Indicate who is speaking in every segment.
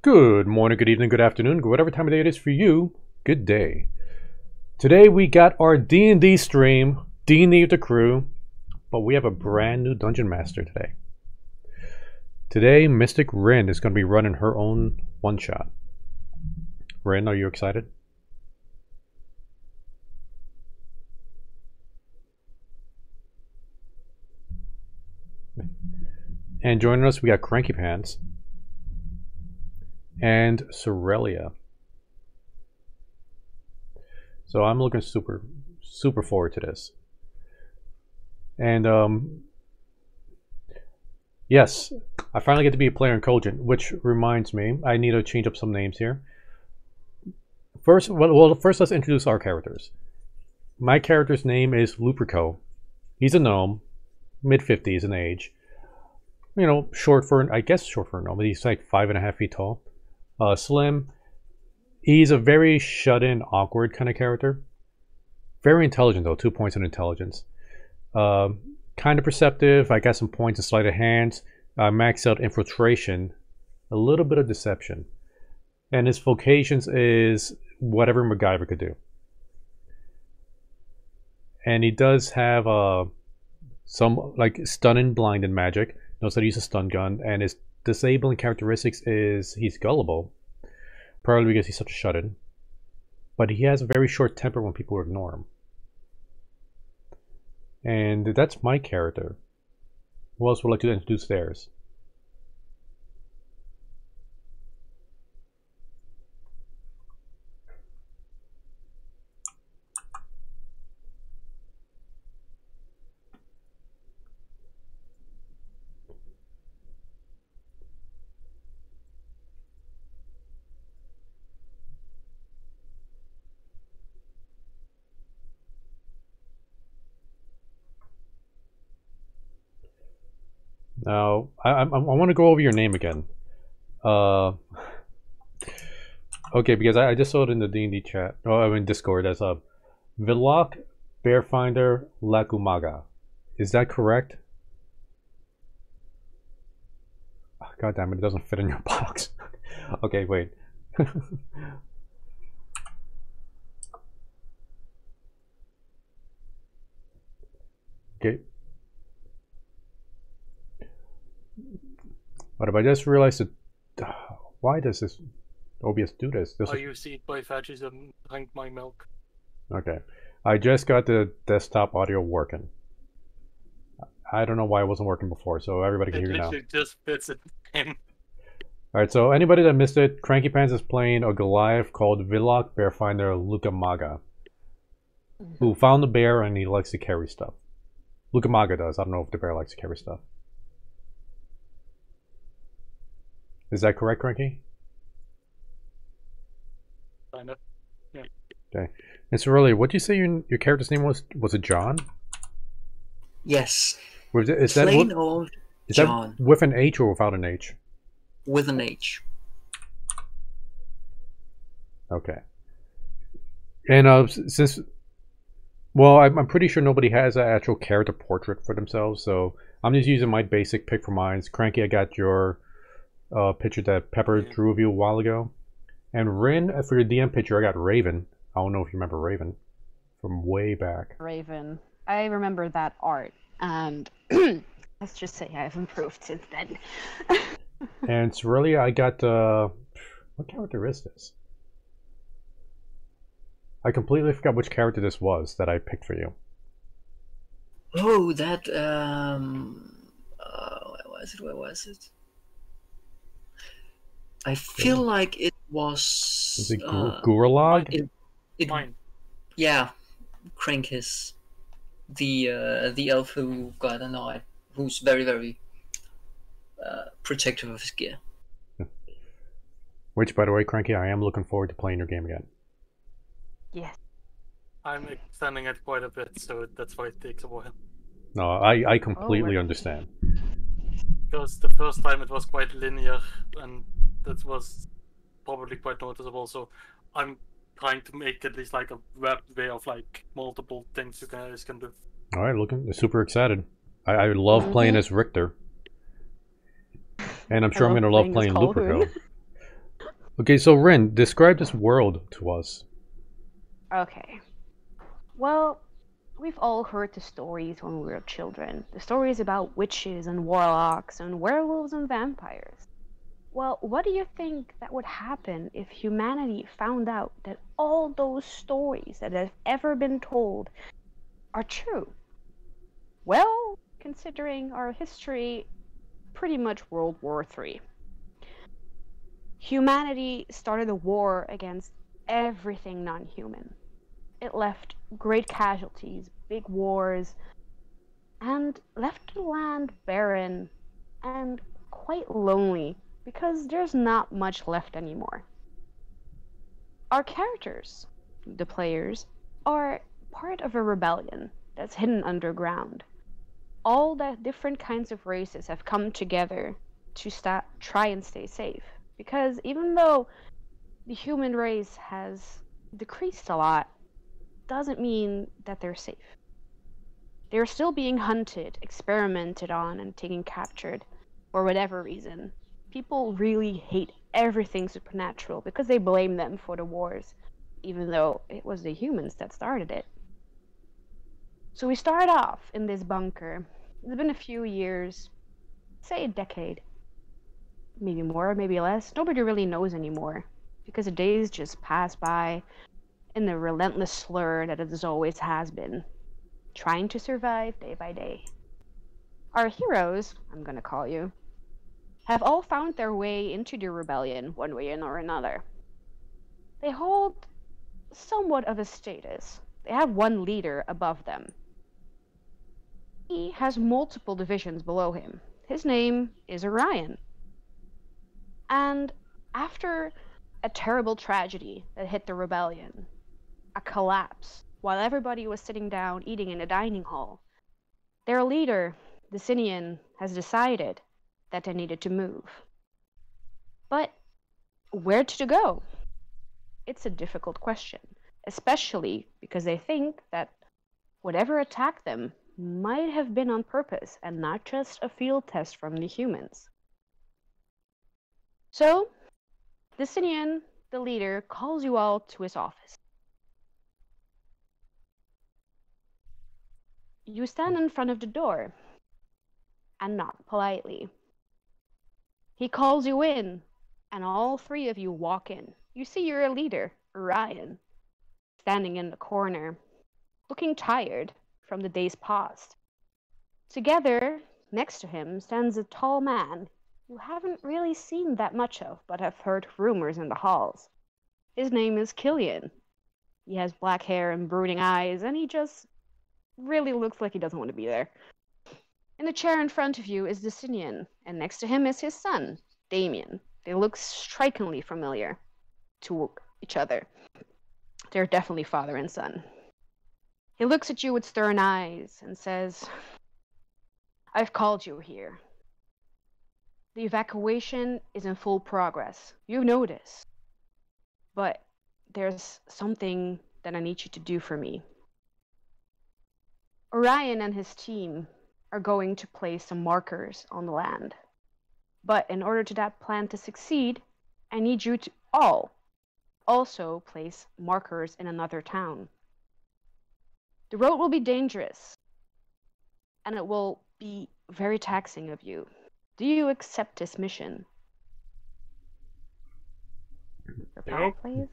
Speaker 1: Good morning, good evening, good afternoon, whatever time of day it is for you, good day. Today we got our D&D stream, D&D with the crew, but we have a brand new Dungeon Master today. Today, Mystic Rin is going to be running her own one-shot. Rin, are you excited? And joining us, we got Cranky Pants and Sorelia. So I'm looking super forward to this. And yes, I finally get to be a player in Cogent, which reminds me, I need to change up some names here. First, first let's introduce our characters. My character's name is Luperco. He's a gnome, mid-50s in age. You know, short for a gnome. He's like 5.5 feet tall. Slim. He's a very shut-in, awkward kind of character. Very intelligent though, 2 points in intelligence. Kind of perceptive. I got some points in sleight of hand. Maxed out infiltration. A little bit of deception. And his vocations is whatever MacGyver could do. And he does have some like stun and blind and magic. Knows how to use a stun gun, and his disabling characteristics is he's gullible, probably because he's such a shut-in. But he has a very short temper when people ignore him. And that's my character. Who else would like to introduce theirs? Now, I want to go over your name again. Okay, because I just saw it in the D&D chat. Oh, I mean Discord as a Vilok Bearfinder Lakumaga. Is that correct? Oh, God damn it! It doesn't fit in your box. Okay, wait. Okay. But I just realized that why does this OBS do this?
Speaker 2: You see it by fascism, drink my milk.
Speaker 1: Okay. I just got the desktop audio working. I don't know why it wasn't working before, so everybody can hear you now.
Speaker 2: It just fits it in.
Speaker 1: Alright, so anybody that missed it, Cranky Pants is playing a Goliath called Vilok Bearfinder Lukamaga, who found the bear and he likes to carry stuff. Lukamaga does. I don't know if the bear likes to carry stuff. Is that correct, Cranky?
Speaker 2: Kind of. Yeah.
Speaker 1: Okay. And so really, what did you say your character's name was? Was it John?
Speaker 3: Yes.
Speaker 1: Is
Speaker 3: Plain old John.
Speaker 1: That with an H or without an H?
Speaker 3: With an H.
Speaker 1: Okay. And since, well, I'm pretty sure nobody has an actual character portrait for themselves, so I'm just using my basic pick for mine. Cranky, I got your picture that Pepper drew of you a while ago. And Rin, for your DM picture, I got Raven. I don't know if you remember Raven from way back.
Speaker 4: Raven. I remember that art, and let's just say I've improved since then.
Speaker 1: And Sorelia, I got, what character is this? I completely forgot which character this was that I picked for you.
Speaker 3: Oh, that, where was it? I feel like it was...
Speaker 1: Is it Gurlog?
Speaker 2: Mine.
Speaker 3: Yeah, Krankis. The elf who got annoyed, who's very, very protective of his gear.
Speaker 1: Which, by the way, Cranky, I am looking forward to playing your game again.
Speaker 4: Yes.
Speaker 2: I'm extending it quite a bit, so that's why it takes a while.
Speaker 1: No, I completely understand.
Speaker 2: Because the first time it was quite linear, and that was probably quite noticeable, so I'm trying to make at least like a wrapped way of like multiple things you guys can do.
Speaker 1: Alright, looking super excited. I love playing as Richter. And I'm sure I'm going to love playing Luperco. Okay, so Rin, describe this world to us.
Speaker 4: Okay. Well, we've all heard the stories when we were children. The stories about witches and warlocks and werewolves and vampires. Well, what do you think that would happen if humanity found out that all those stories that have ever been told are true? Well, considering our history, pretty much World War III. Humanity started a war against everything non-human. It left great casualties, big wars, and left the land barren and quite lonely because there's not much left anymore. Our characters, the players, are part of a rebellion that's hidden underground. All the different kinds of races have come together to try and stay safe. Because even though the human race has decreased a lot, doesn't mean that they're safe. They're still being hunted, experimented on, and taken captured for whatever reason. People really hate everything supernatural because they blame them for the wars, even though it was the humans that started it. So we start off in this bunker. It's been a few years, say a decade. Maybe more, maybe less. Nobody really knows anymore because the days just pass by in the relentless slur that it always has been, trying to survive day by day. Our heroes, I'm gonna call you, have all found their way into the rebellion one way or another. They hold somewhat of a status. They have one leader above them. He has multiple divisions below him. His name is Orion. And after a terrible tragedy that hit the rebellion, a collapse, while everybody was sitting down eating in a dining hall, their leader, the Sinian, has decided that they needed to move. But where to go? It's a difficult question, especially because they think that whatever attacked them might have been on purpose and not just a field test from the humans. So, the Sinian, the leader, calls you all to his office. You stand in front of the door and knock politely. He calls you in, and all three of you walk in. You see your leader, Orion, standing in the corner, looking tired from the days past. Together, next to him, stands a tall man you haven't really seen that much of, but have heard rumors in the halls. His name is Killian. He has black hair and brooding eyes, and he just really looks like he doesn't want to be there. In the chair in front of you is the Sinian, and next to him is his son, Damien. They look strikingly familiar to each other. They're definitely father and son. He looks at you with stern eyes and says, "I've called you here. The evacuation is in full progress. You know this. But there's something that I need you to do for me." Orion and his team are going to place some markers on the land. But in order for that plan to succeed, I need you to all also place markers in another town. The road will be dangerous, and it will be very taxing of you. Do you accept this mission? Reply, please.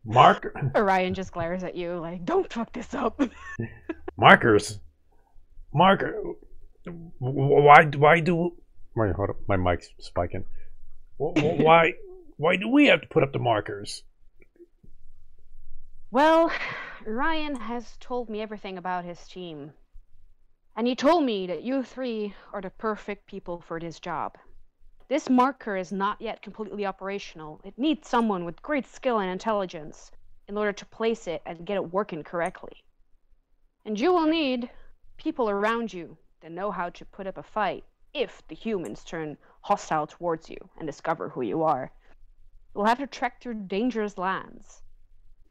Speaker 1: Mark
Speaker 4: Orion just glares at you like, "Don't fuck this up."
Speaker 1: markers. Marker. Why do? Wait, hold up. My mic's spiking. Why do we have to put up the markers?
Speaker 4: Well, Ryan has told me everything about his team. And he told me that you three are the perfect people for this job. This marker is not yet completely operational. It needs someone with great skill and intelligence in order to place it and get it working correctly. And you will need people around you that know how to put up a fight if the humans turn hostile towards you and discover who you are. You'll have to trek through dangerous lands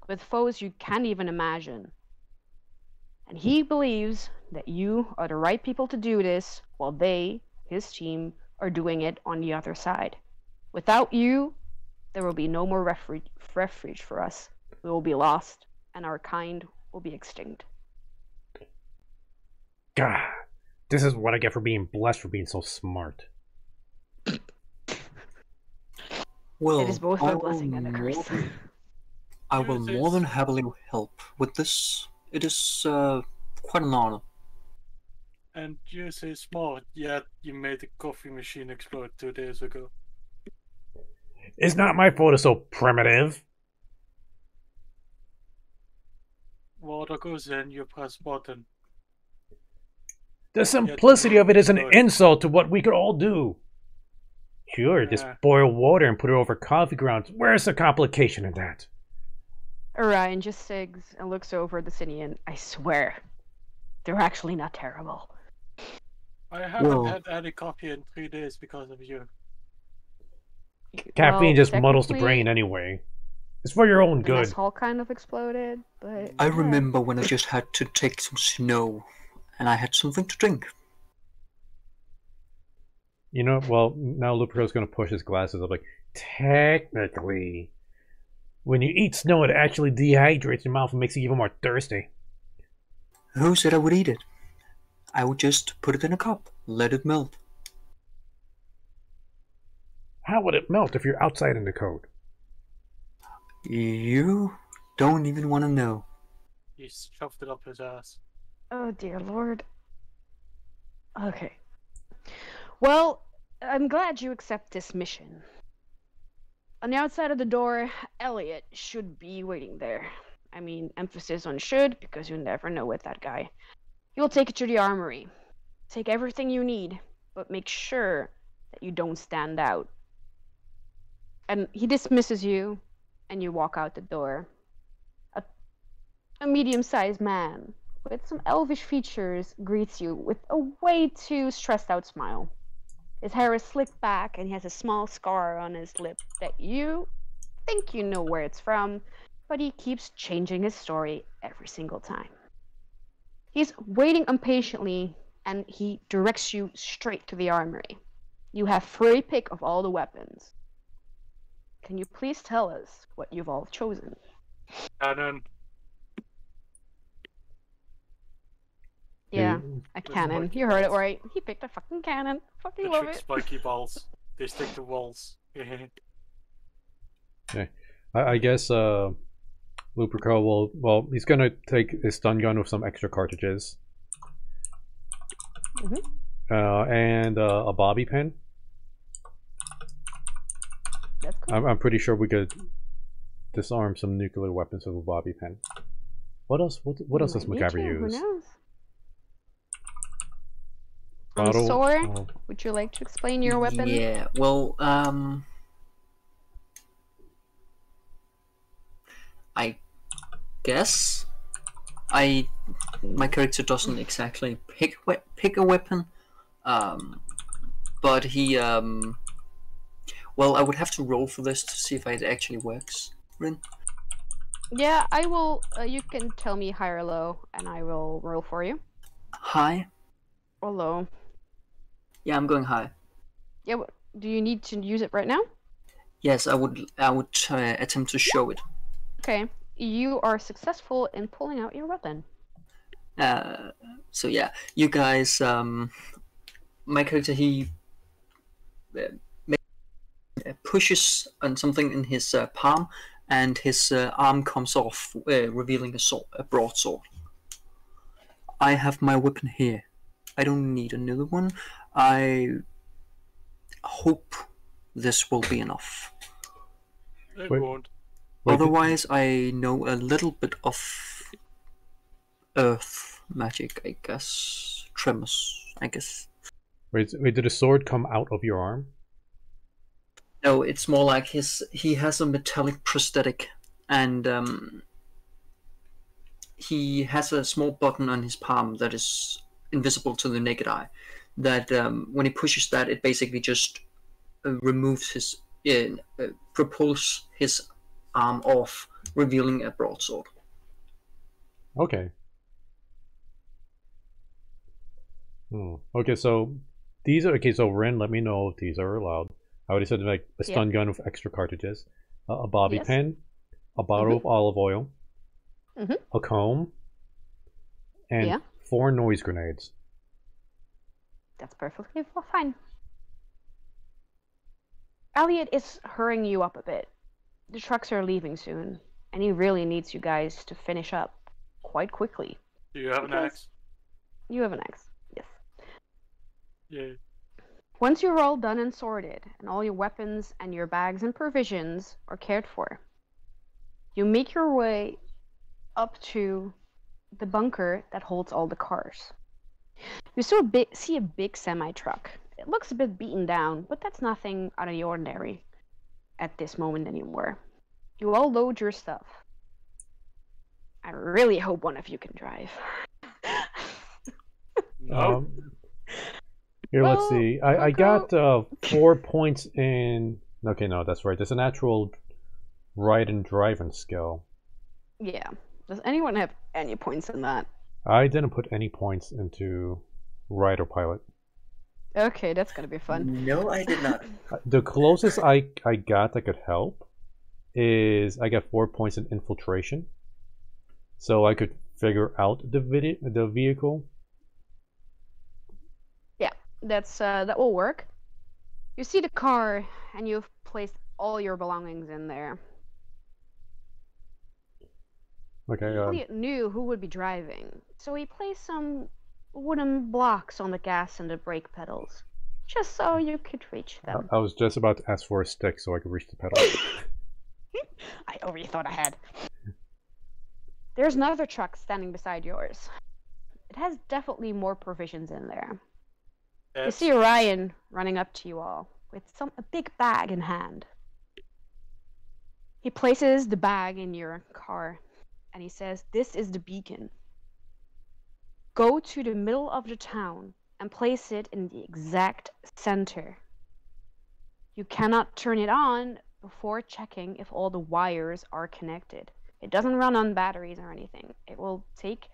Speaker 4: with foes you can't even imagine. And he believes that you are the right people to do this, while they, his team, are doing it on the other side. Without you, there will be no more refuge for us. We will be lost, and our kind will be extinct.
Speaker 1: God, this is what I get for being blessed for being so smart.
Speaker 5: Well,
Speaker 4: It is both
Speaker 5: I
Speaker 4: a
Speaker 5: will
Speaker 4: blessing and a curse.
Speaker 5: I will more than happily help with this. It is quite an honor.
Speaker 2: And you say smart, yet you made a coffee machine explode 2 days ago.
Speaker 1: It's not my fault it's so primitive.
Speaker 2: Water goes in, you press button.
Speaker 1: The simplicity of it is an
Speaker 2: Good.
Speaker 1: insult to what we could all do. Sure, just
Speaker 2: Yeah.
Speaker 1: boil water and put it over coffee grounds. Where's the complication in that?
Speaker 4: Orion just sigs and looks over at the city, and I swear, they're actually not terrible.
Speaker 2: I haven't
Speaker 5: Well-
Speaker 2: had any coffee in 3 days because of you.
Speaker 1: Caffeine
Speaker 4: Well,
Speaker 1: just muddles the
Speaker 4: technically,
Speaker 1: brain anyway. It's for your own
Speaker 4: the
Speaker 1: good.
Speaker 4: mess hall kind of exploded, but
Speaker 5: I
Speaker 4: yeah.
Speaker 5: remember when I just had to take some snow, and I had something to drink.
Speaker 1: You know, well, now Luperco's gonna push his glasses up like, technically, when you eat snow, it actually dehydrates your mouth and makes you even more thirsty.
Speaker 5: Who said I would eat it? I would just put it in a cup, let it melt.
Speaker 1: How would it melt if you're outside in the cold?
Speaker 5: You don't even want to know.
Speaker 2: He shoved it up his ass.
Speaker 4: Oh dear lord. Okay. Well, I'm glad you accept this mission. On the outside of the door, Elliot should be waiting there. I mean, emphasis on should, because you never know with that guy. He'll take you to the armory. Take everything you need, but make sure that you don't stand out. And he dismisses you, and you walk out the door. A medium-sized man with some elvish features greets you with a way too stressed out smile. His hair is slicked back and he has a small scar on his lip that you think you know where it's from, but he keeps changing his story every single time. He's waiting impatiently and he directs you straight to the armory. You have free pick of all the weapons. Can you please tell us what you've all chosen?
Speaker 2: Cannon.
Speaker 4: Yeah, a
Speaker 2: With
Speaker 4: cannon.
Speaker 2: spiky
Speaker 4: You heard it
Speaker 2: balls.
Speaker 4: right. He picked a fucking cannon. Fucking
Speaker 2: The
Speaker 4: love
Speaker 2: trick
Speaker 4: it.
Speaker 2: spiky balls. They stick to walls.
Speaker 1: I guess Luperco will, well, he's gonna take his stun gun with some extra cartridges. And a bobby pin.
Speaker 4: That's cool.
Speaker 1: I'm pretty sure we could disarm some nuclear weapons with a bobby pin. What else? What else does
Speaker 4: Might need
Speaker 1: MacGyver
Speaker 4: to,
Speaker 1: use?
Speaker 4: Who knows? On the
Speaker 1: Bottle-
Speaker 4: sword,
Speaker 1: oh,
Speaker 4: would you like to explain your weapon?
Speaker 5: Yeah, well, I guess my character doesn't exactly pick a weapon, but he well, I would have to roll for this to see if it actually works. Rin?
Speaker 4: Yeah, I will. You can tell me high or low, and I will roll for you.
Speaker 5: High?
Speaker 4: Or low.
Speaker 5: Yeah, I'm going high.
Speaker 4: Yeah. Do you need to use it right now?
Speaker 5: Yes, I would attempt to show it.
Speaker 4: Okay. You are successful in pulling out your weapon.
Speaker 5: So yeah, you guys, my character, he pushes on something in his palm, and his arm comes off, revealing a broadsword. I have my weapon here. I don't need another one. I hope this will be enough.
Speaker 2: It
Speaker 1: Wait.
Speaker 2: won't.
Speaker 1: Wait,
Speaker 5: Otherwise, I know a little bit of earth magic, I guess. Tremors, I guess.
Speaker 1: wait, did a sword come out of your arm?
Speaker 5: No, it's more like he has a metallic prosthetic, and he has a small button on his palm that is invisible to the naked eye. That when he pushes that, it basically just removes his, propels his arm off, revealing a broadsword.
Speaker 1: Okay. Okay, so these are okay. So Ren, let me know if these are allowed. I already said like a stun gun with extra cartridges, a bobby
Speaker 4: Yes.
Speaker 1: pin, a bottle of olive oil, a comb, and
Speaker 4: Yeah.
Speaker 1: 4 noise grenades.
Speaker 4: That's perfectly fine. Elliot is hurrying you up a bit. The trucks are leaving soon, and he really needs you guys to finish up quite quickly.
Speaker 2: Do you have an
Speaker 4: Because-
Speaker 2: axe?
Speaker 4: You have an axe, yes.
Speaker 2: Yeah.
Speaker 4: Once you're all done and sorted, and all your weapons and your bags and provisions are cared for, you make your way up to the bunker that holds all the cars. You see a big semi-truck. It looks a bit beaten down, but that's nothing out of the ordinary at this moment anymore. You all load your stuff. I really hope one of you can drive.
Speaker 2: No.
Speaker 1: Here, let's
Speaker 4: Well,
Speaker 1: see. I got 4 points in. Okay, no, that's right. There's an actual ride and driving skill.
Speaker 4: Yeah. Does anyone have any points in that?
Speaker 1: I didn't put any points into ride or pilot.
Speaker 4: Okay, that's gonna be fun.
Speaker 5: No, I did not.
Speaker 1: The closest I got that could help is I got 4 points in infiltration, so I could figure out the vehicle.
Speaker 4: Yeah, that will work. You see the car, and you've placed all your belongings in there.
Speaker 1: Okay.
Speaker 4: Elliot knew who would be driving, so he placed some wooden blocks on the gas and the brake pedals, just so you could reach them.
Speaker 1: I was just about to ask for a stick so I could reach the pedal.
Speaker 4: I already thought I had. There's another truck standing beside yours. It has definitely more provisions in there. You
Speaker 2: Yes.
Speaker 4: see Ryan running up to you all with a big bag in hand. He places the bag in your car and he says, "This is the beacon. Go to the middle of the town and place it in the exact center. You cannot turn it on before checking if all the wires are connected. It doesn't run on batteries or anything. It will take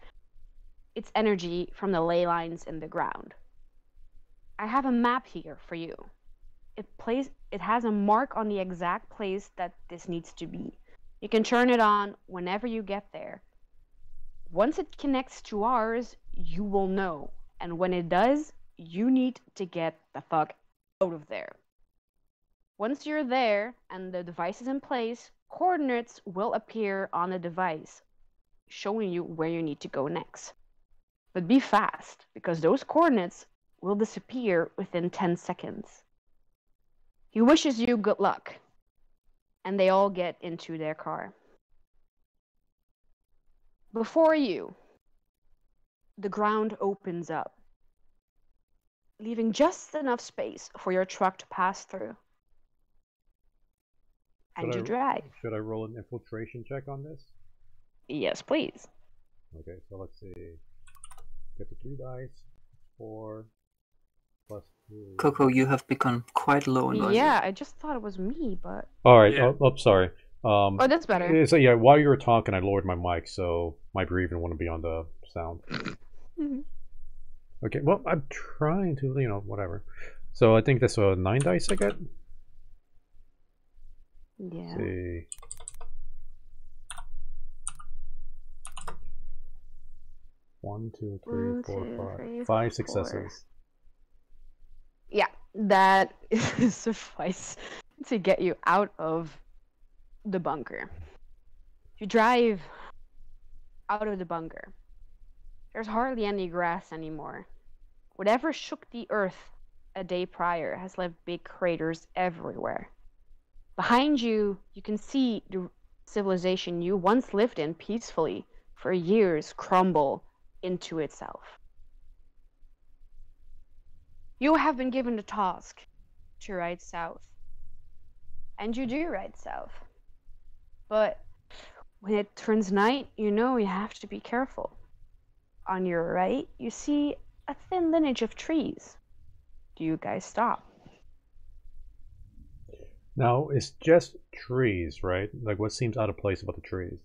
Speaker 4: its energy from the ley lines in the ground. I have a map here for you. It has a mark on the exact place that this needs to be. You can turn it on whenever you get there. Once it connects to ours, you will know. And when it does, you need to get the fuck out of there. Once you're there and the device is in place, coordinates will appear on the device, showing you where you need to go next. But be fast, because those coordinates will disappear within 10 seconds. He wishes you good luck, and they all get into their car. Before you, the ground opens up, leaving just enough space for your truck to pass through. And you drive.
Speaker 1: Should I roll an infiltration check on this?
Speaker 4: Yes, please.
Speaker 1: Okay, so let's see. Get the 2 dice. 4 plus 2.
Speaker 5: Coco, you have become quite low in value.
Speaker 4: Yeah, I just thought it was me, but...
Speaker 1: Alright,
Speaker 2: Yeah.
Speaker 1: sorry.
Speaker 4: Oh, that's better.
Speaker 1: So yeah, while you were talking, I lowered my mic, so my breathing wouldn't be on the sound.
Speaker 4: Mhm.
Speaker 1: Okay, well, I'm trying to, whatever. So I think that's a 9 dice I get.
Speaker 4: Yeah.
Speaker 1: Let's see. One, two, three,
Speaker 4: One,
Speaker 1: four,
Speaker 4: two,
Speaker 1: five.
Speaker 4: three,
Speaker 1: 5
Speaker 4: 4.
Speaker 1: successes.
Speaker 4: Yeah, that is suffice to get you out of the bunker. You drive out of the bunker. There's hardly any grass anymore. Whatever shook the earth a day prior has left big craters everywhere. Behind you, you can see the civilization you once lived in peacefully for years crumble into itself. You have been given the task to ride south. And you do ride south. But when it turns night, you know you have to be careful. On your right, you see a thin lineage of trees. Do you guys stop?
Speaker 1: Now, it's just trees, right? Like, what seems out of place about the trees?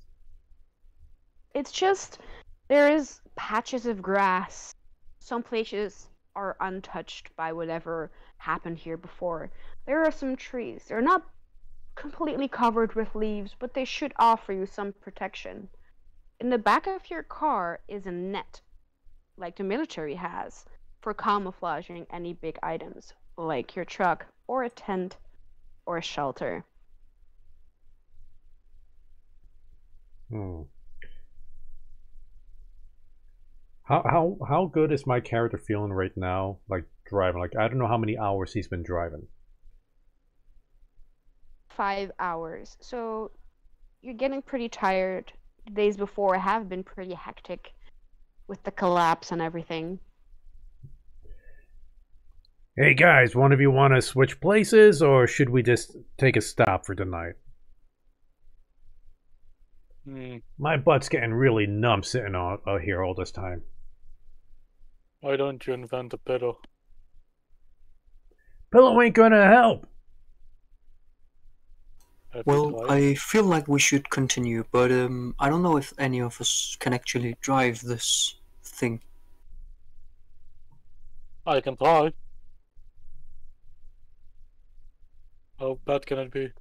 Speaker 4: It's just there is patches of grass. Some places are untouched by whatever happened here before. There are some trees. They're not completely covered with leaves, but they should offer you some protection. In the back of your car is a net, like the military has, for camouflaging any big items, like your truck, or a tent, or a shelter.
Speaker 1: Hmm. How good is my character feeling right now? Like driving, like I don't know how many hours he's been driving.
Speaker 4: 5 hours. So you're getting pretty tired. The days before have been pretty hectic with the collapse and everything.
Speaker 1: Hey guys, one of you want to switch places, or should we just take a stop for tonight? My butt's getting really numb sitting out here all this time.
Speaker 2: Why don't you invent a pillow?
Speaker 1: Pillow ain't gonna help.
Speaker 5: Well, I feel like we should continue, but I don't know if any of us can actually drive this thing.
Speaker 2: I can try. How bad can it be?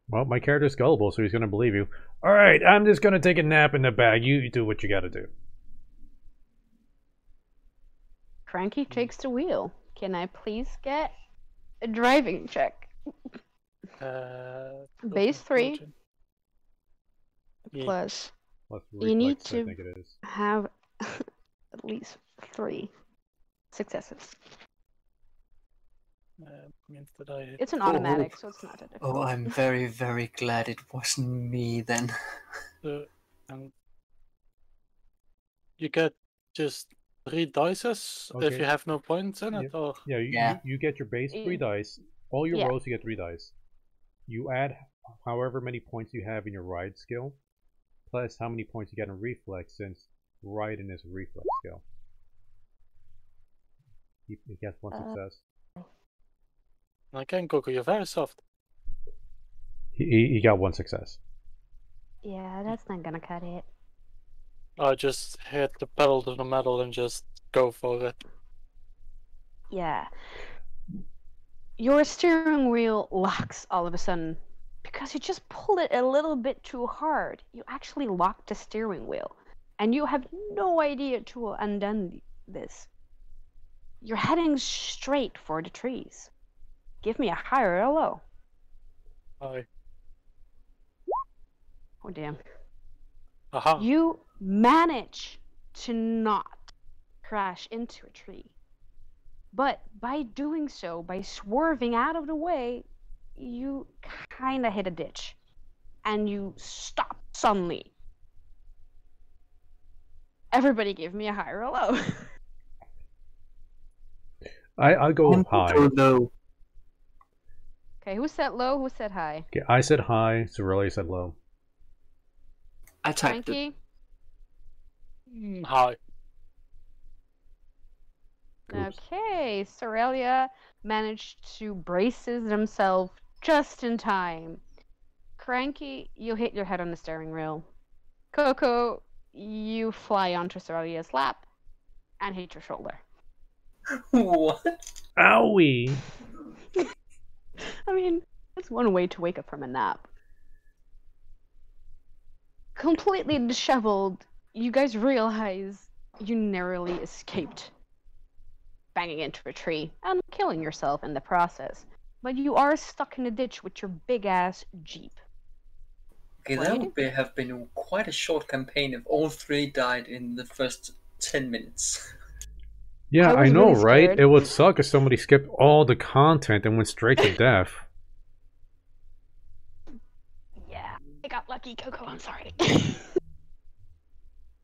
Speaker 1: Well, my character's gullible, so he's gonna believe you. Alright, I'm just gonna take a nap in the bag. You do what you gotta do.
Speaker 4: Cranky takes the wheel. Can I please get a driving check? Base 3
Speaker 2: Yeah.
Speaker 4: plus.
Speaker 1: Plus
Speaker 4: You need
Speaker 1: reflex, I
Speaker 4: to
Speaker 1: think it is.
Speaker 4: have at least 3 successes.
Speaker 2: Means that I
Speaker 4: It's an automatic, so it's not that difficult.
Speaker 5: Oh, I'm very, very glad it wasn't me then.
Speaker 2: and you get just 3 dices if
Speaker 1: Okay.
Speaker 2: you have no points in it, or
Speaker 1: Yeah, you get your base 3 dice. All your rolls, you get 3 dice. You add however many points you have in your ride skill, plus how many points you get in reflex, since riding is a reflex skill. He gets 1 success.
Speaker 2: again, Coco, you're very soft.
Speaker 1: He got 1 success.
Speaker 4: Yeah, that's not gonna cut it.
Speaker 2: I just hit the pedal to the metal and just go for it.
Speaker 4: Yeah. Your steering wheel locks all of a sudden because you just pulled it a little bit too hard. You actually locked the steering wheel, and you have no idea to undo this. You're heading straight for the trees. Give me a high or a low.
Speaker 2: Hi.
Speaker 4: Oh, damn.
Speaker 2: Aha.
Speaker 4: You manage to not crash into a tree. But by doing so, by swerving out of the way, you kind of hit a ditch. And you stop suddenly. Everybody give me a high or a low.
Speaker 1: I'll go high.
Speaker 5: Low.
Speaker 4: Okay, who said low? Who said high?
Speaker 1: Okay, I said high, Sorelli said low.
Speaker 5: I typed it.
Speaker 4: Frankie?
Speaker 2: Hi.
Speaker 1: Oops.
Speaker 4: Okay, Sorelia managed to braces himself just in time. Cranky, you hit your head on the steering wheel. Coco, you fly onto Sorelia's lap and hit your shoulder.
Speaker 5: What?
Speaker 1: Owie!
Speaker 4: I mean, that's one way to wake up from a nap. Completely disheveled, you guys realize you narrowly escaped banging into a tree and killing yourself in the process. But you are stuck in a ditch with your big-ass Jeep.
Speaker 5: Okay,
Speaker 4: What
Speaker 5: that
Speaker 4: do you
Speaker 5: would have been quite a short campaign if all 3 died in the first 10 minutes.
Speaker 1: Yeah,
Speaker 4: I
Speaker 1: I
Speaker 4: was
Speaker 1: know,
Speaker 4: really
Speaker 1: right?
Speaker 4: scared.
Speaker 1: It would suck if somebody skipped all the content and went straight to death.
Speaker 4: Yeah, I got lucky, Coco, I'm sorry.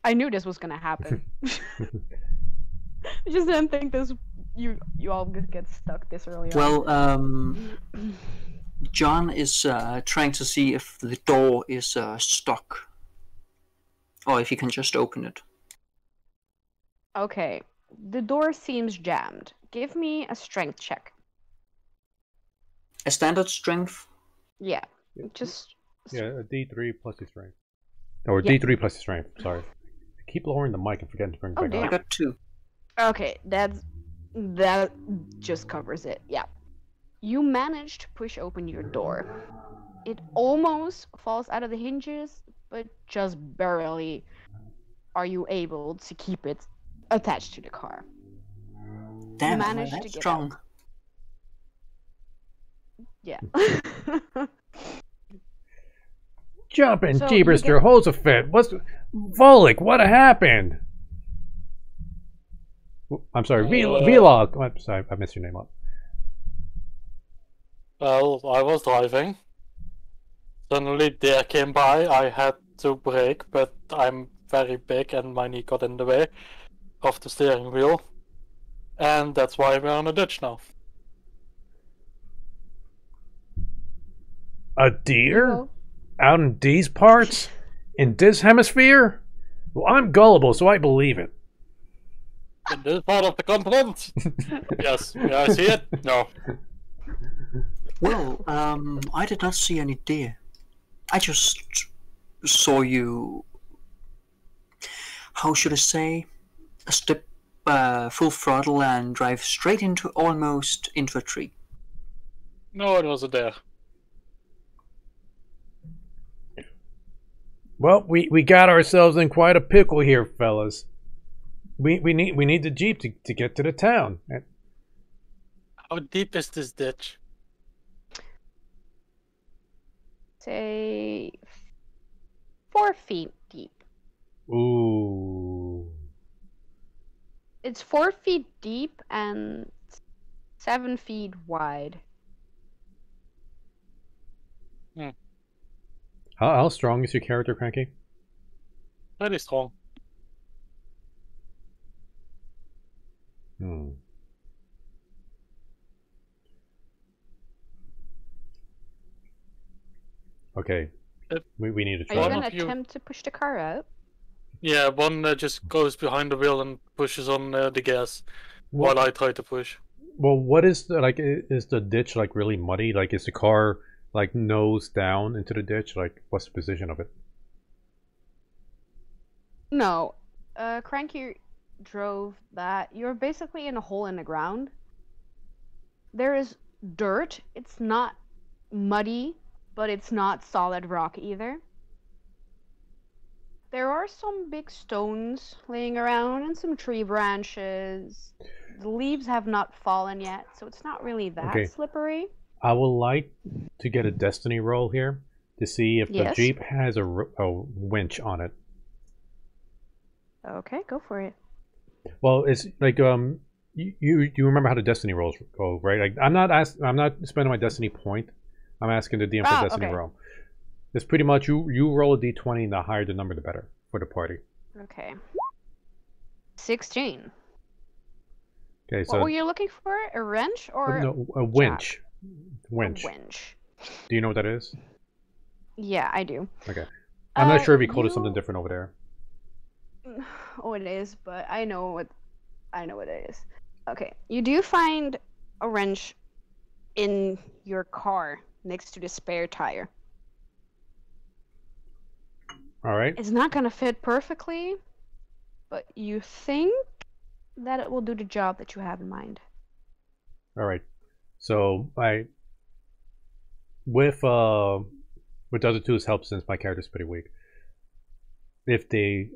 Speaker 4: I knew this was gonna happen. I just didn't think this you all would get stuck this early on.
Speaker 5: Well, John is trying to see if the door is stuck. Or if you can just open it.
Speaker 4: Okay, the door seems jammed. Give me a strength check.
Speaker 5: A standard strength?
Speaker 4: Yeah, just...
Speaker 1: Yeah, a D3 plus your strength. Or
Speaker 4: Yeah.
Speaker 1: D3 plus your strength, sorry. I keep lowering the mic and forgetting to bring it
Speaker 4: Oh,
Speaker 1: back
Speaker 4: damn.
Speaker 5: I
Speaker 1: up.
Speaker 5: got 2.
Speaker 4: Okay, that's That just covers it, yeah. You manage to push open your door. It almost falls out of the hinges, but just barely are you able to keep it attached to the car.
Speaker 5: Damn, am I
Speaker 4: managed
Speaker 5: that
Speaker 4: to get
Speaker 5: strong?
Speaker 4: Yeah.
Speaker 1: Jumping
Speaker 4: So
Speaker 1: Jeebus
Speaker 4: you get-
Speaker 1: Jehoshaphat. What's Volek? What happened? I'm sorry, Vlog. I'm sorry, I messed your name up.
Speaker 2: Well, I was driving. Suddenly there came by. I had to brake, but I'm very big and my knee got in the way of the steering wheel. And that's why we're on a ditch now.
Speaker 1: A deer?
Speaker 4: Well,
Speaker 1: Out in these parts? In this hemisphere? Well, I'm gullible, so I believe it.
Speaker 2: In this part of the continent? Yes. Yeah, I see it? No.
Speaker 5: Well, I did not see any deer. I just saw you. How should I say? Step full throttle and drive straight into almost into a tree.
Speaker 2: No, it wasn't there.
Speaker 1: Well, we got ourselves in quite a pickle here, fellas. We need the jeep to get to the town.
Speaker 2: How deep is this ditch?
Speaker 4: say 4 feet deep.
Speaker 1: Ooh.
Speaker 4: It's 4 feet deep and 7 feet wide.
Speaker 1: How strong is your character, Cranky?
Speaker 2: Pretty strong.
Speaker 1: Hmm. Okay. We need to
Speaker 4: Are you
Speaker 1: try.
Speaker 2: One
Speaker 4: gonna
Speaker 2: of you-
Speaker 4: attempt to push the car out?
Speaker 2: Yeah, one just goes behind the wheel and pushes on the gas while I try to push.
Speaker 1: Well, what is the, like? Is the ditch like really muddy? Like, is the car like nose down into the ditch? Like, what's the position of it?
Speaker 4: No. Cranky drove that. You're basically in a hole in the ground. There is dirt. It's not muddy, but it's not solid rock either. There are some big stones laying around and some tree branches. The leaves have not fallen yet, so it's not really that
Speaker 1: Okay.
Speaker 4: slippery.
Speaker 1: I would like to get a destiny roll here to see if the
Speaker 4: Yes.
Speaker 1: Jeep has a winch on it.
Speaker 4: Okay, go for it.
Speaker 1: Well, it's like you remember how the destiny rolls go, right? Like, I'm not spending my destiny point. I'm asking the DM for
Speaker 4: Ah,
Speaker 1: destiny
Speaker 4: okay.
Speaker 1: roll. It's pretty much you roll a d20, and the higher the number, the better for the party.
Speaker 4: Okay. 16.
Speaker 1: Okay,
Speaker 4: What
Speaker 1: so
Speaker 4: were you looking for? A wrench or
Speaker 1: no, a winch. Winch.
Speaker 4: a winch?
Speaker 1: Do you know what that is?
Speaker 4: Yeah, I do.
Speaker 1: Okay. I'm not sure if he called it
Speaker 4: you-
Speaker 1: something different over there.
Speaker 4: Oh, it is, but I know what it is. Okay, you do find a wrench in your car next to the spare tire.
Speaker 1: All right.
Speaker 4: It's not gonna fit perfectly, but you think that it will do the job that you have in mind.
Speaker 1: All right. So with the other two's help, since my character's pretty weak, if they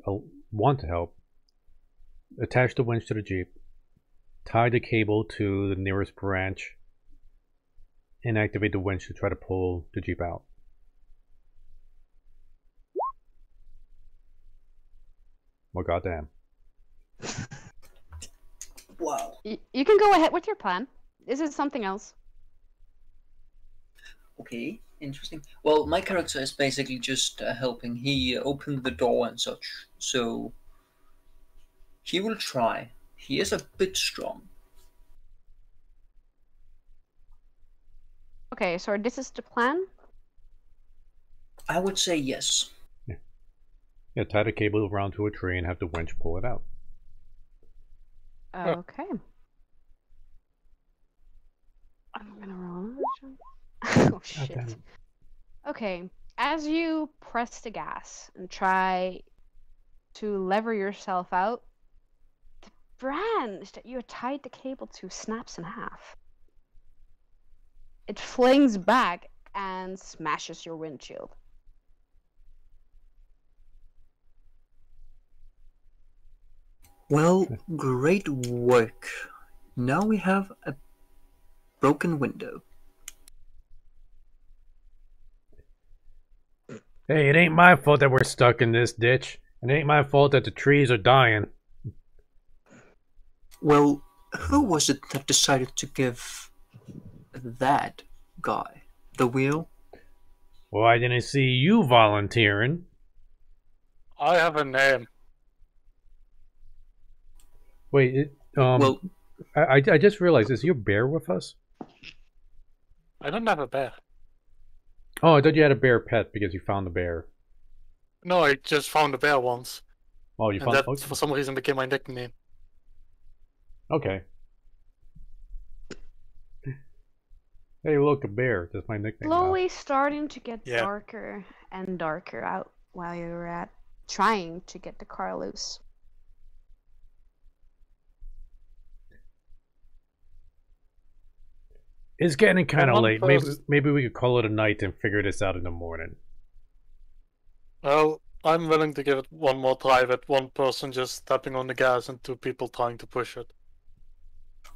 Speaker 1: want to help, attach the winch to the Jeep, tie the cable to the nearest branch, and activate the winch to try to pull the Jeep out. Well, goddamn.
Speaker 5: Wow.
Speaker 4: You can go ahead with your plan. This is something else.
Speaker 5: Okay, interesting. Well, my character is basically just helping. He opened the door and such, so he will try. He is a bit strong.
Speaker 4: Okay, so this is the plan.
Speaker 5: I would say yes.
Speaker 1: Yeah, tie the cable around to a tree and have the winch pull it out.
Speaker 4: Okay. I'm gonna roll. Oh shit.
Speaker 1: Goddamn.
Speaker 4: Okay, as you press the gas and try to lever yourself out, the branch that you tied the cable to snaps in half. It flings back and smashes your windshield.
Speaker 5: Well, great work. Now we have a broken window.
Speaker 1: Hey, it ain't my fault that we're stuck in this ditch. It ain't my fault that the trees are dying.
Speaker 5: Well, who was it that decided to give that guy the wheel?
Speaker 1: Well, I didn't see you volunteering.
Speaker 2: I have a name.
Speaker 1: Wait,
Speaker 5: Well,
Speaker 1: I just realized, is your bear with us?
Speaker 2: I don't have a bear.
Speaker 1: Oh, I thought you had a bear pet because you found the bear.
Speaker 2: No, I just found a bear once.
Speaker 1: Oh, you
Speaker 2: And
Speaker 1: found...
Speaker 2: that, for some reason, became my nickname.
Speaker 1: Okay. Hey, look, a bear. That's my nickname now.
Speaker 4: Slowly starting to get
Speaker 2: Yeah.
Speaker 4: darker and darker out while you're at trying to get the car loose.
Speaker 1: It's getting kind of
Speaker 2: One
Speaker 1: late.
Speaker 2: person-
Speaker 1: Maybe we could call it a night and figure this out in the morning.
Speaker 2: Well, I'm willing to give it one more try with one person just stepping on the gas and two people trying to push it.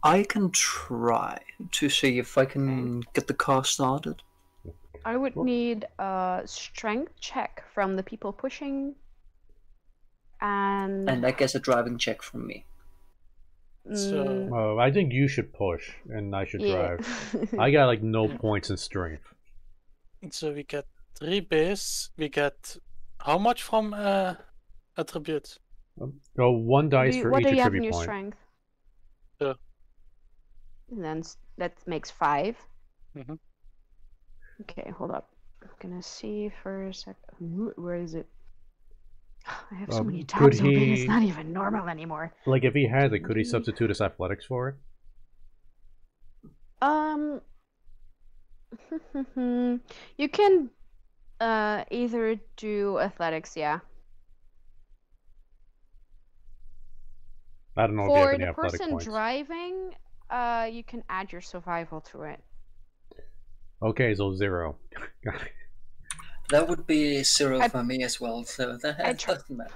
Speaker 5: I can try to see if I can get the car started.
Speaker 4: I would need a strength check from the people pushing, and
Speaker 5: And I guess a driving check from me.
Speaker 2: So-
Speaker 1: I think you should push and I should
Speaker 4: yeah.
Speaker 1: drive. I got like no points in strength.
Speaker 2: So we get 3 base. We get how much from attributes?
Speaker 1: Oh, one dice for
Speaker 4: What
Speaker 1: each
Speaker 4: do you have in
Speaker 1: attribute
Speaker 4: your
Speaker 1: point.
Speaker 4: strength?
Speaker 2: Yeah.
Speaker 4: And then that makes 5.
Speaker 2: Mhm.
Speaker 4: Okay, hold up. I'm gonna see for a sec. Where is it? I have so many
Speaker 1: could
Speaker 4: tabs open,
Speaker 1: he-
Speaker 4: it's not even normal anymore.
Speaker 1: Like if he has it, could he substitute his athletics for it?
Speaker 4: You can either do athletics, yeah.
Speaker 1: I don't know if you have
Speaker 4: For
Speaker 1: any
Speaker 4: the
Speaker 1: athletic
Speaker 4: person
Speaker 1: points.
Speaker 4: driving, you can add your survival to it.
Speaker 1: Okay, so 0.
Speaker 3: That would be 0
Speaker 4: I-
Speaker 3: for me as well, so that doesn't matter.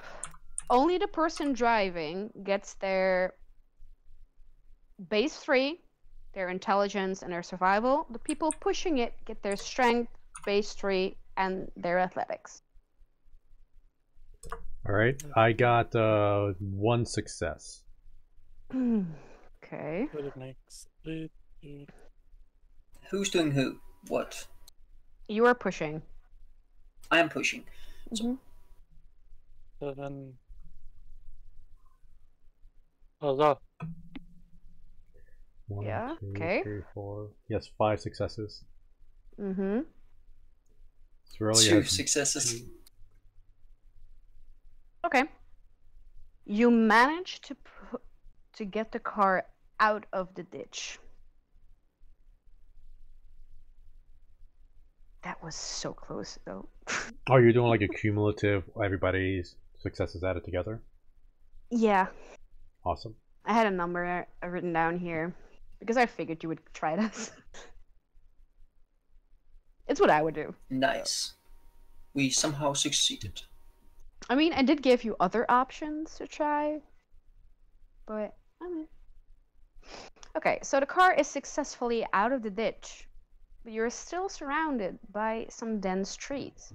Speaker 4: Only the person driving gets their base 3, their intelligence, and their survival. The people pushing it get their strength, base 3, and their athletics.
Speaker 1: Alright, I got 1 success.
Speaker 4: Okay.
Speaker 2: What it makes 3, 2,
Speaker 3: Who's doing who? What?
Speaker 4: You are pushing.
Speaker 3: I am pushing.
Speaker 2: 7. Oh, that.
Speaker 1: 1,
Speaker 4: Yeah,
Speaker 1: 2,
Speaker 4: okay.
Speaker 1: 3, 4. Yes, 5 successes.
Speaker 4: Mm-hmm.
Speaker 1: It's really
Speaker 3: 2
Speaker 1: has-
Speaker 3: successes.
Speaker 4: Okay. You manage to get the car out of the ditch. That was so close, though.
Speaker 1: Oh, you're doing like a cumulative, everybody's successes added together?
Speaker 4: Yeah,
Speaker 1: Awesome.
Speaker 4: I had a number written down here because I figured you would try this. It's what I would do.
Speaker 3: Nice. We somehow succeeded.
Speaker 4: I mean, I did give you other options to try, but I mean. Okay, so the car is successfully out of the ditch, but you're still surrounded by some dense trees.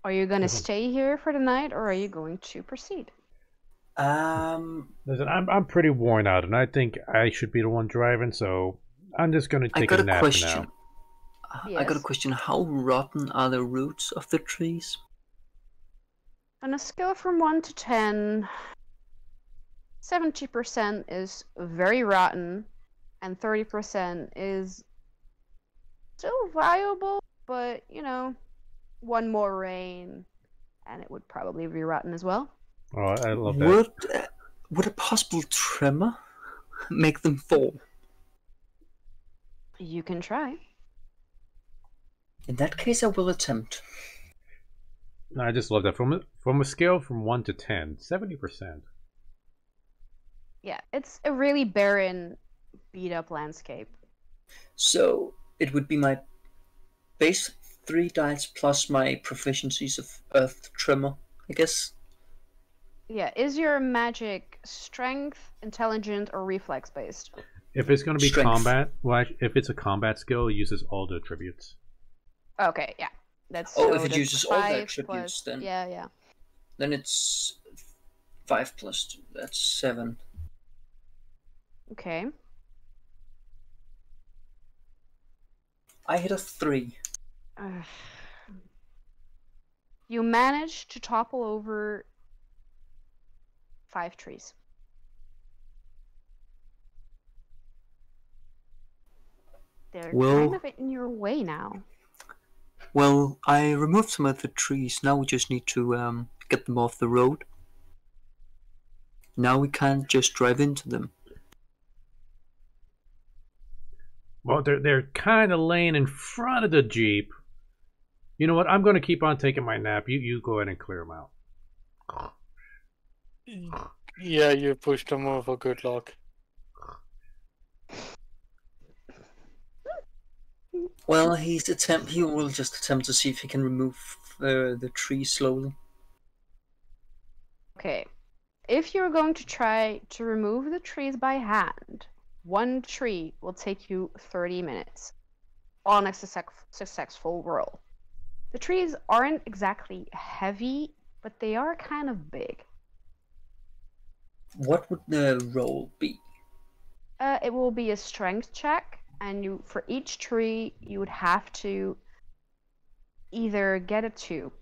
Speaker 4: Are you gonna stay here for the night, or are you going to proceed?
Speaker 1: Listen, I'm pretty worn out, and I think I should be the one driving, so I'm just gonna
Speaker 5: I
Speaker 1: take
Speaker 5: got
Speaker 1: a
Speaker 5: a
Speaker 1: nap
Speaker 5: question.
Speaker 1: now.
Speaker 5: I got a
Speaker 4: Yes.
Speaker 5: question. How rotten are the roots of the trees?
Speaker 4: On a scale from 1 to 10, 70% is very rotten, and 30% is still viable, but, you know, one more rain, and it would probably be rotten as well.
Speaker 1: Oh, I love that.
Speaker 5: Would a possible tremor make them fall?
Speaker 4: You can try.
Speaker 3: In that case, I will attempt.
Speaker 1: I just love that. From a scale from 1 to 10, 70%.
Speaker 4: Yeah, it's a really barren, beat-up landscape.
Speaker 5: So it would be my base 3 dice plus my proficiencies of Earth Tremor, I guess.
Speaker 4: Yeah, is your magic strength, intelligent, or reflex based?
Speaker 1: If it's going to be
Speaker 5: Strength.
Speaker 1: combat, well, if it's a combat skill, it uses all the attributes.
Speaker 4: Okay, yeah. That's
Speaker 5: Oh,
Speaker 4: so
Speaker 5: if it
Speaker 4: that's
Speaker 5: uses all the
Speaker 4: 5
Speaker 5: attributes,
Speaker 4: plus-
Speaker 5: then
Speaker 4: Yeah.
Speaker 5: then it's 5 plus 2. That's 7.
Speaker 4: Okay.
Speaker 5: I hit a 3.
Speaker 4: You manage to topple over 5 trees. They're
Speaker 5: Well-
Speaker 4: kind of in your way now.
Speaker 5: Well, I removed some of the trees. Now we just need to get them off the road. Now we can't just drive into them.
Speaker 1: Well, they're kind of laying in front of the Jeep. You know what? I'm going to keep on taking my nap. You go ahead and clear them out.
Speaker 2: Yeah, you pushed them over. Good luck.
Speaker 5: Well, he will just attempt to see if he can remove the tree slowly.
Speaker 4: Okay. If you're going to try to remove the trees by hand, one tree will take you 30 minutes on a successful roll. The trees aren't exactly heavy, but they are kind of big.
Speaker 5: What would the roll be?
Speaker 4: It will be a strength check, and for each tree, you would have to either get a 2.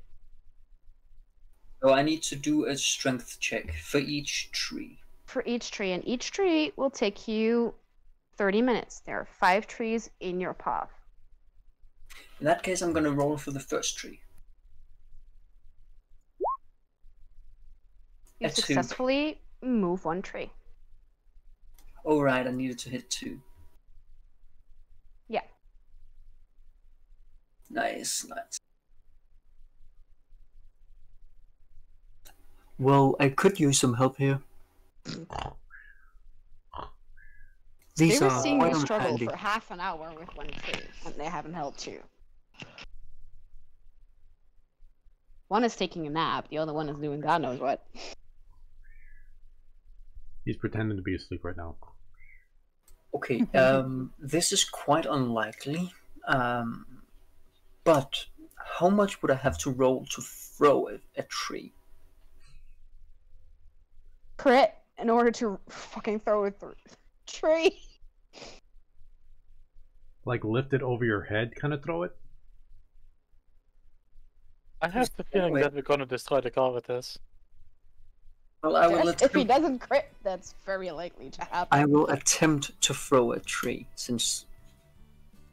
Speaker 5: So I need to do a strength check for each tree.
Speaker 4: For each tree, and each tree will take you 30 minutes. There are 5 trees in your path.
Speaker 5: In that case, I'm gonna roll for the first tree.
Speaker 4: You
Speaker 5: A 2.
Speaker 4: successfully move 1 tree.
Speaker 5: Oh right, I needed to hit 2.
Speaker 4: Yeah.
Speaker 5: Nice. Well, I could use some help here. These
Speaker 4: They were
Speaker 5: are
Speaker 4: seeing
Speaker 5: quite
Speaker 4: you struggle
Speaker 5: unhandy.
Speaker 4: for half an hour with 1 tree, and they haven't helped you. One is taking a nap, the other one is doing God knows what.
Speaker 1: He's pretending to be asleep right now.
Speaker 5: Okay, this is quite unlikely. But how much would I have to roll to throw a tree?
Speaker 4: Crit in order to fucking throw a tree.
Speaker 1: Like lift it over your head, kind of throw it?
Speaker 2: I have the feeling
Speaker 5: Wait.
Speaker 2: that we're gonna destroy the car with this.
Speaker 5: Well, I will
Speaker 4: If he
Speaker 5: attempt.
Speaker 4: doesn't crit, that's very likely to happen.
Speaker 5: I will attempt to throw a tree, since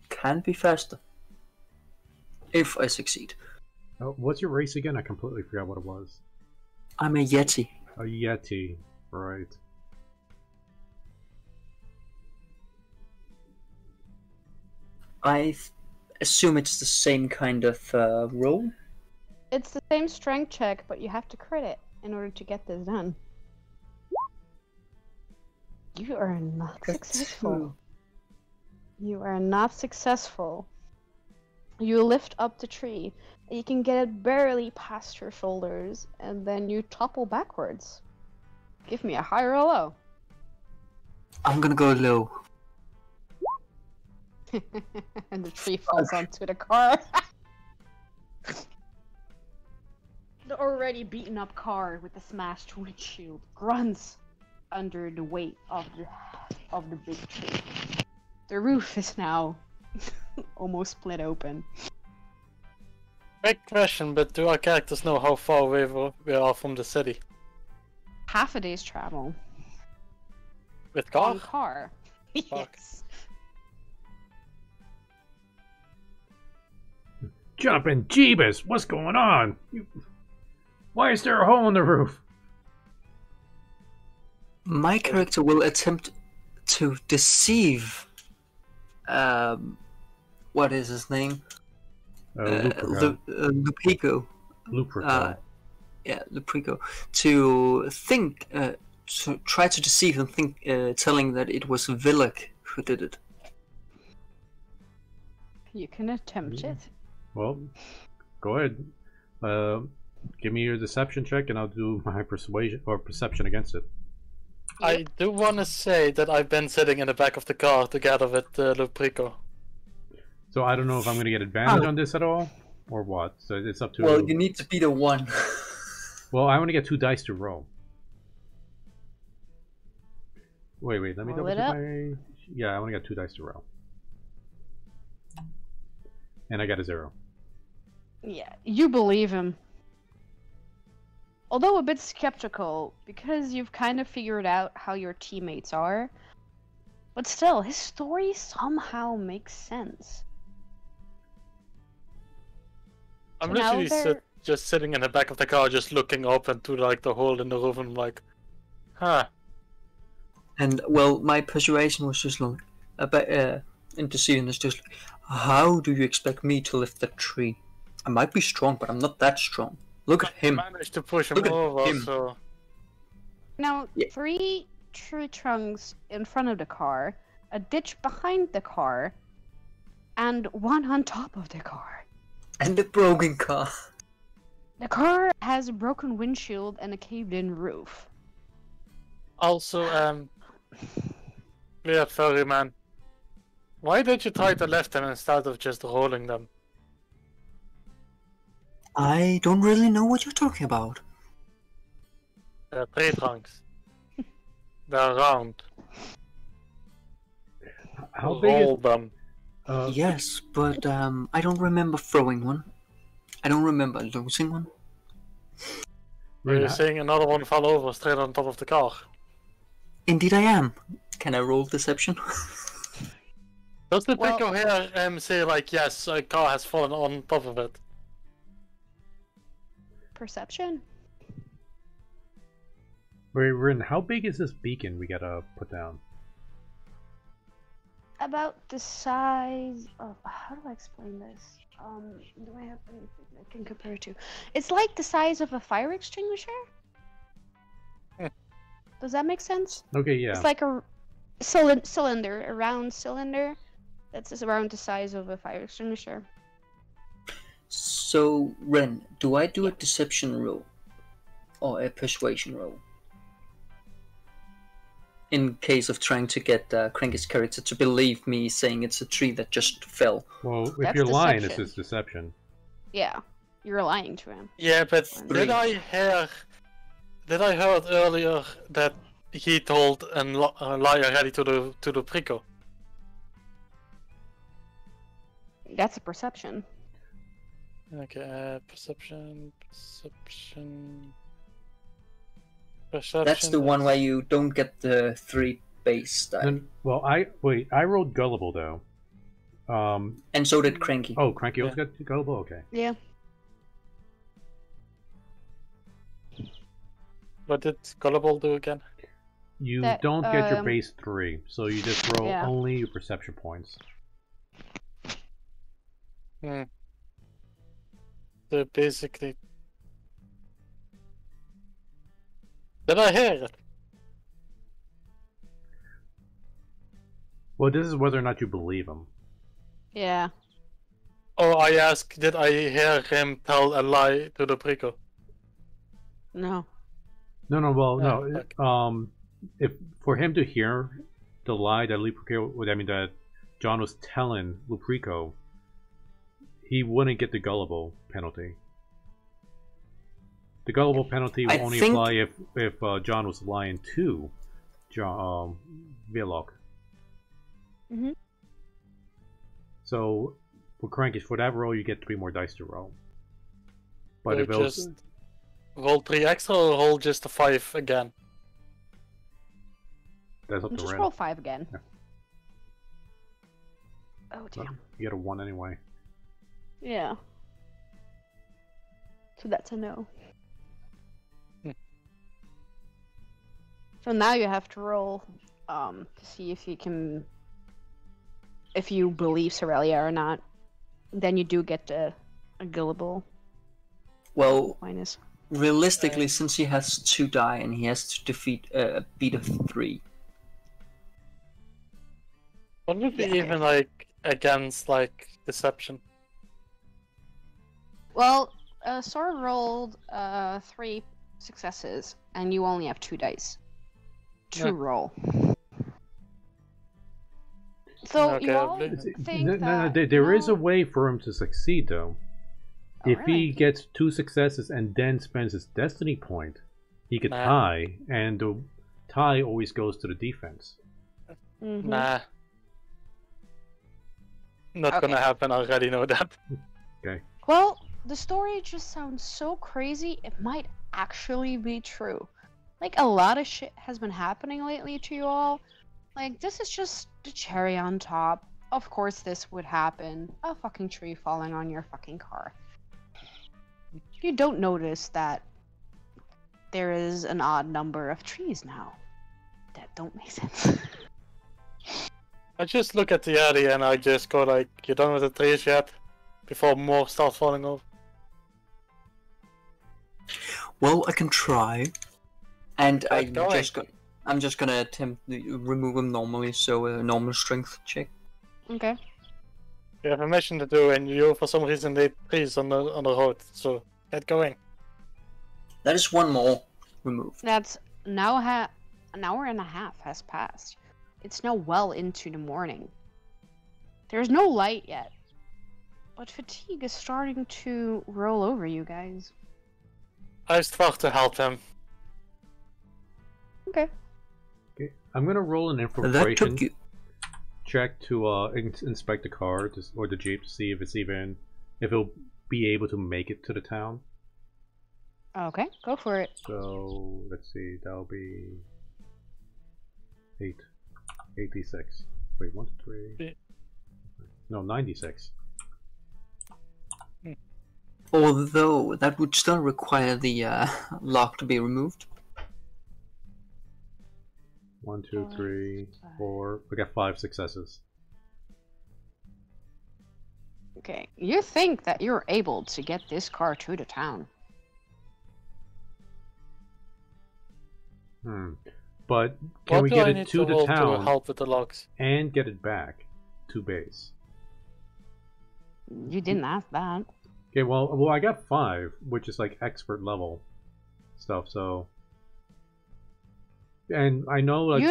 Speaker 5: can be faster. If I succeed.
Speaker 1: Oh, what's your race again? I completely forgot what it was.
Speaker 5: I'm a Yeti.
Speaker 1: A Yeti, right.
Speaker 5: I assume it's the same kind of roll.
Speaker 4: It's the same strength check, but you have to crit it in order to get this done. You are not successful. You are not successful. You lift up the tree, and you can get it barely past your shoulders, and then you topple backwards. Give me a high or a low.
Speaker 5: I'm gonna go low.
Speaker 4: And the tree falls onto the car. The already beaten up car with the smashed windshield grunts under the weight of the big tree. The roof is now almost split open.
Speaker 2: Great question, but do our characters know how far away we are from the city?
Speaker 4: Half a day's travel.
Speaker 2: With car?
Speaker 4: On car.
Speaker 2: Fuck.
Speaker 4: Yes.
Speaker 1: Jumping Jeebus! What's going on? Why is there a hole in the roof?
Speaker 5: My character will attempt to deceive. What is his name?
Speaker 1: Lupico.
Speaker 5: Lupico.
Speaker 1: Luprico.
Speaker 5: Luprico, to think, to try to deceive and think, telling that it was Vilek who did it.
Speaker 4: You can attempt it.
Speaker 1: Well, go ahead. Give me your deception check, and I'll do my persuasion or perception against it.
Speaker 2: I do want to say that I've been sitting in the back of the car together with Luprico.
Speaker 1: So I don't know if I'm going to get advantage on this at all, or what. So it's up to.
Speaker 5: Well, you need to be the one.
Speaker 1: Well, I want to get 2 dice to roll. Wait, let me
Speaker 4: Roll
Speaker 1: double
Speaker 4: it
Speaker 1: check
Speaker 4: up.
Speaker 1: my. Yeah, I want to get 2 dice to roll. And I got a 0.
Speaker 4: Yeah, you believe him. Although a bit skeptical, because you've kind of figured out how your teammates are. But still, his story somehow makes sense.
Speaker 2: I'm
Speaker 4: So now
Speaker 2: literally
Speaker 4: they're-
Speaker 2: just sitting in the back of the car, just looking up into like the hole in the roof, and like, huh.
Speaker 5: And well, my persuasion was just like, and deceiving is just like, how do you expect me to lift that tree? I might be strong, but I'm not that strong. Look at him.
Speaker 2: Managed to push him
Speaker 5: Look at
Speaker 2: over,
Speaker 5: him.
Speaker 2: so
Speaker 4: Now,
Speaker 5: Yeah.
Speaker 4: 3 tree trunks in front of the car, a ditch behind the car, and 1 on top of the car.
Speaker 5: And the broken car.
Speaker 4: The car has a broken windshield and a caved-in roof.
Speaker 2: also, yeah, ferryman. Why did you try to lift them instead of just rolling them?
Speaker 5: I don't really know what you're talking about.
Speaker 2: They're tree trunks. They're round.
Speaker 1: How big is?
Speaker 2: Roll them.
Speaker 5: Yes, but I don't remember throwing one. I don't remember losing one.
Speaker 2: You're
Speaker 1: Rin,
Speaker 2: saying another one fell over straight on top of the car.
Speaker 5: Indeed, I am. Can I roll deception?
Speaker 2: Does the
Speaker 4: Well-
Speaker 2: pico here say like, yes, a car has fallen on top of it?
Speaker 4: Perception?
Speaker 1: Rin, how big is this beacon we gotta put down?
Speaker 4: About the size of... How do I explain this? Do I have anything I can compare it to? It's like the size of a fire extinguisher?
Speaker 2: Hmm.
Speaker 4: Does that make sense?
Speaker 1: Okay, yeah.
Speaker 4: It's like a cylinder, a round cylinder that's just around the size of a fire extinguisher.
Speaker 5: So, Ren, do I do a deception roll? Or a persuasion roll? In case of trying to get Cranky's character to believe me saying it's a tree that just fell.
Speaker 1: Well, if
Speaker 4: That's
Speaker 1: you're lying, it's
Speaker 4: deception.
Speaker 1: just deception.
Speaker 4: Yeah, you're lying to him.
Speaker 2: Yeah, but
Speaker 5: Three.
Speaker 2: did I heard earlier that he told a lie already to the prico?
Speaker 4: That's a perception.
Speaker 2: Okay, perception.
Speaker 5: That's the one where you don't get the 3 base die.
Speaker 1: Then, well, I rolled gullible though.
Speaker 5: And so did Cranky.
Speaker 1: Oh, Cranky also got gullible. Okay.
Speaker 4: Yeah.
Speaker 2: What did Gullible do again?
Speaker 1: You
Speaker 4: That,
Speaker 1: don't get your base 3, so you just roll
Speaker 4: Yeah.
Speaker 1: only your perception points.
Speaker 2: So basically, did I hear it?
Speaker 1: Well, this is whether or not you believe him.
Speaker 4: Yeah.
Speaker 2: Oh, I asked, did I hear him tell a lie to the prico?
Speaker 4: No.
Speaker 1: No, well,
Speaker 2: Oh,
Speaker 1: no.
Speaker 2: okay.
Speaker 1: If for him to hear the lie that that John was telling Luprico, he wouldn't get the gullible penalty. The gullible penalty will
Speaker 5: I
Speaker 1: only
Speaker 5: think-
Speaker 1: apply if John was lying to John Vilok.
Speaker 4: Mhm.
Speaker 1: So for Crankish, for that roll, you get 3 more dice to roll. But
Speaker 2: So
Speaker 1: if it was,
Speaker 2: just roll 3 extra or roll just a 5 again?
Speaker 1: that's up to
Speaker 4: Just
Speaker 1: Ren.
Speaker 4: roll 5 again.
Speaker 1: Yeah.
Speaker 4: Oh,
Speaker 1: Well,
Speaker 4: damn.
Speaker 1: you get a 1 anyway.
Speaker 4: Yeah. So that's a no.
Speaker 2: Hmm.
Speaker 4: So now you have to roll to see if you believe Sorelia or not. Then you do get a gullible.
Speaker 5: Well,
Speaker 4: Point is.
Speaker 5: realistically, since he has 2 die and he has to beat a 3.
Speaker 2: What would be even like against like deception?
Speaker 4: Well, Sora rolled 3 successes, and you only have 2 dice to
Speaker 2: Yeah.
Speaker 4: roll. So
Speaker 2: Okay,
Speaker 4: you all
Speaker 2: I'll believe
Speaker 4: think that
Speaker 1: there is a way for him to succeed, though.
Speaker 4: Oh,
Speaker 1: If
Speaker 4: really?
Speaker 1: he gets 2 successes and then spends his destiny point, he could
Speaker 2: Nah.
Speaker 1: tie, and the tie always goes to the defense.
Speaker 4: Mhm.
Speaker 2: Nah. Not
Speaker 4: Okay.
Speaker 2: gonna happen, I already know that.
Speaker 1: Okay.
Speaker 4: Well, the story just sounds so crazy, it might actually be true. Like, a lot of shit has been happening lately to you all. Like, this is just the cherry on top. Of course this would happen. A fucking tree falling on your fucking car. You don't notice that there is an odd number of trees now. That don't make sense.
Speaker 2: I just look at the area and I just go like, you done with the trees yet? Before more start falling off.
Speaker 5: Well, I can try, and
Speaker 2: Keep going.
Speaker 5: I'm just gonna attempt to remove him normally, so a normal strength check.
Speaker 4: Okay.
Speaker 2: You have a mission to do and you for some reason need trees on the road, so get going.
Speaker 5: That is 1 more removed.
Speaker 4: That's now an hour and a half has passed. It's now well into the morning. There's no light yet, but fatigue is starting to roll over you guys.
Speaker 2: I start to help him.
Speaker 4: Okay.
Speaker 1: Okay. I'm gonna roll an
Speaker 5: That
Speaker 1: infiltration
Speaker 5: took you.
Speaker 1: check to inspect the car or the jeep to see if if it'll be able to make it to the town.
Speaker 4: Okay, go for it.
Speaker 1: So let's see, that'll be 86. Wait, 1, 2, 3. No, 96.
Speaker 5: Although that would still require the lock to be removed.
Speaker 1: 1, 2, 3, 4. We got 5 successes.
Speaker 4: Okay, you think that you're able to get this car to the town.
Speaker 1: But can
Speaker 2: What
Speaker 1: we
Speaker 2: do
Speaker 1: get
Speaker 2: I
Speaker 1: it
Speaker 2: need
Speaker 1: to the
Speaker 2: roll to
Speaker 1: town
Speaker 2: help with the logs?
Speaker 1: and get it back to base?
Speaker 4: You didn't ask that.
Speaker 1: Okay, well, I got 5, which is like expert level stuff. So, and I know like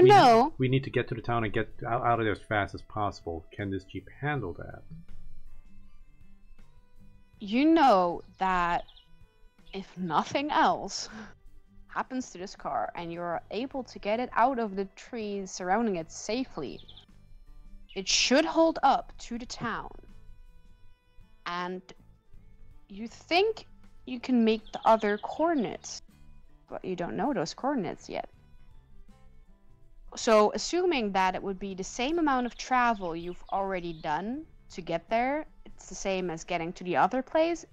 Speaker 1: we need to get to the town and get out of there as fast as possible. Can this jeep handle that?
Speaker 4: You know that if nothing else happens to this car and you're able to get it out of the trees surrounding it safely, it should hold up to the town. And you think you can make the other coordinates, but you don't know those coordinates yet. So assuming that it would be the same amount of travel you've already done to get there, it's the same as getting to the other place,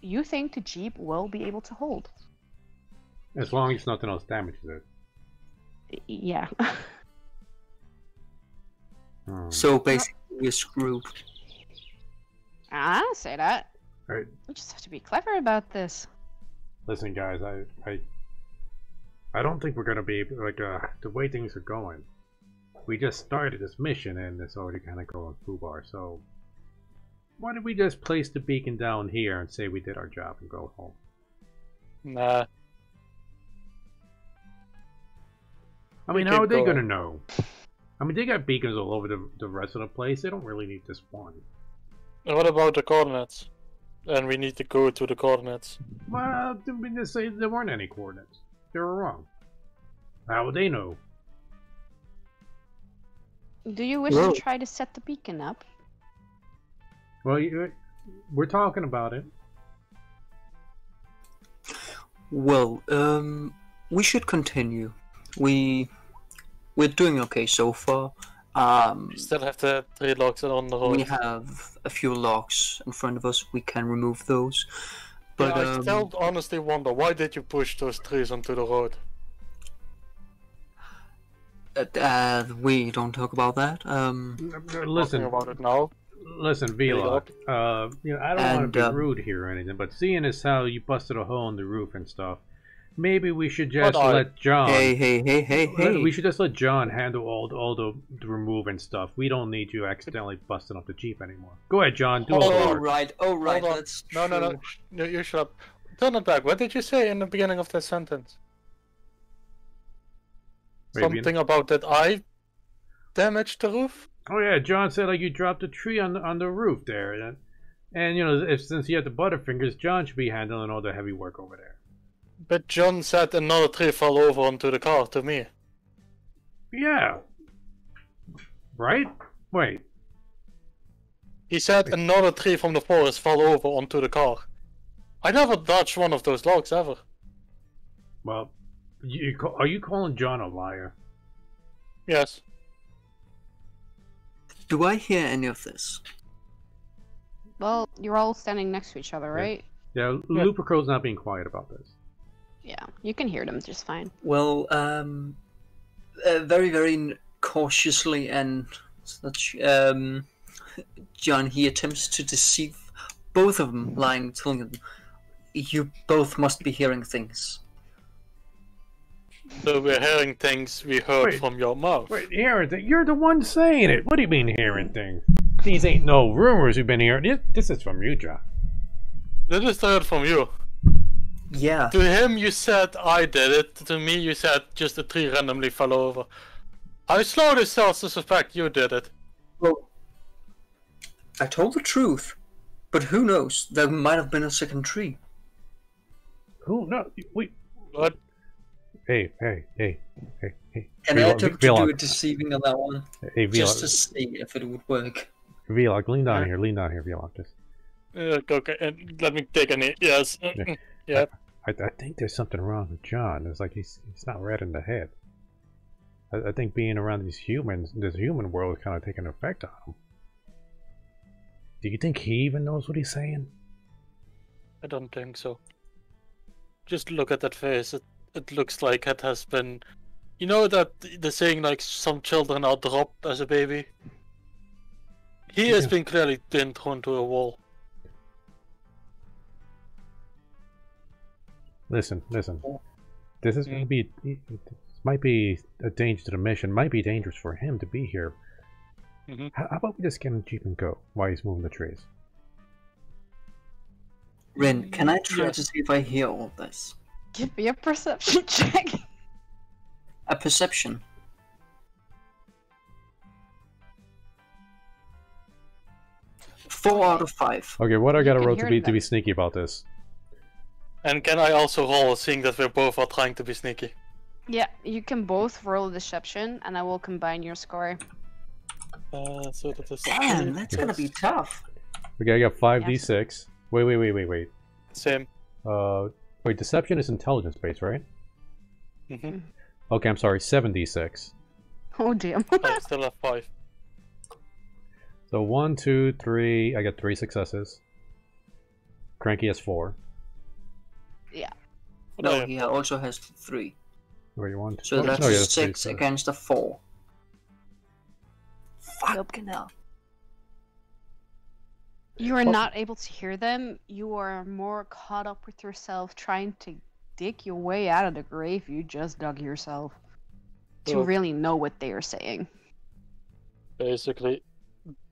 Speaker 4: you think the Jeep will be able to hold.
Speaker 1: As long as nothing else damages it.
Speaker 4: Yeah.
Speaker 5: So basically, we're screwed.
Speaker 4: I don't say that.
Speaker 1: Alright,
Speaker 4: You just have to be clever about this.
Speaker 1: listen, guys. I don't think we're gonna be able, like the way things are going. We just started this mission and it's already kind of going foobar. So why don't we just place the beacon down here and say we did our job and go home?
Speaker 2: Nah.
Speaker 1: I mean,
Speaker 2: We
Speaker 1: how are
Speaker 2: keep
Speaker 1: they
Speaker 2: going.
Speaker 1: gonna know? I mean, they got beacons all over the rest of the place. They don't really need this one.
Speaker 2: What about the coordinates? And we need to go to the coordinates.
Speaker 1: Well, didn't we just say there weren't any coordinates? They were wrong. How would they know?
Speaker 4: Do you wish
Speaker 5: Whoa.
Speaker 4: to try to set the beacon up?
Speaker 1: Well, we're talking about it.
Speaker 5: Well, we should continue. We're doing okay so far.
Speaker 2: We still have the 3 logs on the road.
Speaker 5: We have a few logs in front of us. We can remove those. But
Speaker 2: Yeah, I still honestly wonder, why did you push those trees onto the road?
Speaker 5: we don't talk about that.
Speaker 2: Talking
Speaker 1: Listen,
Speaker 2: about it now.
Speaker 1: Listen, Vlog. You know, I don't want to be rude here or anything, but seeing as how you busted a hole in the roof and stuff, maybe we should just let John.
Speaker 5: Hey.
Speaker 1: We should just let John handle all the remove and stuff. We don't need you accidentally busting up the Jeep anymore. Go ahead, John. Do all the work.
Speaker 5: Right. That's
Speaker 2: no. No, you shut up. Turn it back. What did you say in the beginning of that sentence? Something about that I damaged the roof?
Speaker 1: Oh yeah, John said like you dropped a tree on the roof there, and you know since you had the Butterfingers, John should be handling all the heavy work over there.
Speaker 2: But John said another tree fell over onto the car to me.
Speaker 1: Yeah. Right? Wait.
Speaker 2: He said another tree from the forest fell over onto the car. I never dodged one of those logs ever.
Speaker 1: Well, are you calling John a liar?
Speaker 2: Yes.
Speaker 5: Do I hear any of this?
Speaker 4: Well, you're all standing next to each other, right?
Speaker 1: Yeah, Luperco's not being quiet about this.
Speaker 4: Yeah, you can hear them just fine.
Speaker 5: Well, very, very cautiously and such, John, he attempts to deceive both of them, lying, telling them, you both must be hearing things.
Speaker 2: So we're hearing things we heard from your mouth.
Speaker 1: Wait, hearing things? You're the one saying it. What do you mean hearing things? These ain't no rumors we've been hearing. This is from you, John.
Speaker 2: This is heard from you.
Speaker 5: Yeah.
Speaker 2: To him you said I did it. To me you said just a tree randomly fell over. I slowly start to suspect you did it.
Speaker 5: Well, I told the truth, but who knows? There might have been a second tree.
Speaker 1: Who? No, wait.
Speaker 2: What?
Speaker 1: Hey.
Speaker 5: Can I attempt to do a deceiving on that one?
Speaker 1: Hey, Vlog.
Speaker 5: Just to see if it would work.
Speaker 1: Vlog, lean down here, Vlog. Just.
Speaker 2: Okay, and let me take a knee. Yes. Yeah.
Speaker 1: I think there's something wrong with John. It's like he's not right in the head. I think being around these humans, this human world is kind of taking effect on him. Do you think he even knows what he's saying?
Speaker 2: I don't think so. Just look at that face. It looks like it has been... You know that the saying like some children are dropped as a baby? He has been clearly been thrown to a wall.
Speaker 1: Listen. This is going to be... This might be a danger to the mission. Might be dangerous for him to be here. How about we just get in the Jeep and go while he's moving the trees?
Speaker 5: Rin, can I try to see if I hear all this?
Speaker 4: Give me a perception check.
Speaker 5: A perception. Four out of 5.
Speaker 1: Okay, what I gotta
Speaker 4: can
Speaker 1: roll
Speaker 4: hear
Speaker 1: to
Speaker 4: them.
Speaker 1: be sneaky about this?
Speaker 2: And can I also roll, seeing that we both are trying to be sneaky?
Speaker 4: Yeah, you can both roll deception, and I will combine your score.
Speaker 2: So that is...
Speaker 5: Damn, that's gonna be tough.
Speaker 1: Okay, I got 5d6. Wait.
Speaker 2: Same.
Speaker 1: Wait, deception is intelligence based, right? Okay, I'm sorry, 7d6.
Speaker 4: Oh damn.
Speaker 2: I still have 5.
Speaker 1: So 1, 2, 3. I got 3 successes. Cranky has 4.
Speaker 4: Yeah.
Speaker 5: No, he also has 3.
Speaker 1: Where you want?
Speaker 5: So that's
Speaker 1: no,
Speaker 5: a
Speaker 1: yeah,
Speaker 5: 6
Speaker 1: 3,
Speaker 5: against a 4. Fucking hell.
Speaker 4: You are not able to hear them. You are more caught up with yourself, trying to dig your way out of the grave you just dug yourself. To really know what they are saying.
Speaker 2: Basically,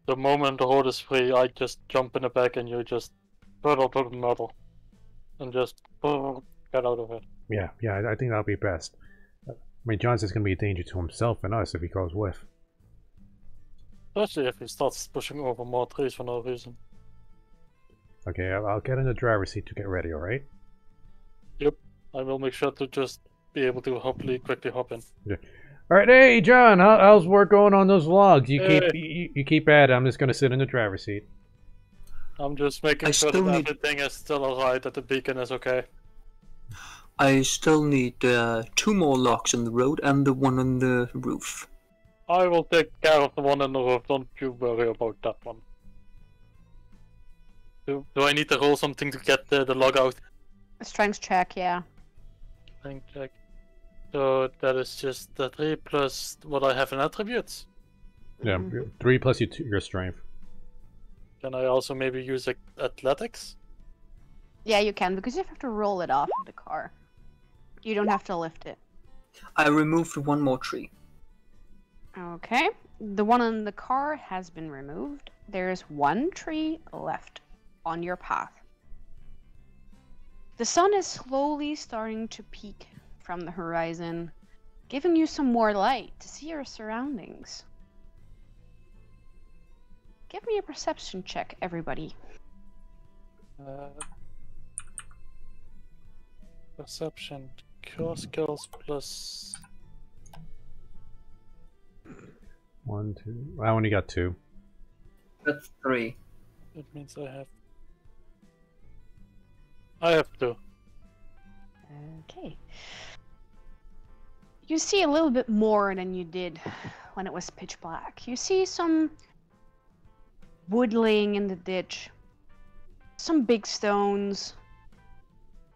Speaker 2: the moment the road is free, I just jump in the back and you just pedal to the metal. And just get out of it.
Speaker 1: Yeah, I think that'll be best. I mean, Johnson's gonna be a danger to himself and us if he goes with.
Speaker 2: Especially if he starts pushing over more trees for no reason.
Speaker 1: Okay, I'll get in the driver's seat to get ready, alright?
Speaker 2: Yep, I will make sure to just be able to quickly hop in.
Speaker 1: Yeah. Alright, hey John, how's work going on those logs? You keep at it, I'm just gonna sit in the driver's seat.
Speaker 2: I'm just making sure that everything is still alright, that the beacon is okay.
Speaker 5: I still need 2 more locks in the road and the one on the roof.
Speaker 2: I will take care of the one on the roof, don't you worry about that one. Do I need to roll something to get the log out?
Speaker 4: A strength check, yeah.
Speaker 2: Strength check. So that is just the 3 plus what I have in attributes.
Speaker 1: Yeah, 3 plus your strength.
Speaker 2: Can I also maybe use athletics?
Speaker 4: Yeah, you can, because you have to roll it off of the car. You don't have to lift it.
Speaker 5: I removed one more tree.
Speaker 4: Okay. The one in the car has been removed. There's one tree left on your path. The sun is slowly starting to peek from the horizon, giving you some more light to see your surroundings. Give me a perception check, everybody.
Speaker 2: Perception, core skills plus.
Speaker 1: 1, 2. I only got 2.
Speaker 5: That's 3.
Speaker 2: That means I have 2.
Speaker 4: Okay. You see a little bit more than you did when it was pitch black. You see some wood laying in the ditch, some big stones.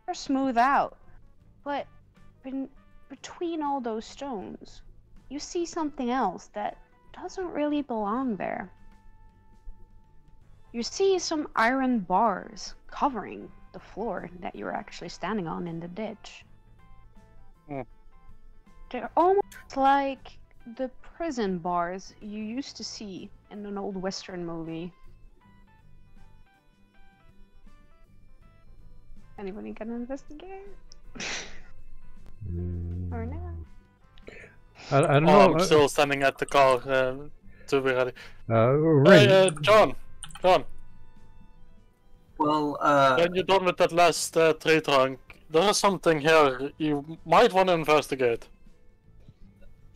Speaker 4: They're smooth out, but between all those stones, you see something else that doesn't really belong there. You see some iron bars covering the floor that you're actually standing on in the ditch.
Speaker 2: Hmm.
Speaker 4: They're almost like the prison bars you used to see in an old Western movie. Anybody gonna investigate? Or not?
Speaker 1: I don't
Speaker 2: Oh,
Speaker 1: know.
Speaker 2: I'm still standing at the car to be ready.
Speaker 1: Ring.
Speaker 2: Hey, John!
Speaker 5: Well,
Speaker 2: When you're done with that last tree trunk, there is something here you might want to investigate.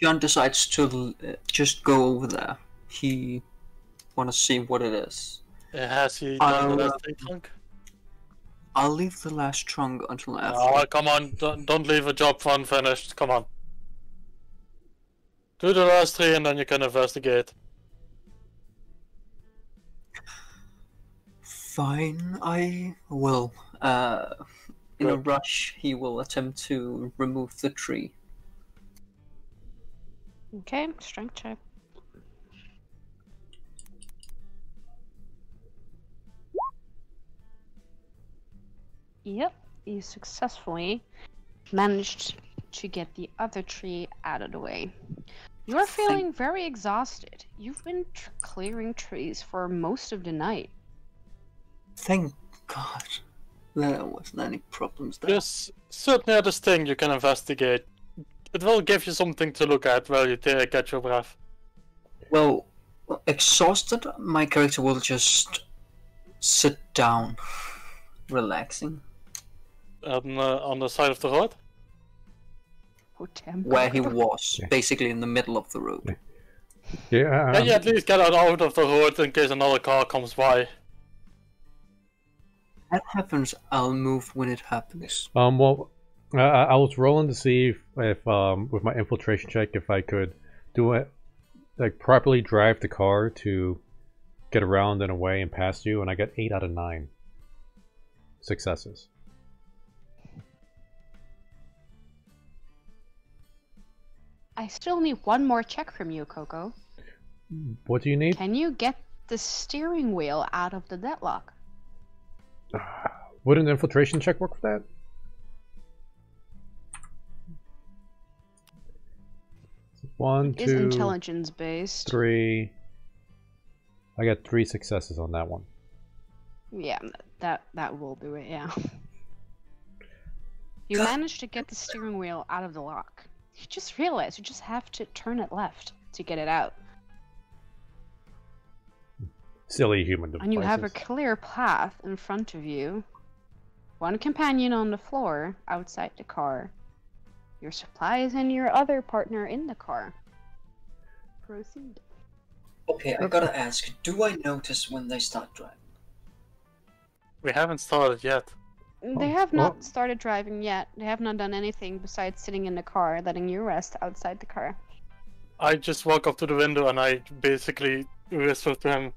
Speaker 5: John decides to just go over there. He want to see what it is.
Speaker 2: Has he done the
Speaker 5: I'll,
Speaker 2: last tree trunk?
Speaker 5: I'll leave the last trunk until after.
Speaker 2: Oh, come on, don't leave a job unfinished, come on. Do the last tree and then you can investigate.
Speaker 5: Fine, I will. In a rush, he will attempt to remove the tree.
Speaker 4: Okay, strength check. Yep, you successfully managed to get the other tree out of the way. You're feeling very exhausted. You've been clearing trees for most of the night.
Speaker 5: Thank God. There wasn't any problems there.
Speaker 2: There's certainly this thing you can investigate. It will give you something to look at while you catch your breath.
Speaker 5: Well, exhausted, my character will just sit down, relaxing,
Speaker 2: On the side of the road?
Speaker 5: where he was, basically in the middle of the road.
Speaker 1: Yeah.
Speaker 2: Can you at least get out of the road in case another car comes by?
Speaker 5: That happens, I'll move when it happens.
Speaker 1: Well, I was rolling to see if with my infiltration check, if I could do it, like properly drive the car to get around and away and past you, and I got 8 out of 9 successes.
Speaker 4: I still need one more check from you, Coco.
Speaker 1: What do you need?
Speaker 4: Can you get the steering wheel out of the deadlock?
Speaker 1: Would an infiltration check work for that? One,
Speaker 4: It is
Speaker 1: 2,
Speaker 4: intelligence based.
Speaker 1: 3. I got 3 successes on that one.
Speaker 4: Yeah, that will do it, yeah. You managed to get the steering wheel out of the lock. You just realized you just have to turn it left to get it out.
Speaker 1: Silly human devices.
Speaker 4: And you have a clear path in front of you. One companion on the floor outside the car. Your supplies and your other partner in the car. Proceed.
Speaker 5: Okay, I gotta ask, do I notice when they start driving?
Speaker 2: We haven't started yet.
Speaker 4: They have not started driving yet. They have not done anything besides sitting in the car, letting you rest outside the car.
Speaker 2: I just walk up to the window and I basically whisper to him,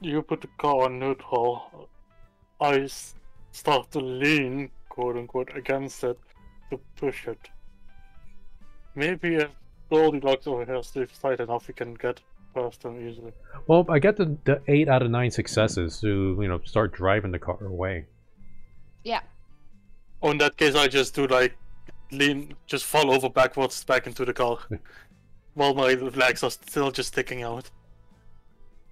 Speaker 2: you put the car on neutral. I start to lean, quote unquote, against it to push it. Maybe if Goldilocks over here sleeps tight enough, we can get first time usually.
Speaker 1: Well, I get the 8 out of 9 successes to start driving the car away.
Speaker 4: Yeah.
Speaker 2: Oh, in that case, I just do like just fall over backwards back into the car, while my legs are still just sticking out.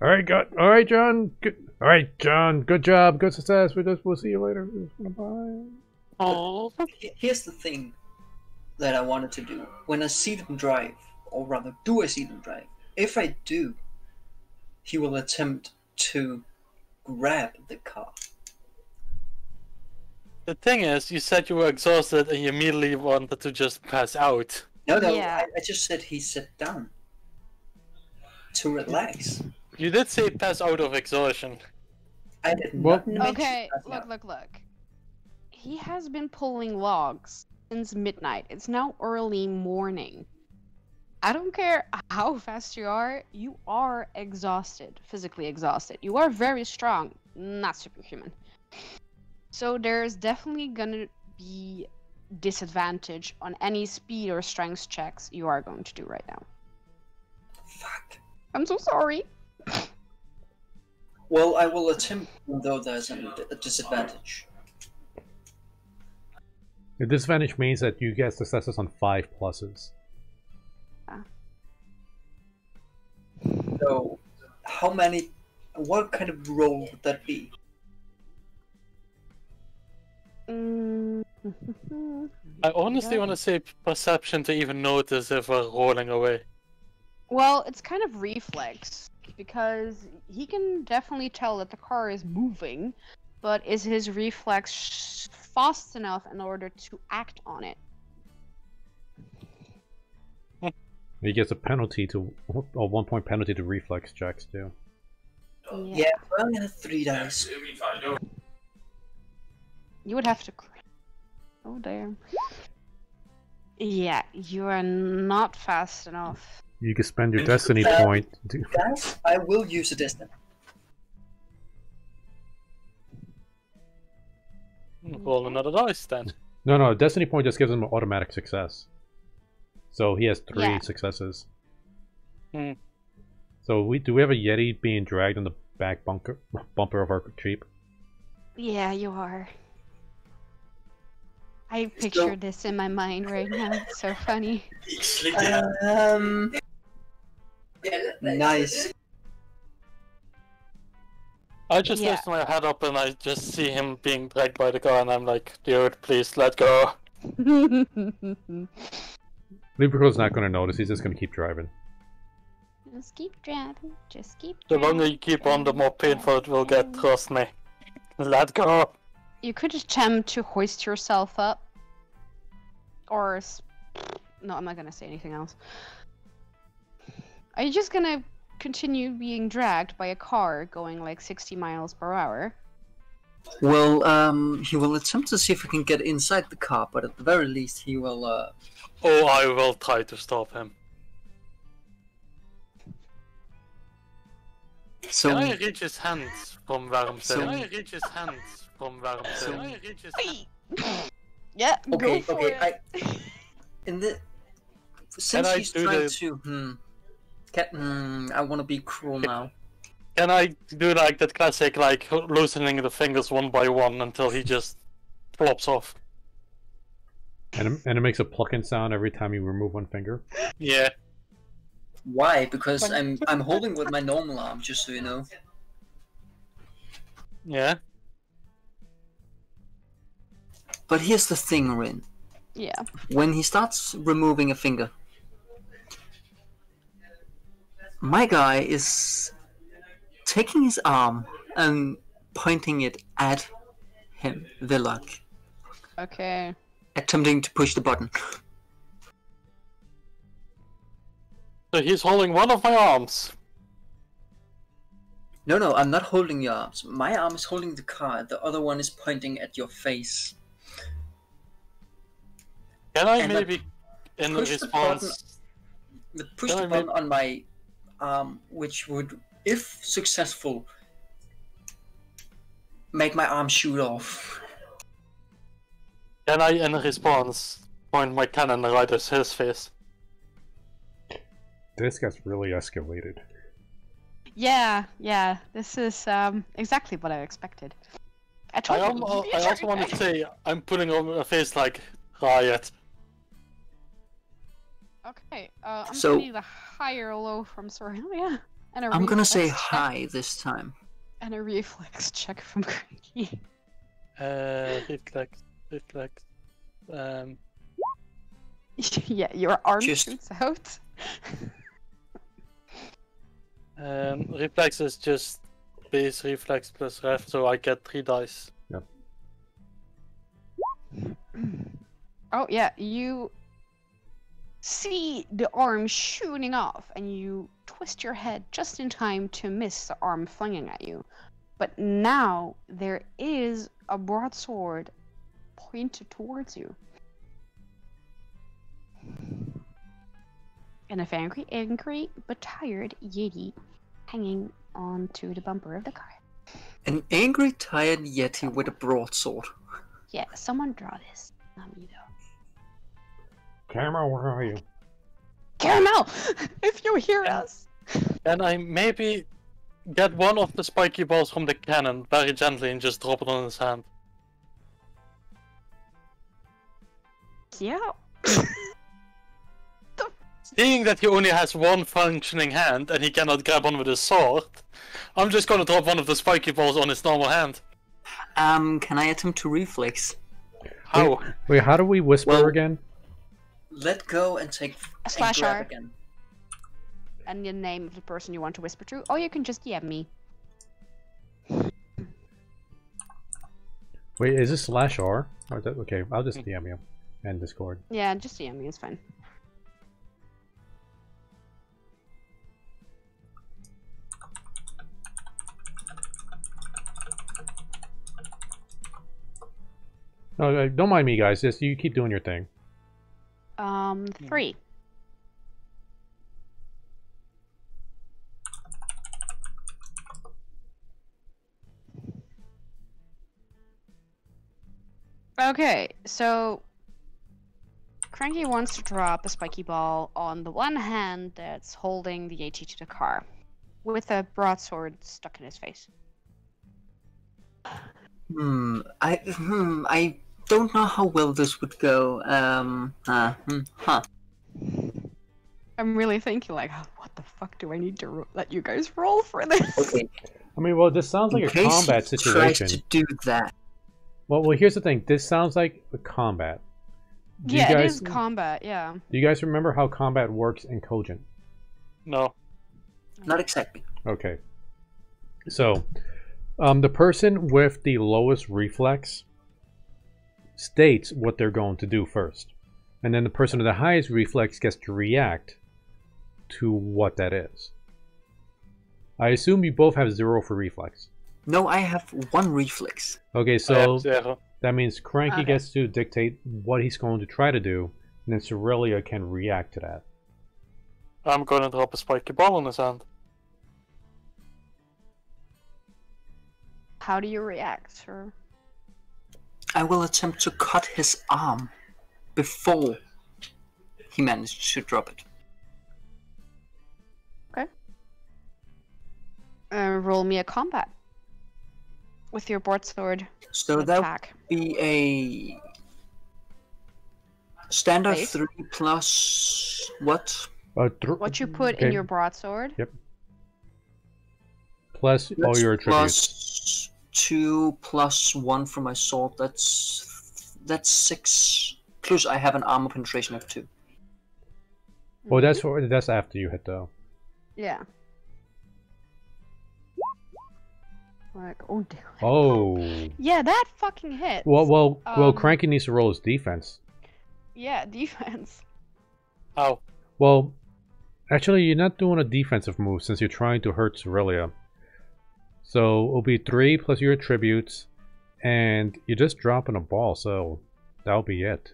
Speaker 1: All right, John. All right, John. Good job. Good success. We'll see you later. Bye.
Speaker 2: Oh,
Speaker 5: Here's the thing that I wanted to do. When I see them drive, or rather, do I see them drive? If I do, he will attempt to grab the car.
Speaker 2: the thing is, you said you were exhausted and you immediately wanted to just pass out.
Speaker 5: No,
Speaker 4: Yeah.
Speaker 5: I just said he sat down to relax.
Speaker 2: You did say pass out of exhaustion.
Speaker 5: I did
Speaker 1: Well-
Speaker 5: not mention
Speaker 4: Okay,
Speaker 5: passing out.
Speaker 4: look. He has been pulling logs since midnight. It's now early morning. I don't care how fast you are exhausted, physically exhausted. You are very strong, not superhuman. So there's definitely gonna be disadvantage on any speed or strength checks you are going to do right now.
Speaker 5: Fuck.
Speaker 4: I'm so sorry.
Speaker 5: Well, I will attempt, though there's a disadvantage.
Speaker 1: The disadvantage means that you get successes on 5 pluses.
Speaker 5: So, what kind of roll would that be?
Speaker 2: I honestly want to say perception to even notice if we're rolling away.
Speaker 4: Well, it's kind of reflex, because he can definitely tell that the car is moving, but is his reflex fast enough in order to act on it?
Speaker 1: He gets a 1-point penalty to reflex checks too.
Speaker 5: Yeah, well, I'm gonna 3 dice.
Speaker 4: You would have to... Oh, damn. Yeah, you are not fast enough.
Speaker 1: You can spend your destiny point to...
Speaker 5: Guys, I will use a destiny.
Speaker 2: Roll another dice then.
Speaker 1: No, destiny point just gives him an automatic success. So he has 3
Speaker 4: Yeah.
Speaker 1: successes.
Speaker 2: Hmm.
Speaker 1: So do we have a Yeti being dragged in the back bumper of our Jeep?
Speaker 4: Yeah, you are. I picture this in my mind right now. It's so funny.
Speaker 5: Nice.
Speaker 2: I just
Speaker 4: Yeah.
Speaker 2: lift my head up and I just see him being dragged by the car and I'm like, dude, please let go.
Speaker 1: Lubrico's not going to notice, he's just going to keep driving.
Speaker 4: Just keep driving. Just keep
Speaker 2: The
Speaker 4: driving.
Speaker 2: longer you keep on, the more painful it will get, trust me. Let go.
Speaker 4: You could attempt to hoist yourself up. Or... No, I'm not gonna say anything else. Are you just gonna continue being dragged by a car going like 60 miles per hour?
Speaker 5: Well, he will attempt to see if he can get inside the car, but at the very least, he will.
Speaker 2: Oh, I will try to stop him.
Speaker 5: So,
Speaker 2: Can I reach his hands from where I'm sitting?
Speaker 5: So-
Speaker 2: Can I reach his hands from where I'm sitting? Can I reach his hands?
Speaker 4: Yeah,
Speaker 5: okay,
Speaker 4: go for
Speaker 5: okay.
Speaker 4: it.
Speaker 5: In the since
Speaker 2: I
Speaker 5: he's
Speaker 2: do
Speaker 5: trying
Speaker 2: the-
Speaker 5: to, I want to be cruel now.
Speaker 2: Can I do like that classic, like loosening the fingers one by one until he just flops off?
Speaker 1: And it makes a plucking sound every time you remove one finger.
Speaker 2: Yeah.
Speaker 5: Why? Because I'm holding with my normal arm, just so you know.
Speaker 2: Yeah.
Speaker 5: But here's the thing, Rin.
Speaker 4: Yeah.
Speaker 5: When he starts removing a finger, my guy is taking his arm and pointing it at him, Villak,
Speaker 4: Okay.
Speaker 5: attempting to push the button.
Speaker 2: So he's holding one of my arms.
Speaker 5: No, I'm not holding your arms. My arm is holding the car. The other one is pointing at your face.
Speaker 2: Can I
Speaker 5: And
Speaker 2: maybe, in
Speaker 5: push the
Speaker 2: response...
Speaker 5: Push
Speaker 2: Can
Speaker 5: the
Speaker 2: I
Speaker 5: button on my arm, which would, if successful, make my arm shoot off.
Speaker 2: Can I, in response, point my cannon right at his face?
Speaker 1: This gets really escalated.
Speaker 4: Yeah, this is exactly what I expected. I told you.
Speaker 2: I also want to say I'm putting on a face like riot.
Speaker 4: Okay, I'm
Speaker 5: So-
Speaker 4: gonna need a high or low from Sorelia. And a
Speaker 5: I'm gonna say
Speaker 4: reflex check-
Speaker 5: hi this time.
Speaker 4: And a reflex check from Cranky.
Speaker 2: Reflex.
Speaker 4: Yeah, your arm
Speaker 5: Just-
Speaker 4: shoots out.
Speaker 2: Reflex is just base reflex plus ref, so I get 3 dice.
Speaker 4: Oh yeah, you see the arm shooting off, and you twist your head just in time to miss the arm flinging at you. But now there is a broadsword pointed towards you. And a angry but tired Yeti hanging onto the bumper of the car.
Speaker 5: An angry, tired Yeti with a broadsword.
Speaker 4: Yeah, someone draw this. Not me though.
Speaker 1: Camera, where are you?
Speaker 4: Caramel! If you hear us!
Speaker 2: And I maybe get one of the spiky balls from the cannon very gently and just drop it on his hand.
Speaker 4: Yeah.
Speaker 2: Seeing that he only has one functioning hand and he cannot grab one with his sword, I'm just gonna drop one of the spiky balls on his normal hand.
Speaker 5: Can I attempt to reflex?
Speaker 2: How?
Speaker 1: Wait, how do we whisper
Speaker 5: Well-
Speaker 1: again?
Speaker 5: Let go and take
Speaker 4: A slash
Speaker 5: and grab
Speaker 4: R.
Speaker 5: again.
Speaker 4: And the name of the person you want to whisper to. Or you can just DM me.
Speaker 1: Wait, is this /R? Or is that, okay, I'll just DM you and Discord.
Speaker 4: Yeah, just DM me, it's fine.
Speaker 1: No, don't mind me, guys. Just you keep doing your thing.
Speaker 4: 3. Okay, so Cranky wants to drop a spiky ball on the one hand that's holding the AT to the car, with a broadsword stuck in his face.
Speaker 5: I don't know how well this would go.
Speaker 4: I'm really thinking like, what the fuck do I need to let you guys roll for this?
Speaker 5: Okay.
Speaker 1: I mean, well, this sounds like
Speaker 5: In
Speaker 1: a
Speaker 5: case
Speaker 1: combat
Speaker 5: he
Speaker 1: situation.
Speaker 5: tries to do that.
Speaker 1: Well, here's the thing. This sounds like a combat. Do
Speaker 4: Yeah,
Speaker 1: you
Speaker 4: it
Speaker 1: guys,
Speaker 4: is combat, yeah.
Speaker 1: Do you guys remember how combat works in Cogent?
Speaker 2: No.
Speaker 5: Not exactly.
Speaker 1: Okay. So, the person with the lowest reflex states what they're going to do first. And then the person with the highest reflex gets to react to what that is. I assume you both have 0 for reflex.
Speaker 5: No, I have 1 reflex.
Speaker 1: Okay,
Speaker 2: I
Speaker 1: so
Speaker 2: have 0.
Speaker 1: that means Cranky
Speaker 4: Okay.
Speaker 1: gets to dictate what he's going to try to do, and then Sorelia can react to that.
Speaker 2: I'm gonna drop a spiky ball on his hand.
Speaker 4: How do you react, sir?
Speaker 5: I will attempt to cut his arm before he managed to drop it.
Speaker 4: Roll me a combat. With your broadsword
Speaker 5: So that
Speaker 4: attack.
Speaker 5: would be a standard
Speaker 4: Base?
Speaker 5: 3 plus what?
Speaker 4: What you put in
Speaker 1: okay.
Speaker 4: your broadsword.
Speaker 1: Yep. Plus all your attributes.
Speaker 5: Plus 2 plus 1 for my sword. That's 6. Plus I have an armor penetration of 2.
Speaker 1: Oh, that's after you hit though.
Speaker 4: Yeah. Like, oh dear.
Speaker 1: Oh.
Speaker 4: Yeah, that fucking hits.
Speaker 1: Well,
Speaker 4: Um,
Speaker 1: Cranky needs to roll his defense.
Speaker 4: Yeah, defense.
Speaker 2: How?
Speaker 1: Well, actually, you're not doing a defensive move since you're trying to hurt Sorelia. So it'll be 3 plus your attributes, and you're just dropping a ball, so that'll be it.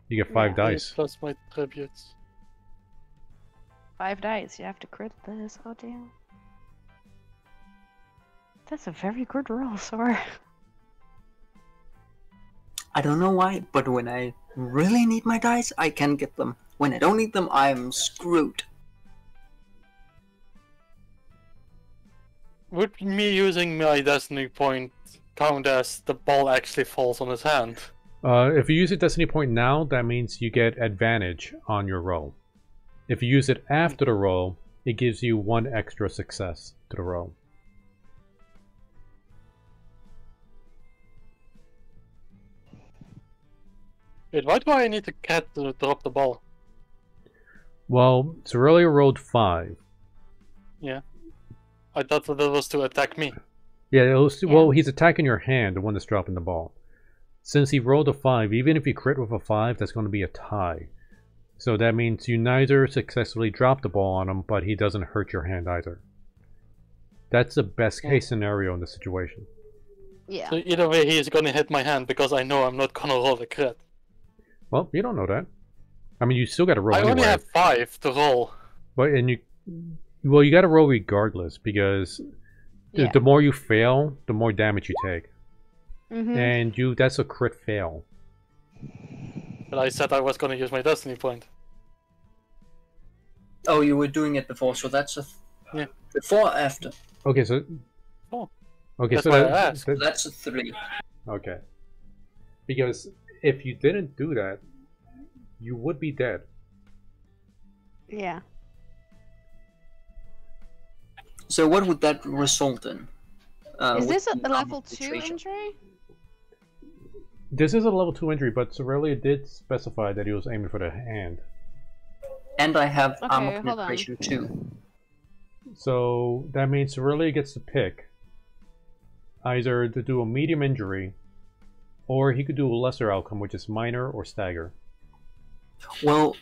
Speaker 1: You get 5
Speaker 4: Yeah.
Speaker 1: dice.
Speaker 2: Plus my tributes.
Speaker 4: 5 dice. You have to crit this. Oh damn. That's a very good roll, Sor.
Speaker 5: I don't know why, but when I really need my dice, I can get them. When I don't need them, I'm screwed.
Speaker 2: would me using my destiny point count as the ball actually falls on his hand?
Speaker 1: If you use a destiny point now, that means you get advantage on your roll. If you use it after the roll, it gives you 1 extra success to the roll.
Speaker 2: Wait, why do I need a cat to drop the ball?
Speaker 1: Well, Cerelia rolled 5.
Speaker 2: Yeah. I thought that was to attack me.
Speaker 1: Yeah,
Speaker 4: Yeah.
Speaker 1: well, he's attacking your hand, the one that's dropping the ball. Since he rolled a 5, even if you crit with a 5, that's going to be a tie. So that means you neither successfully drop the ball on him, but he doesn't hurt your hand either. That's the best case scenario in this situation.
Speaker 4: Yeah.
Speaker 2: So either way, he is gonna hit my hand because I know I'm not gonna roll a crit.
Speaker 1: Well, you don't know that. I mean, you still got to roll
Speaker 2: I
Speaker 1: anyway.
Speaker 2: only have 5 to roll.
Speaker 1: But you got to roll regardless because
Speaker 4: Yeah.
Speaker 1: the more you fail, the more damage you take,
Speaker 4: Mm-hmm.
Speaker 1: and that's a crit fail.
Speaker 2: But I said I was gonna use my destiny point.
Speaker 5: Oh, you were doing it before, so that's a
Speaker 2: Yeah.
Speaker 5: before or after.
Speaker 1: Okay, so
Speaker 2: Oh.
Speaker 1: okay,
Speaker 2: That's
Speaker 1: so
Speaker 2: why I asked.
Speaker 5: That's a 3.
Speaker 1: okay, because if you didn't do that, you would be dead.
Speaker 4: Yeah.
Speaker 5: So what would that result in?
Speaker 4: Is
Speaker 5: with
Speaker 4: this a
Speaker 5: the
Speaker 4: level
Speaker 5: armor
Speaker 4: 2
Speaker 5: penetration?
Speaker 4: injury?
Speaker 1: This is a level 2 injury, but Cerelia did specify that he was aiming for the hand.
Speaker 5: And I have
Speaker 4: Okay,
Speaker 5: armor
Speaker 4: hold on.
Speaker 5: penetration too.
Speaker 1: So that means Cerelia gets to pick either to do a medium injury, or he could do a lesser outcome, which is minor or stagger.
Speaker 5: Well,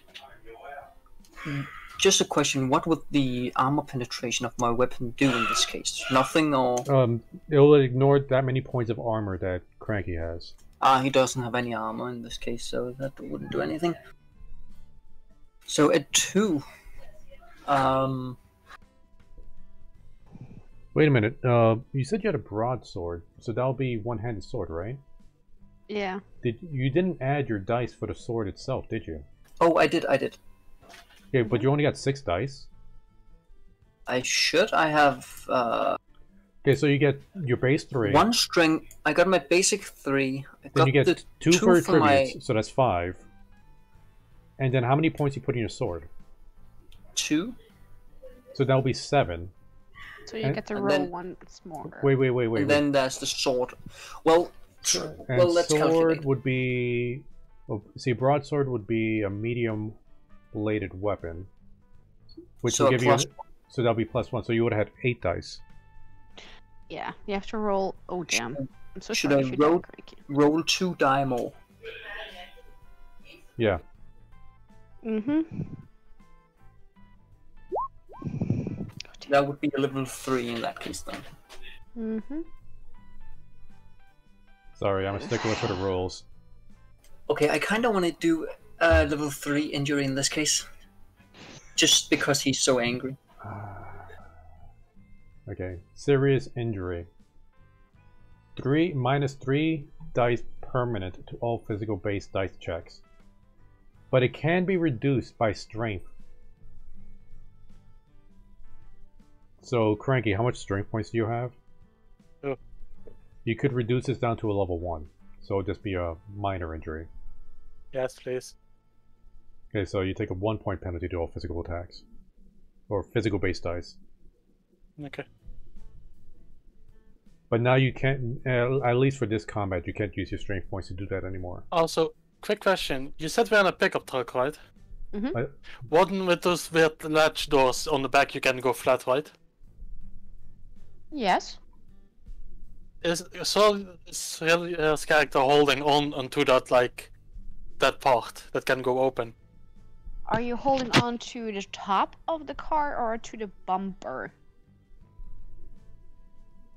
Speaker 5: just a question: what would the armor penetration of my weapon do in this case? Nothing, or
Speaker 1: It'll ignore that many points of armor that Cranky has.
Speaker 5: he doesn't have any armor in this case, so that wouldn't do anything. So at 2,
Speaker 1: Wait a minute. You said you had a broadsword, so that'll be one-handed sword, right?
Speaker 4: Yeah.
Speaker 1: You didn't add your dice for the sword itself, did you?
Speaker 5: oh, I did.
Speaker 1: Okay, but you only got 6 dice.
Speaker 5: I should. I have
Speaker 1: Okay, so you get your base 3.
Speaker 5: 1 string. I got my basic 3. I
Speaker 1: Then
Speaker 5: got
Speaker 1: you get
Speaker 5: the
Speaker 1: 2 for
Speaker 5: for my
Speaker 1: attributes, so that's 5. And then how many points you put in your sword?
Speaker 5: 2.
Speaker 1: So that'll be 7.
Speaker 4: So you
Speaker 1: And-
Speaker 4: get to
Speaker 5: and
Speaker 4: roll
Speaker 5: then-
Speaker 4: once more.
Speaker 1: Wait.
Speaker 5: And then there's the sword. Well,
Speaker 1: And
Speaker 5: well, let's
Speaker 1: sword
Speaker 5: calculate.
Speaker 1: would be... Well, see, broadsword would be a medium-bladed weapon. Which
Speaker 5: So
Speaker 1: will
Speaker 5: a
Speaker 1: give you...
Speaker 5: plus-
Speaker 1: So that'll be +1, so you would have had 8 dice.
Speaker 4: Yeah, you have to roll. Oh damn! I'm so
Speaker 5: should
Speaker 4: sorry
Speaker 5: I
Speaker 4: if you died,
Speaker 5: roll-
Speaker 4: Cranky.
Speaker 5: Roll 2 die more.
Speaker 1: Yeah.
Speaker 4: Mm-hmm.
Speaker 5: That would be a level 3 in that case then.
Speaker 4: Mm-hmm.
Speaker 1: Sorry, I'm a stickler for the rules.
Speaker 5: Okay, I kind of want to do a level 3 injury in this case. Just because he's so angry.
Speaker 1: Okay, serious injury. -3 dice permanent to all physical-based dice checks. But it can be reduced by strength. So, Cranky, how much strength points do you have?
Speaker 2: 2.
Speaker 1: You could reduce this down to a level 1. So it'll just be a minor injury.
Speaker 2: Yes, please.
Speaker 1: Okay, so you take a 1-point penalty to all physical attacks. Or physical-based dice.
Speaker 2: Okay.
Speaker 1: But now you can't, at least for this combat, you can't use your strength points to do that anymore.
Speaker 2: Also, quick question. You said we're on a pickup truck, right?
Speaker 4: Mm-hmm.
Speaker 2: One with those weird latch doors on the back, you can go flat, right?
Speaker 4: Yes.
Speaker 2: Is Celia's character holding on onto that, like, that part that can go open?
Speaker 4: Are you holding on to the top of the car or to the bumper?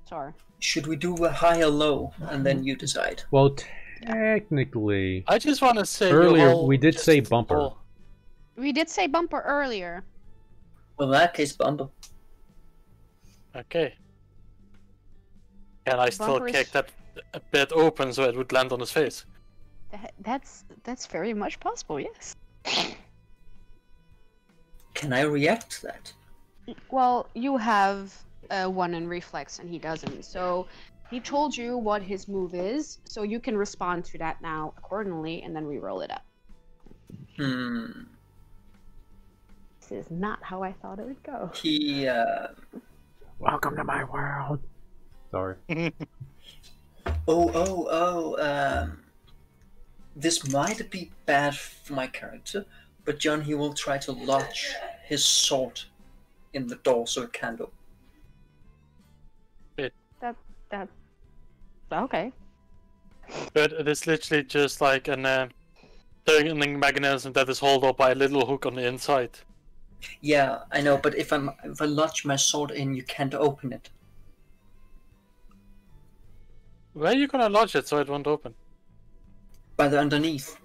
Speaker 4: Sorry.
Speaker 5: Should we do a high or low, and then you decide?
Speaker 1: Well, technically,
Speaker 2: I just want to say
Speaker 1: Earlier,
Speaker 2: you all
Speaker 1: we did
Speaker 2: just
Speaker 1: say bumper.
Speaker 2: all-
Speaker 4: We did say bumper earlier.
Speaker 5: Well, in that case, bumper.
Speaker 2: Okay. Can I still
Speaker 4: Bumpers-
Speaker 2: kick that a bit open so it would land on his face?
Speaker 4: That's very much possible. Yes.
Speaker 5: Can I react to that?
Speaker 4: Well, you have 1 in reflex and he doesn't. So he told you what his move is, so you can respond to that now accordingly and then re-roll it up. This is not how I thought it would go.
Speaker 5: He
Speaker 1: Welcome to my world. Sorry.
Speaker 5: This might be bad for my character, but John, he will try to lodge his sword in the door so it can't open.
Speaker 4: That okay.
Speaker 2: But it is literally just like an turning mechanism that is held up by a little hook on the inside.
Speaker 5: Yeah, I know, but if I lodge my sword in, you can't open it.
Speaker 2: Where are you gonna lodge it so it won't open?
Speaker 5: By the underneath.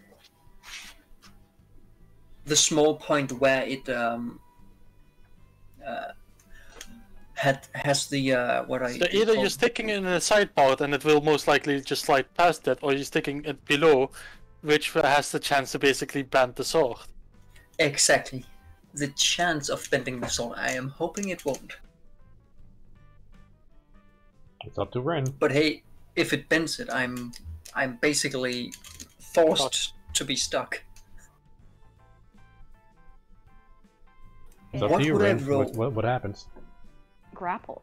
Speaker 5: The small point where it has the
Speaker 2: So either you're sticking it in a side part and it will most likely just slide past that, or you're sticking it below, which has the chance to basically bend the sword.
Speaker 5: Exactly. The chance of bending the sword, I am hoping it won't.
Speaker 1: It's up to Ren.
Speaker 5: But hey, if it bends it, I'm basically forced to be stuck.
Speaker 1: It's up
Speaker 5: What
Speaker 1: to you,
Speaker 5: would I
Speaker 1: Ren.
Speaker 5: roll?
Speaker 1: What happens?
Speaker 4: Grapple.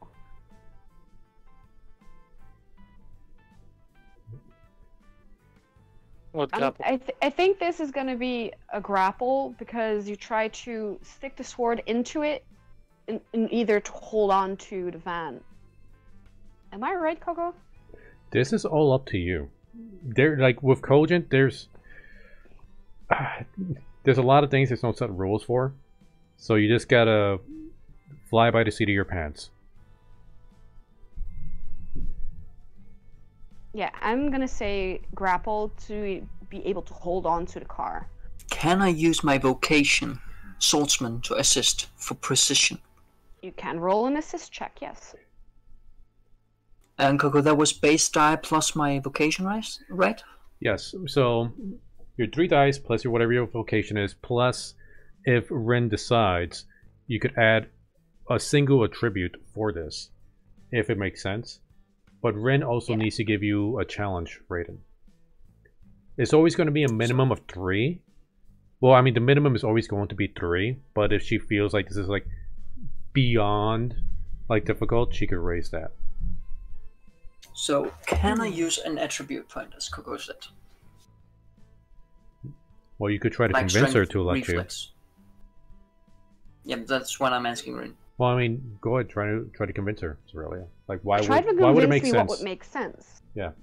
Speaker 2: What grapple?
Speaker 4: I think this is going to be a grapple because you try to stick the sword into it in either to hold on to the van. Am I right, Coco?
Speaker 1: This is all up to you. There, like with Cogent, there's a lot of things there's no set rules for, so you just gotta fly by the seat of your pants.
Speaker 4: Yeah, I'm gonna say grapple to be able to hold on to the car.
Speaker 5: Can I use my vocation, swordsman, to assist for precision?
Speaker 4: You can roll an assist check, yes.
Speaker 5: And Coco, that was base die plus my vocation, right?
Speaker 1: Yes, so your 3 dice plus your whatever your vocation is, plus if Ren decides, you could add a single attribute for this, if it makes sense. But Ren also needs to give you a challenge rating. It's always going to be a minimum of 3. Well, I mean, the minimum is always going to be 3, but if she feels like this is like beyond like difficult, she could raise that.
Speaker 5: So, can I use an attribute point, as Coco said?
Speaker 1: Well, you could try to
Speaker 5: Like
Speaker 1: convince her
Speaker 5: strength,
Speaker 1: to let
Speaker 5: reflex. Yeah, that's what I'm asking, Rin.
Speaker 1: Well, I mean, go ahead, try to convince her, Aurelia. Like, why
Speaker 4: Try to
Speaker 1: would it
Speaker 4: convince
Speaker 1: make
Speaker 4: me
Speaker 1: sense?
Speaker 4: what would make sense.
Speaker 1: Yeah.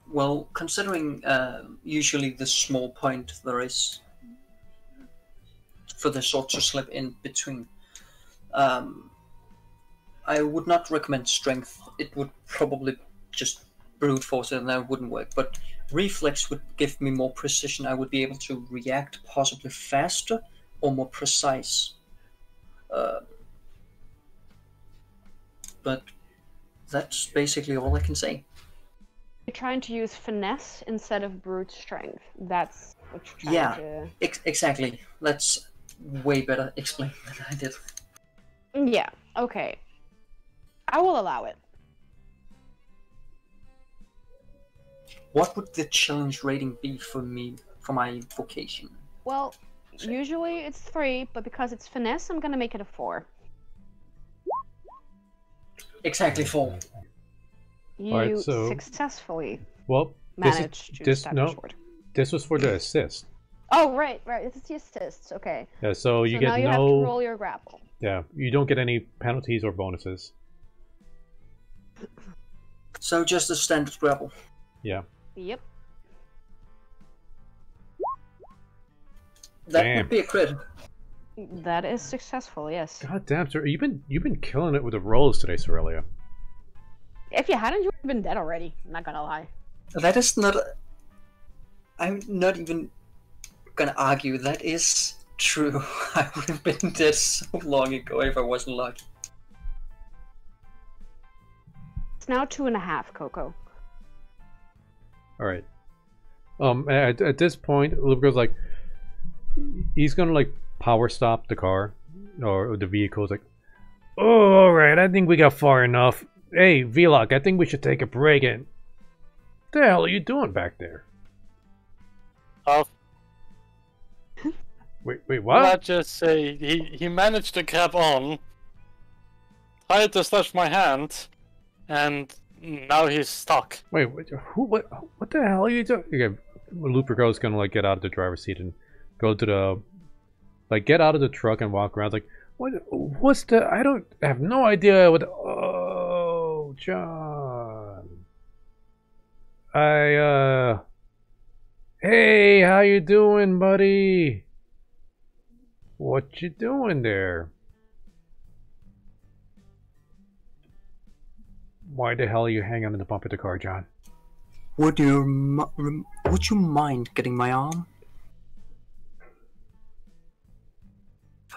Speaker 5: Well, considering usually the small point there is for the sword to slip in between, I would not recommend strength. It would probably just brute force it and that wouldn't work. But reflex would give me more precision. I would be able to react possibly faster or more precise. But that's basically all I can say.
Speaker 4: You're trying to use finesse instead of brute strength. That's what you're
Speaker 5: Yeah,
Speaker 4: trying
Speaker 5: exactly. That's way better explained than I did.
Speaker 4: to... Yeah, okay. I will allow it.
Speaker 5: What would the challenge rating be for me, for my vocation?
Speaker 4: Well, usually it's 3, but because it's finesse, I'm gonna make it a 4.
Speaker 5: Exactly 4.
Speaker 4: You
Speaker 1: Alright, so-
Speaker 4: successfully
Speaker 1: Well,
Speaker 4: managed to
Speaker 1: this
Speaker 4: stab
Speaker 1: no,
Speaker 4: the sword.
Speaker 1: this was for the assist.
Speaker 4: Oh, right. It's the assists. Okay.
Speaker 1: Yeah, so you
Speaker 4: So
Speaker 1: get
Speaker 4: now you
Speaker 1: no.
Speaker 4: have to roll your grapple.
Speaker 1: Yeah, you don't get any penalties or bonuses.
Speaker 5: So just a standard grapple.
Speaker 1: Yeah.
Speaker 4: Yep.
Speaker 5: That
Speaker 1: Damn.
Speaker 5: would be a crit.
Speaker 4: That is successful. Yes.
Speaker 1: God damn, sir, you've been killing it with the rolls today, Aurelia.
Speaker 4: If you hadn't, you would have been dead already. I'm not gonna lie.
Speaker 5: That is not. I'm not even gonna argue. That is true. I would have been dead so long ago if I wasn't lucky.
Speaker 4: It's now 2.5, Coco.
Speaker 1: All right. At this point, Lubrica's like, he's gonna like power stop the car or the vehicle. He's like, Oh, alright, I think we got far enough. Hey, Vlog, I think we should take a break and... What the hell are you doing back there? Wait, what?
Speaker 2: Let's just say he managed to grab on, tried to slash my hand, and now he's stuck.
Speaker 1: Wait, what the hell are you doing? Okay, Luperco's gonna like get out of the driver's seat and go to the... Like, get out of the truck and walk around like... What's the... I have no idea what... Oh, John. Hey, how you doing, buddy? What you doing there? Why the hell are you hanging on the bump of the car, John?
Speaker 5: Would you mind getting my arm?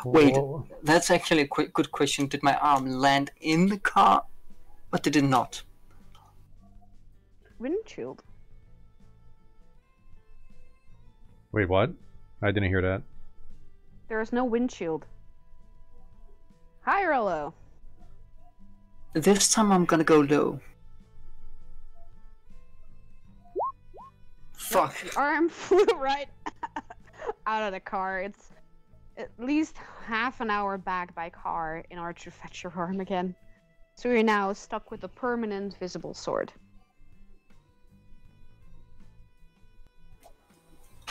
Speaker 5: Wait,
Speaker 1: Whoa.
Speaker 5: that's actually a good question. Did my arm land in the car, or did it not?
Speaker 4: Windshield.
Speaker 1: Wait, what? I didn't hear that.
Speaker 4: There is no windshield. Hi, Rollo.
Speaker 5: This time I'm gonna go low. Fuck.
Speaker 4: The arm flew right out of the car. It's at least half an hour back by car in order to fetch your arm again. So you're now stuck with a permanent visible sword.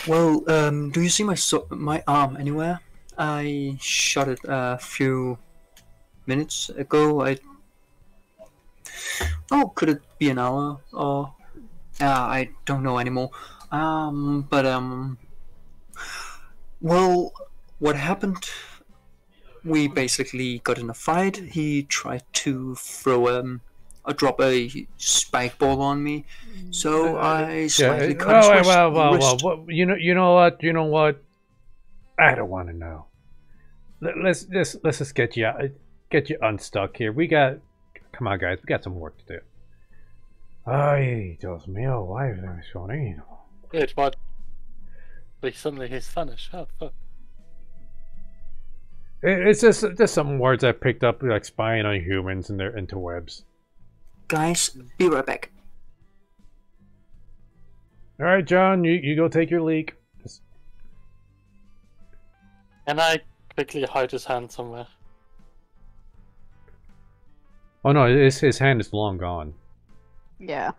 Speaker 5: Well, do you see my arm anywhere? I shot it a few minutes ago. Oh, could it be an hour? Or I don't know anymore. Well, what happened? We basically got in a fight. He tried to throw drop a spike ball on me, so I slightly cut his wrist.
Speaker 1: Well, you know what? I don't want to know. Let's just get you unstuck here. Come on, guys, we got some work to do. Ay, Dios mío, why is that sonido?
Speaker 2: Wait, what? Suddenly he's Spanish. Oh, fuck.
Speaker 1: It's just some words I picked up like spying on humans and their interwebs.
Speaker 5: Guys, be right back.
Speaker 1: All right, John, you go take your leak.
Speaker 2: Can I quickly hide his hand somewhere?
Speaker 1: Oh no, his hand is long gone.
Speaker 4: Yeah.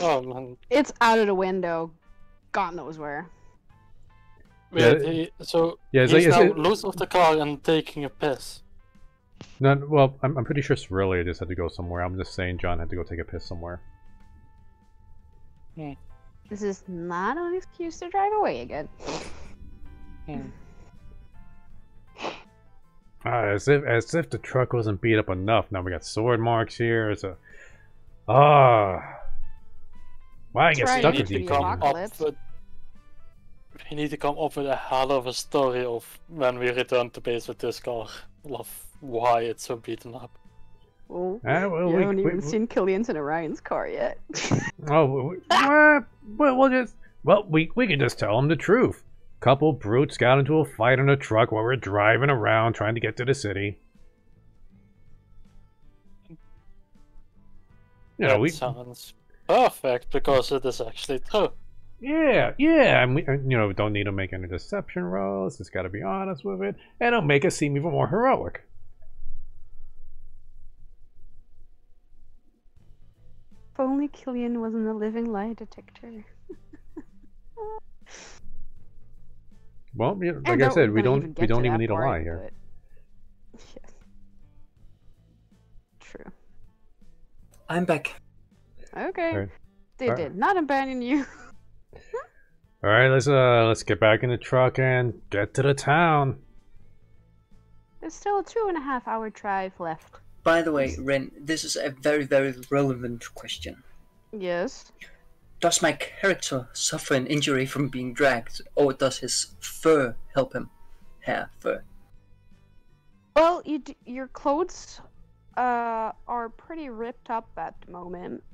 Speaker 2: Oh man.
Speaker 4: It's out of the window. God knows where.
Speaker 2: Wait,
Speaker 1: yeah,
Speaker 2: he's now loose of the car and taking a piss.
Speaker 1: No, well, I'm pretty sure Cerelia just had to go somewhere. I'm just saying John had to go take a piss somewhere.
Speaker 4: This is not an excuse to drive away again.
Speaker 1: As if the truck wasn't beat up enough. Now we got sword marks here. Why I get
Speaker 4: Try
Speaker 1: stuck
Speaker 4: to
Speaker 1: with
Speaker 4: beat
Speaker 1: these
Speaker 4: the
Speaker 1: things?
Speaker 4: apocalypse.
Speaker 2: We need to come up with a hell of a story of when we return to base with this car. Of why it's so beaten up.
Speaker 4: Well,
Speaker 1: Well,
Speaker 4: you haven't even seen Killian's and Orion's car yet.
Speaker 1: Oh, we can just tell them the truth. Couple brutes got into a fight in a truck while we're driving around trying to get to the city.
Speaker 2: That sounds perfect because it is actually true.
Speaker 1: Yeah, and we don't need to make any deception rolls. Just got to be honest with it, and it'll make us seem even more heroic.
Speaker 4: If only Killian wasn't a living lie detector.
Speaker 1: Well, like I said, we don't even need a lie here.
Speaker 4: But... Yeah. True.
Speaker 5: I'm back.
Speaker 4: Okay.
Speaker 1: Right.
Speaker 4: They did not abandon you.
Speaker 1: All right, let's get back in the truck and get to the town.
Speaker 4: There's still a 2.5 hour drive left.
Speaker 5: By the way, Ren, this is a very, very relevant question.
Speaker 4: Yes.
Speaker 5: Does my character suffer an injury from being dragged, or does his fur help him? Hair, fur.
Speaker 4: Well, your clothes are pretty ripped up at the moment.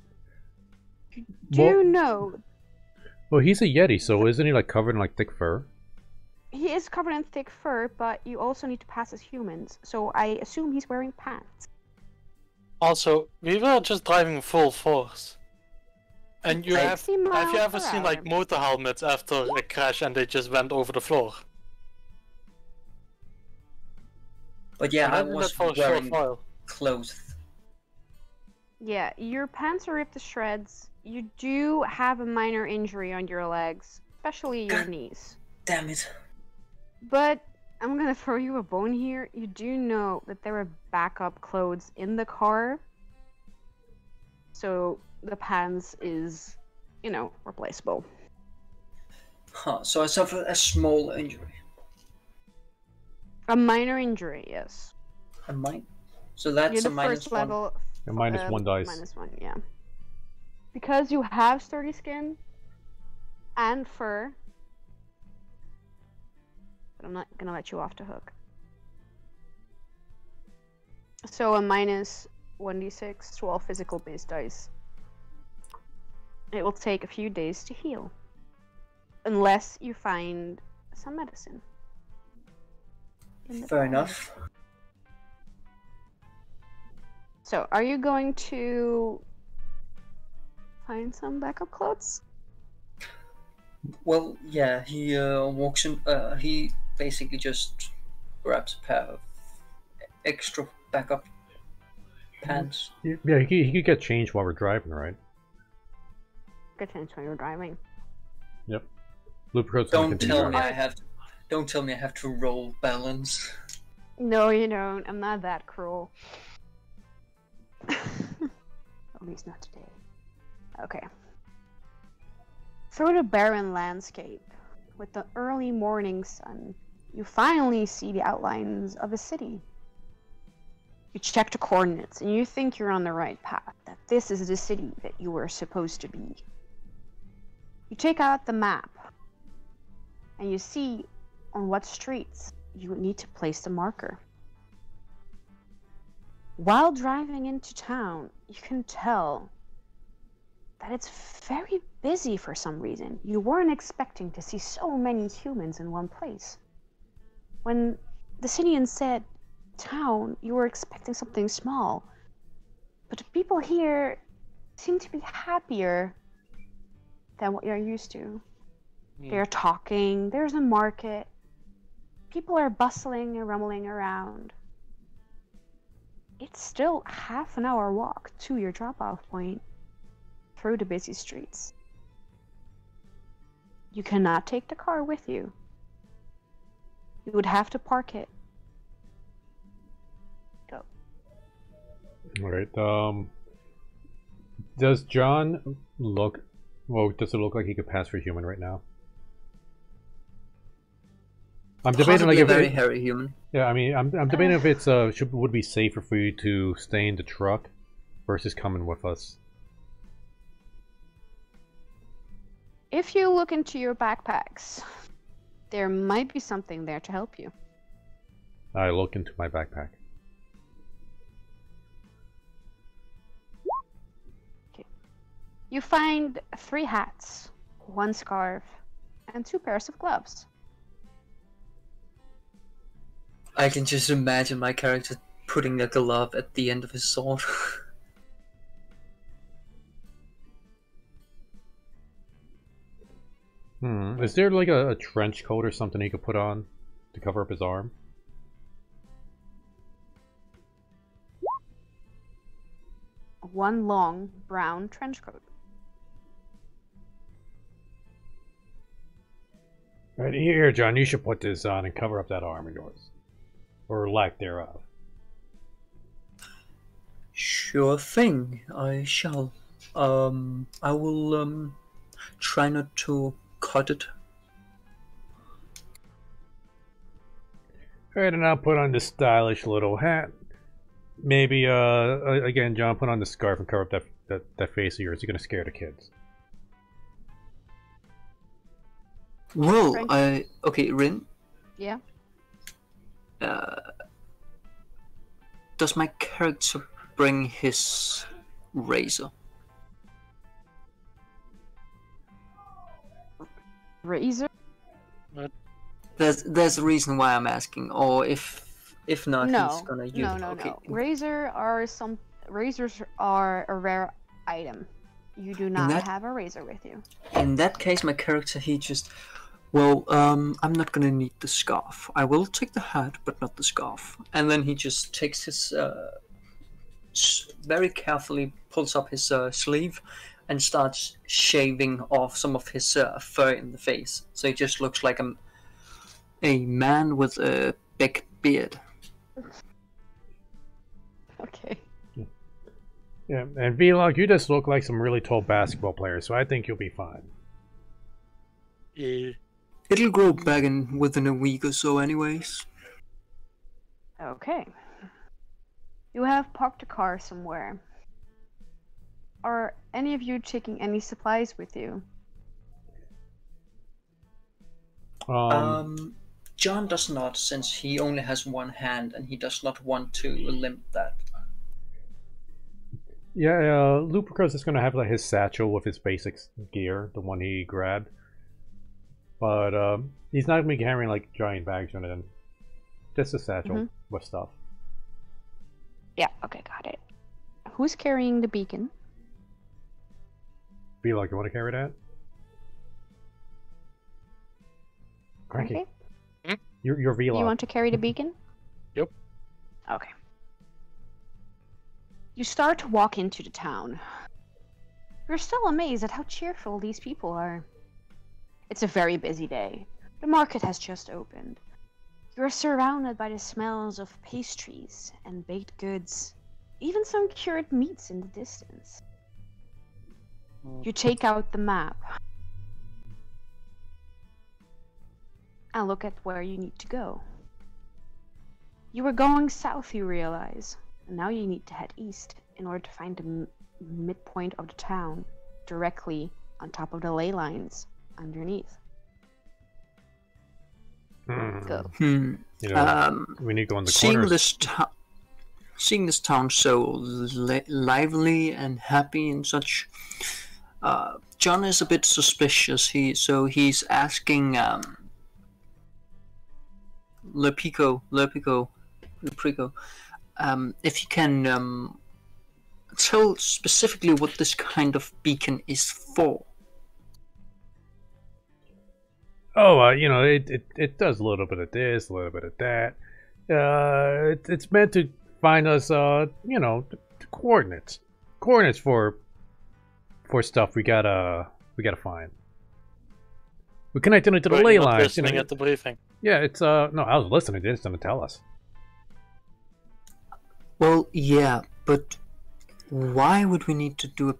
Speaker 4: Do you know?
Speaker 1: Well, he's a Yeti, so isn't he like covered in like thick fur?
Speaker 4: He is covered in thick fur, but you also need to pass as humans, so I assume he's wearing pants.
Speaker 2: Also, we were just driving full force. And you have
Speaker 4: 60
Speaker 2: you
Speaker 4: miles
Speaker 2: ever
Speaker 4: per
Speaker 2: seen
Speaker 4: hour.
Speaker 2: like motor helmets after a crash and they just went over the floor?
Speaker 5: But yeah, I
Speaker 2: Imagine that
Speaker 5: was
Speaker 2: for a short
Speaker 5: wearing
Speaker 2: while.
Speaker 5: clothes.
Speaker 4: Yeah, your pants are ripped to shreds. You do have a minor injury on your legs, especially your
Speaker 5: God.
Speaker 4: knees.
Speaker 5: Damn it.
Speaker 4: But I'm gonna throw you a bone here. You do know that there are backup clothes in the car. So the pants is, replaceable.
Speaker 5: Huh, so I suffered a small injury.
Speaker 4: A minor injury, yes.
Speaker 5: A mine? So
Speaker 4: You're
Speaker 5: that's
Speaker 4: the
Speaker 5: a minus
Speaker 4: first
Speaker 5: one.
Speaker 4: level.
Speaker 1: A minus 1 dice.
Speaker 4: -1, yeah. Because you have sturdy skin and fur, but I'm not gonna let you off the hook. So a minus 1d6 to all physical based dice. It will take a few days to heal. Unless you find some medicine. in the
Speaker 5: Fair
Speaker 4: car.
Speaker 5: enough.
Speaker 4: So, are you going to find some backup clothes?
Speaker 5: Well, yeah, he walks in. He basically just grabs a pair of extra backup pants.
Speaker 1: Yeah, he could get changed while we're driving, right?
Speaker 4: Good chance when you're driving.
Speaker 1: Yep. Luperco's
Speaker 5: Don't tell me
Speaker 1: driving.
Speaker 5: I have. Don't tell me I have to roll balance.
Speaker 4: No, you don't. I'm not that cruel. At least not today. Okay. Through the barren landscape, with the early morning sun, you finally see the outlines of a city. You check the coordinates, and you think you're on the right path, that this is the city that you were supposed to be. You take out the map, and you see on what streets you would need to place the marker. While driving into town, you can tell that it's very busy for some reason. You weren't expecting to see so many humans in one place. When the Cynian said town, you were expecting something small. But the people here seem to be happier than what you're used to. They're talking, there's a market. People are bustling and rumbling around. It's still half an hour walk to your drop-off point through the busy streets. You cannot take the car with you. You would have to park it. Go.
Speaker 1: Alright, does John look... Well, does it look like he could pass for human right now? I'm debating
Speaker 5: Possibly
Speaker 1: like
Speaker 5: a
Speaker 1: if
Speaker 5: very hairy human.
Speaker 1: Yeah, I mean, I'm debating if it's would be safer for you to stay in the truck versus coming with us.
Speaker 4: If you look into your backpacks, there might be something there to help you.
Speaker 1: I look into my backpack.
Speaker 4: Okay. You find 3 hats, 1 scarf, and 2 pairs of gloves.
Speaker 5: I can just imagine my character putting a glove at the end of his sword.
Speaker 1: Is there like a trench coat or something he could put on to cover up his arm?
Speaker 4: One long brown trench coat.
Speaker 1: Right here, John, you should put this on and cover up that arm of yours. Or lack thereof.
Speaker 5: Sure thing, I shall. I will try not to cut it.
Speaker 1: Alright, and I'll put on this stylish little hat. Maybe, again, John, put on the scarf and cover up that face of yours. You're gonna scare the kids.
Speaker 5: Well,
Speaker 4: Frank?
Speaker 5: okay, Rin.
Speaker 4: Yeah?
Speaker 5: Does my character bring his razor?
Speaker 4: Razor?
Speaker 5: There's a reason why I'm asking, or if not, he's
Speaker 4: No,
Speaker 5: gonna use.
Speaker 4: no, no,
Speaker 5: Okay.
Speaker 4: no. Razors are a rare item. You do not
Speaker 5: that-
Speaker 4: have a razor with you.
Speaker 5: In that case, my character, he just, well, I'm not gonna need the scarf. I will take the hat, but not the scarf. And then he just takes his, very carefully pulls up his sleeve and starts shaving off some of his fur in the face. So he just looks like a man with a big beard.
Speaker 4: Okay.
Speaker 1: Yeah, and Vlog, you just look like some really tall basketball players, so I think you'll be fine.
Speaker 2: Yeah.
Speaker 5: It'll grow back in within a week or so, anyways.
Speaker 4: Okay. You have parked a car somewhere. Are any of you taking any supplies with you?
Speaker 5: John does not, since he only has one hand and he does not want to limp that.
Speaker 1: Yeah, Lupercus is gonna have like his satchel with his basic gear, the one he grabbed. But he's not gonna be carrying like giant bags or anything. Just a satchel with stuff.
Speaker 4: Yeah, okay, got it. Who's carrying the beacon?
Speaker 1: Vlog, you want to carry that? Cranky.
Speaker 4: Okay.
Speaker 1: You're Vlog.
Speaker 4: You want to carry the beacon?
Speaker 2: Yep.
Speaker 4: Okay. You start to walk into the town. You're still amazed at how cheerful these people are. It's a very busy day. The market has just opened. You're surrounded by the smells of pastries and baked goods, even some cured meats in the distance. You take out the map and look at where you need to go. You were going south, you realize, and now you need to head east in order to find the midpoint of the town, directly on top of the ley lines underneath. Go.
Speaker 1: You know, we need to go in the corners.
Speaker 5: Seeing this town so lively and happy and such, John is a bit suspicious. He's asking Lepico, if he can tell specifically what this kind of beacon is for.
Speaker 1: Oh, you know, it does a little bit of this, a little bit of that. It's meant to find us, you know, the coordinates for stuff we gotta find. We connected it to the ley lines. You know,
Speaker 2: at the briefing.
Speaker 1: yeah, it's no, I was listening. They just didn't tell us.
Speaker 5: Well, yeah, but why would we need to do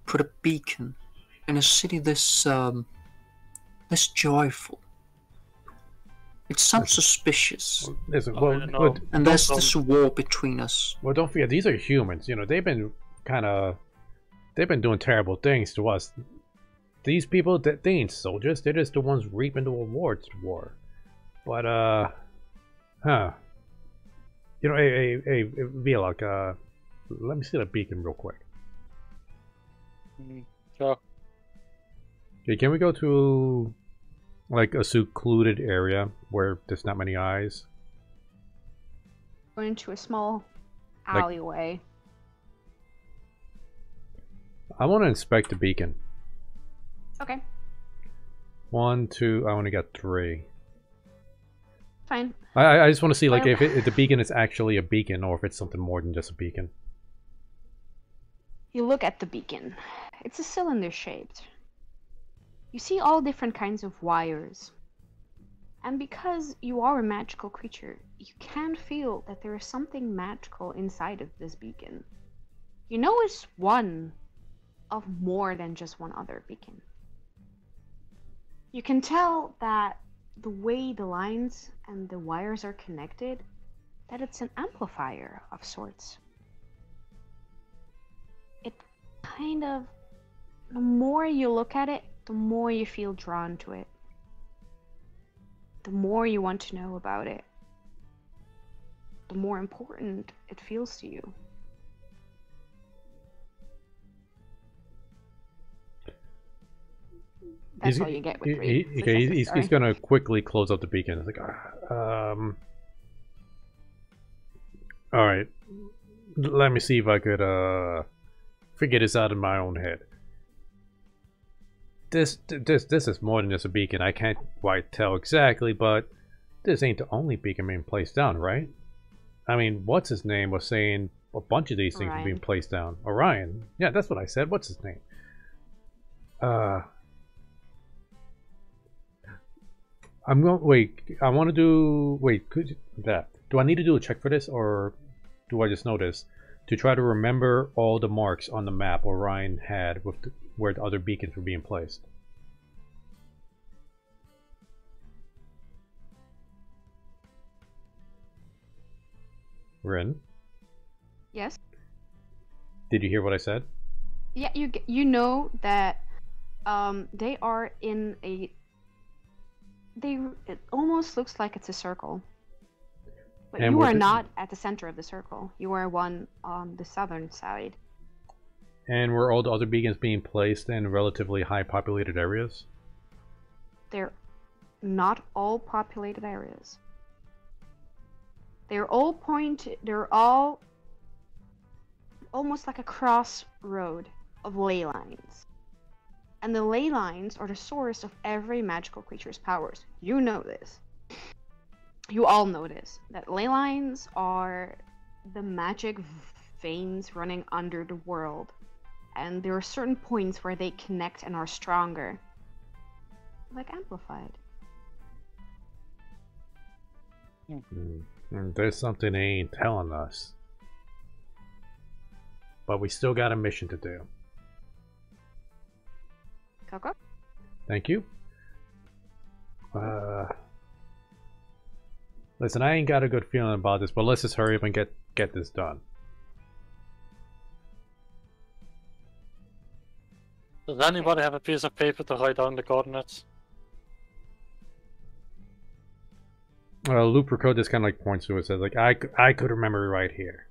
Speaker 5: put a beacon in a city this joyful? It sounds suspicious.
Speaker 1: Listen,
Speaker 2: Oh,
Speaker 1: well,
Speaker 2: no.
Speaker 5: And there's this war between us.
Speaker 1: well, don't forget these are humans. You know, they've been doing terrible things to us. These people, they ain't soldiers. They're just the ones reaping the rewards of war. But you know, hey, Vlog, let me see that beacon real quick.
Speaker 2: Sure.
Speaker 1: Okay, can we go to like a secluded area where there's not many eyes?
Speaker 4: Going into a small
Speaker 1: Like-
Speaker 4: alleyway.
Speaker 1: I want to inspect the beacon.
Speaker 4: Okay,
Speaker 1: 1, 2. I only got 3.
Speaker 4: fine.
Speaker 1: I just want to see like
Speaker 4: Well-
Speaker 1: if the beacon is actually a beacon or if it's something more than just a beacon.
Speaker 4: You look at the beacon. It's a cylinder shaped. You see all different kinds of wires. And because you are a magical creature, you can feel that there is something magical inside of this beacon. You know it's one of more than just one other beacon. You can tell that the way the lines and the wires are connected, that it's an amplifier of sorts. It kind of, the more you look at it, the more you feel drawn to it. The more you want to know about it, the more important it feels to you. That's all you get with 3
Speaker 1: okay,
Speaker 4: successes,
Speaker 1: he's gonna quickly close up the beacon. It's like, all right, let me see if I could figure this out in my own head. This is more than just a beacon. I can't quite tell exactly, but this ain't the only beacon being placed down, right? I mean, what's his name was saying a bunch of these things were being placed down. Orion. Yeah, that's what I said. What's his name? I'm going. Wait. I want to do. Wait. Could that? Do I need to do a check for this, or do I just know this to try to remember all the marks on the map Orion had with where the other beacons were being placed? Rin,
Speaker 4: Yes.
Speaker 1: did you hear what I said?
Speaker 4: Yeah, you know that they are in a it almost looks like it's a circle. But
Speaker 1: And
Speaker 4: you
Speaker 1: we're
Speaker 4: are
Speaker 1: d-
Speaker 4: not at the center of the circle. You are one on the southern side.
Speaker 1: And were all the other beacons being placed in relatively high populated areas?
Speaker 4: They're not all populated areas. They're all almost like a crossroad of ley lines. And the ley lines are the source of every magical creature's powers. You know this. You all know this. That ley lines are the magic veins running under the world. And there are certain points where they connect and are stronger. Like amplified.
Speaker 1: There's something they ain't telling us. But we still got a mission to do.
Speaker 4: Coco?
Speaker 1: Thank you. Listen, I ain't got a good feeling about this, but let's just hurry up and get this done.
Speaker 2: Does anybody have a piece of paper to write down the coordinates?
Speaker 1: Luperco just kind of like points to it, says like, I could remember right here.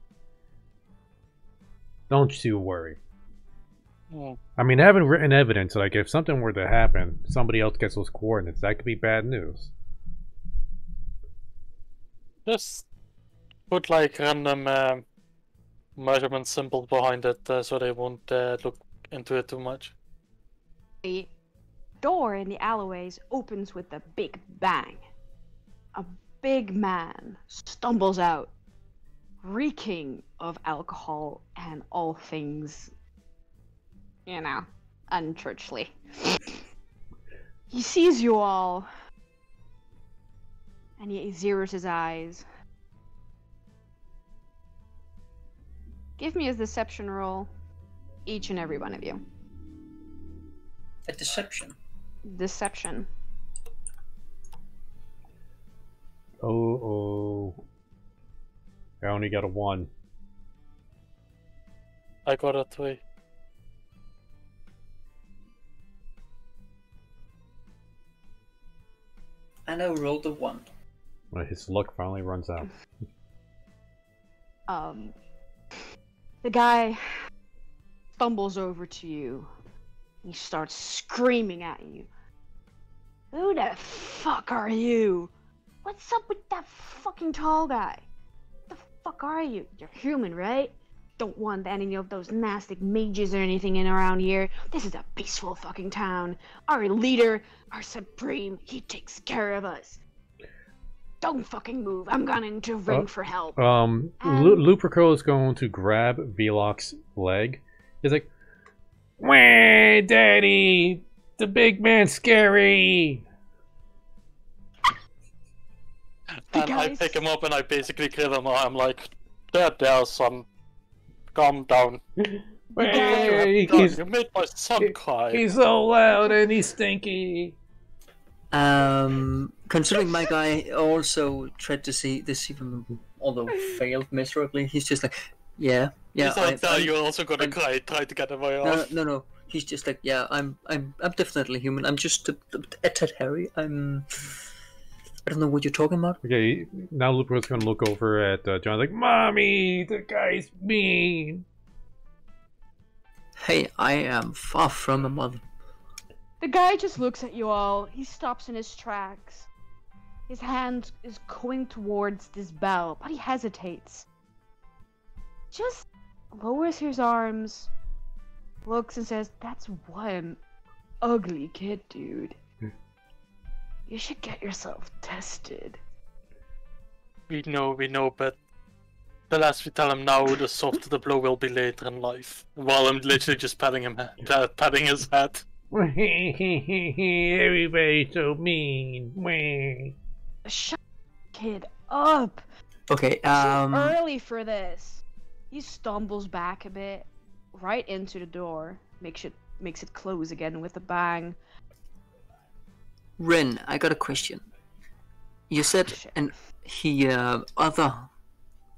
Speaker 1: Don't you worry. I mean, having written evidence, like if something were to happen, somebody else gets those coordinates, that could be bad news.
Speaker 2: Just put like random measurement symbols behind it so they won't look into it too much.
Speaker 4: The door in the alleyways opens with a big bang. A big man stumbles out, reeking of alcohol and all things, you know, unchurchly. He sees you all, and he zeroes his eyes. Give me a deception roll, each and every one of you.
Speaker 3: A deception.
Speaker 4: Deception.
Speaker 1: Oh. I only got a 1.
Speaker 2: I got a 3.
Speaker 3: And I rolled a 1.
Speaker 1: Well, his luck finally runs out.
Speaker 4: The guy stumbles over to you. He starts screaming at you. Who the fuck are you? What's up with that fucking tall guy? What the fuck are you? You're human, right? Don't want any of those nasty mages or anything in around here. This is a peaceful fucking town. Our leader, our supreme, he takes care of us. Don't fucking move. I'm going to ring for help.
Speaker 1: Luperco is going to grab Veloc's leg. He's like, "Wah, Daddy! The big man's scary!"
Speaker 2: And I pick him up and I basically give him I'm like, there's son. Calm down. You made my son cry.
Speaker 1: He's so loud and he's stinky.
Speaker 5: Considering my guy also tried to see this even, although failed miserably, he's just like, yeah.
Speaker 2: You're also gonna cry. Try to get away off.
Speaker 5: No. He's just like, yeah, I'm definitely human. I'm just a tad hairy. I don't know what you're talking about.
Speaker 1: Okay, now Luperco's gonna look over at John like, "Mommy, the guy's mean."
Speaker 5: Hey, I am far from a mother.
Speaker 4: The guy just looks at you all. He stops in his tracks. His hand is going towards this bell, but he hesitates. Just lowers his arms, looks and says, "That's one ugly kid, dude. You should get yourself tested."
Speaker 2: We know, but the less we tell him now, the softer the blow will be later in life. While I'm literally just patting his head.
Speaker 1: Everybody's so mean.
Speaker 4: Shut kid up.
Speaker 5: Okay,
Speaker 4: Too early for this. He stumbles back a bit, right into the door, makes it close again with a bang.
Speaker 5: Rin, I got a question. You said
Speaker 4: Shit.
Speaker 5: and he other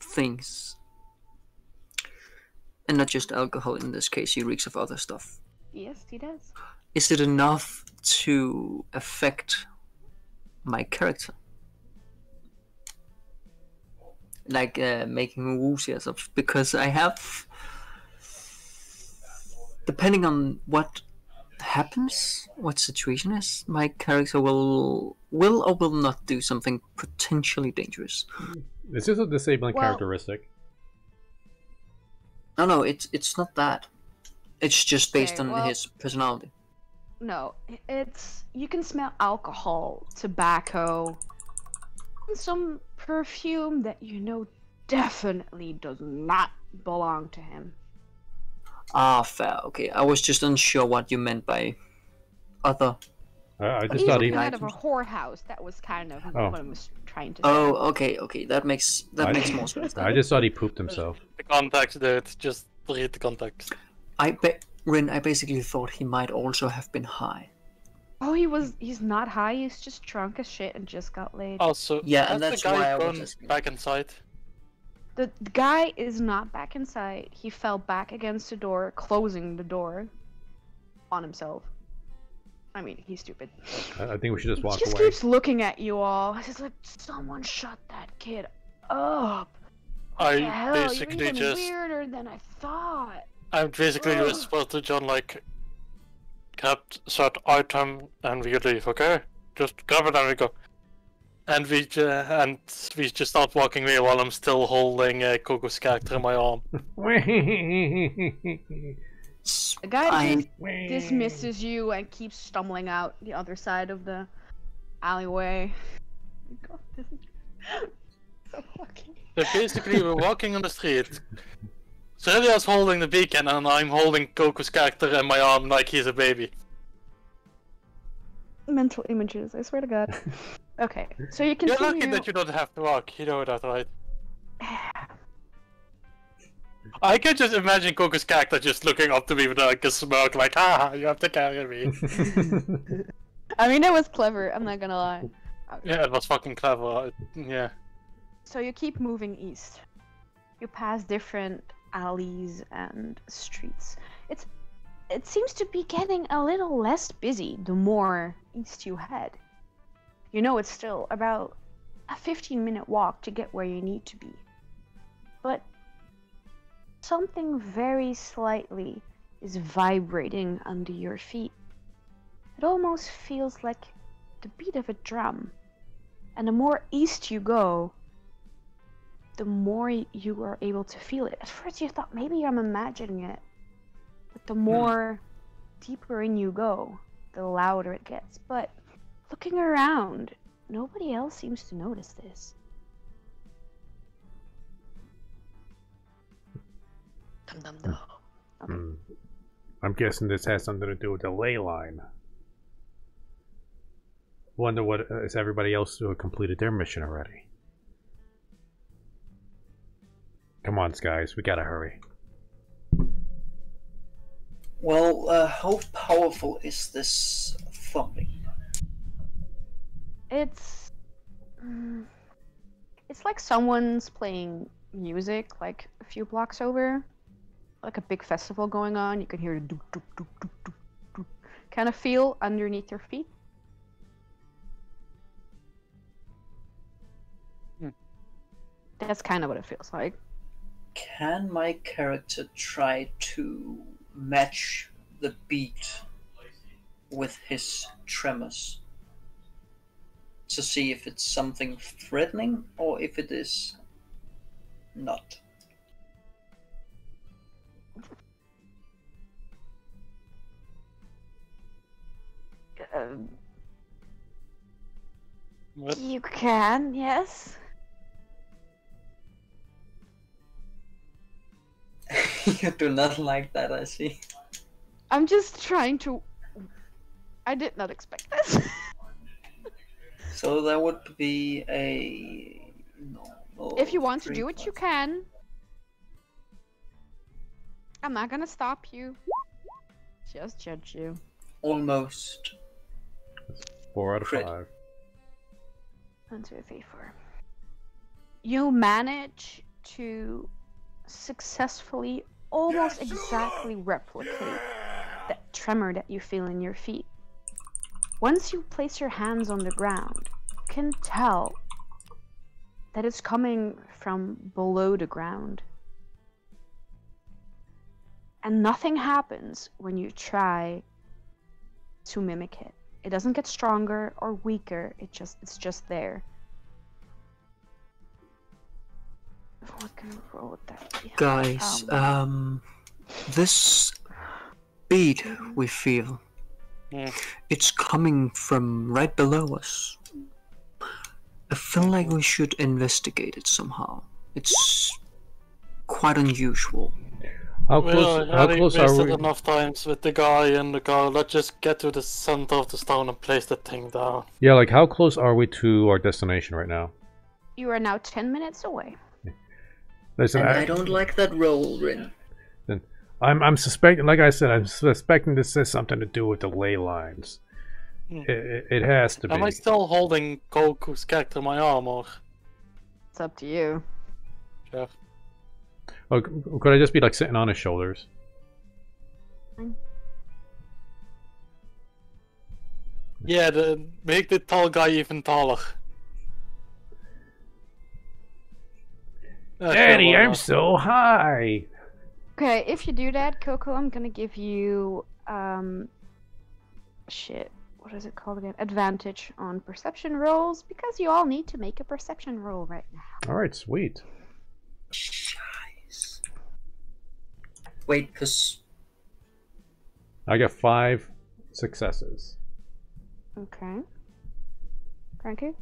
Speaker 5: things, and not just alcohol in this case. He reeks of other stuff.
Speaker 4: Yes, he does.
Speaker 5: Is it enough to affect my character? Like making me woozy or something? Because I have, depending on what happens, what situation is, my character will or will not do something potentially dangerous.
Speaker 1: This is a disabling
Speaker 4: Well-
Speaker 1: characteristic.
Speaker 5: No, it's not that. It's just based
Speaker 4: Okay,
Speaker 5: on
Speaker 4: well-
Speaker 5: his personality.
Speaker 4: No, it's you can smell alcohol, tobacco, and some perfume that you know definitely does not belong to him.
Speaker 5: Ah, fair. Okay, I was just unsure what you meant by other.
Speaker 1: I
Speaker 4: But
Speaker 1: just
Speaker 4: he's
Speaker 1: thought
Speaker 4: looking
Speaker 1: he.
Speaker 4: out of a whorehouse. That was kind of
Speaker 1: Oh.
Speaker 4: what I was trying to say.
Speaker 5: Oh, okay. That makes
Speaker 1: I-
Speaker 5: more sense.
Speaker 1: I just thought he pooped himself.
Speaker 2: The context, dude. Just read the context.
Speaker 5: Rin, I basically thought he might also have been high.
Speaker 4: Oh, he's not high, he's just drunk as shit and just got laid.
Speaker 2: Also,
Speaker 5: Yeah,
Speaker 2: has
Speaker 5: and that's
Speaker 2: the guy
Speaker 5: why I was
Speaker 2: gone
Speaker 5: asking.
Speaker 2: back inside?
Speaker 4: The guy is not back inside. He fell back against the door, closing the door on himself. I mean, he's stupid.
Speaker 1: I think we should just walk
Speaker 4: He just
Speaker 1: away.
Speaker 4: keeps looking at you all. He's like, someone shut that kid up. What the hell? You're
Speaker 2: basically
Speaker 4: even
Speaker 2: just
Speaker 4: weirder than I thought.
Speaker 2: I basically
Speaker 4: Ugh.
Speaker 2: whispered to John like, grab that item and we leave, okay? Just grab it and we go. And we just start walking away while I'm still holding Coco's character in my arm.
Speaker 4: The guy
Speaker 5: I
Speaker 4: just dismisses you and keeps stumbling out the other side of the alleyway. God, this is so fucking.
Speaker 2: So basically, we're walking on the street. Celia's holding the beacon and I'm holding Coco's character in my arm like he's a baby.
Speaker 4: Mental images, I swear to God. Okay, so you
Speaker 2: You're
Speaker 4: continue.
Speaker 2: lucky that you don't have to walk, you know that, right? I can just imagine Coco's character just looking up to me with like a smirk, like, "Ah, you have to carry me."
Speaker 4: I mean, it was clever, I'm not gonna lie.
Speaker 2: Yeah, it was fucking clever. Yeah.
Speaker 4: So you keep moving east. You pass different alleys and streets. It seems to be getting a little less busy the more east you head. You know it's still about a 15-minute walk to get where you need to be. But something very slightly is vibrating under your feet. It almost feels like the beat of a drum. And the more east you go, the more you are able to feel it. At first you thought maybe I'm imagining it. But the more deeper in you go, the louder it gets. But looking around, nobody else seems to notice this. Dum dum dum. Okay.
Speaker 1: I'm guessing this has something to do with the ley line. Wonder what is everybody else who completed their mission already. Come on, guys, we gotta hurry.
Speaker 5: Well, how powerful is this thumping?
Speaker 4: It's like someone's playing music like a few blocks over, like a big festival going on. You can hear the doop doop doop doop doop doop kind of feel underneath your feet. That's kind of what it feels like.
Speaker 5: Can my character try to match the beat with his tremors to see if it's something threatening or if it is not.
Speaker 2: What?
Speaker 4: You can, yes.
Speaker 5: You do not like that, I see.
Speaker 4: I'm just trying to. I did not expect this.
Speaker 5: So that would be a normal.
Speaker 4: If you want to
Speaker 5: 3+.
Speaker 4: do it, you can. I'm not gonna stop you. Just judge you.
Speaker 5: Almost.
Speaker 1: 4 out of
Speaker 5: Crit.
Speaker 1: 5.
Speaker 4: 1, 2, 3, 4. You manage to successfully, almost exactly replicate that tremor that you feel in your feet. Once you place your hands on the ground, you can tell that it's coming from below the ground. And nothing happens when you try to mimic it. It doesn't get stronger or weaker, it's just there. What kind of roll would that be?
Speaker 5: Guys, this beat we feel, it's coming from right below us. I feel like we should investigate it somehow. It's quite unusual.
Speaker 1: How close are
Speaker 2: wasted
Speaker 1: we?
Speaker 2: enough times with the guy and the girl. Let's just get to the center of the stone and place the thing down.
Speaker 1: Yeah, like how close are we to our destination right now?
Speaker 4: You are now 10 minutes away.
Speaker 1: Listen,
Speaker 5: And I don't like that roll, Rin.
Speaker 1: I'm suspecting, like I said, I'm suspecting this has something to do with the ley lines. It has to be.
Speaker 2: Am I still holding Goku's character in my arm, or?
Speaker 4: It's up to you.
Speaker 2: Yeah.
Speaker 1: Oh, could I just be like sitting on his shoulders?
Speaker 2: Yeah, make the tall guy even taller.
Speaker 1: Daddy, I'm so high.
Speaker 4: Okay, if you do that, Coco, I'm gonna give you shit. What is it called again? Advantage on perception rolls, because you all need to make a perception roll right now.
Speaker 1: Alright, sweet.
Speaker 5: Nice. Wait, cause
Speaker 1: I got 5 successes.
Speaker 4: Okay. Cranky?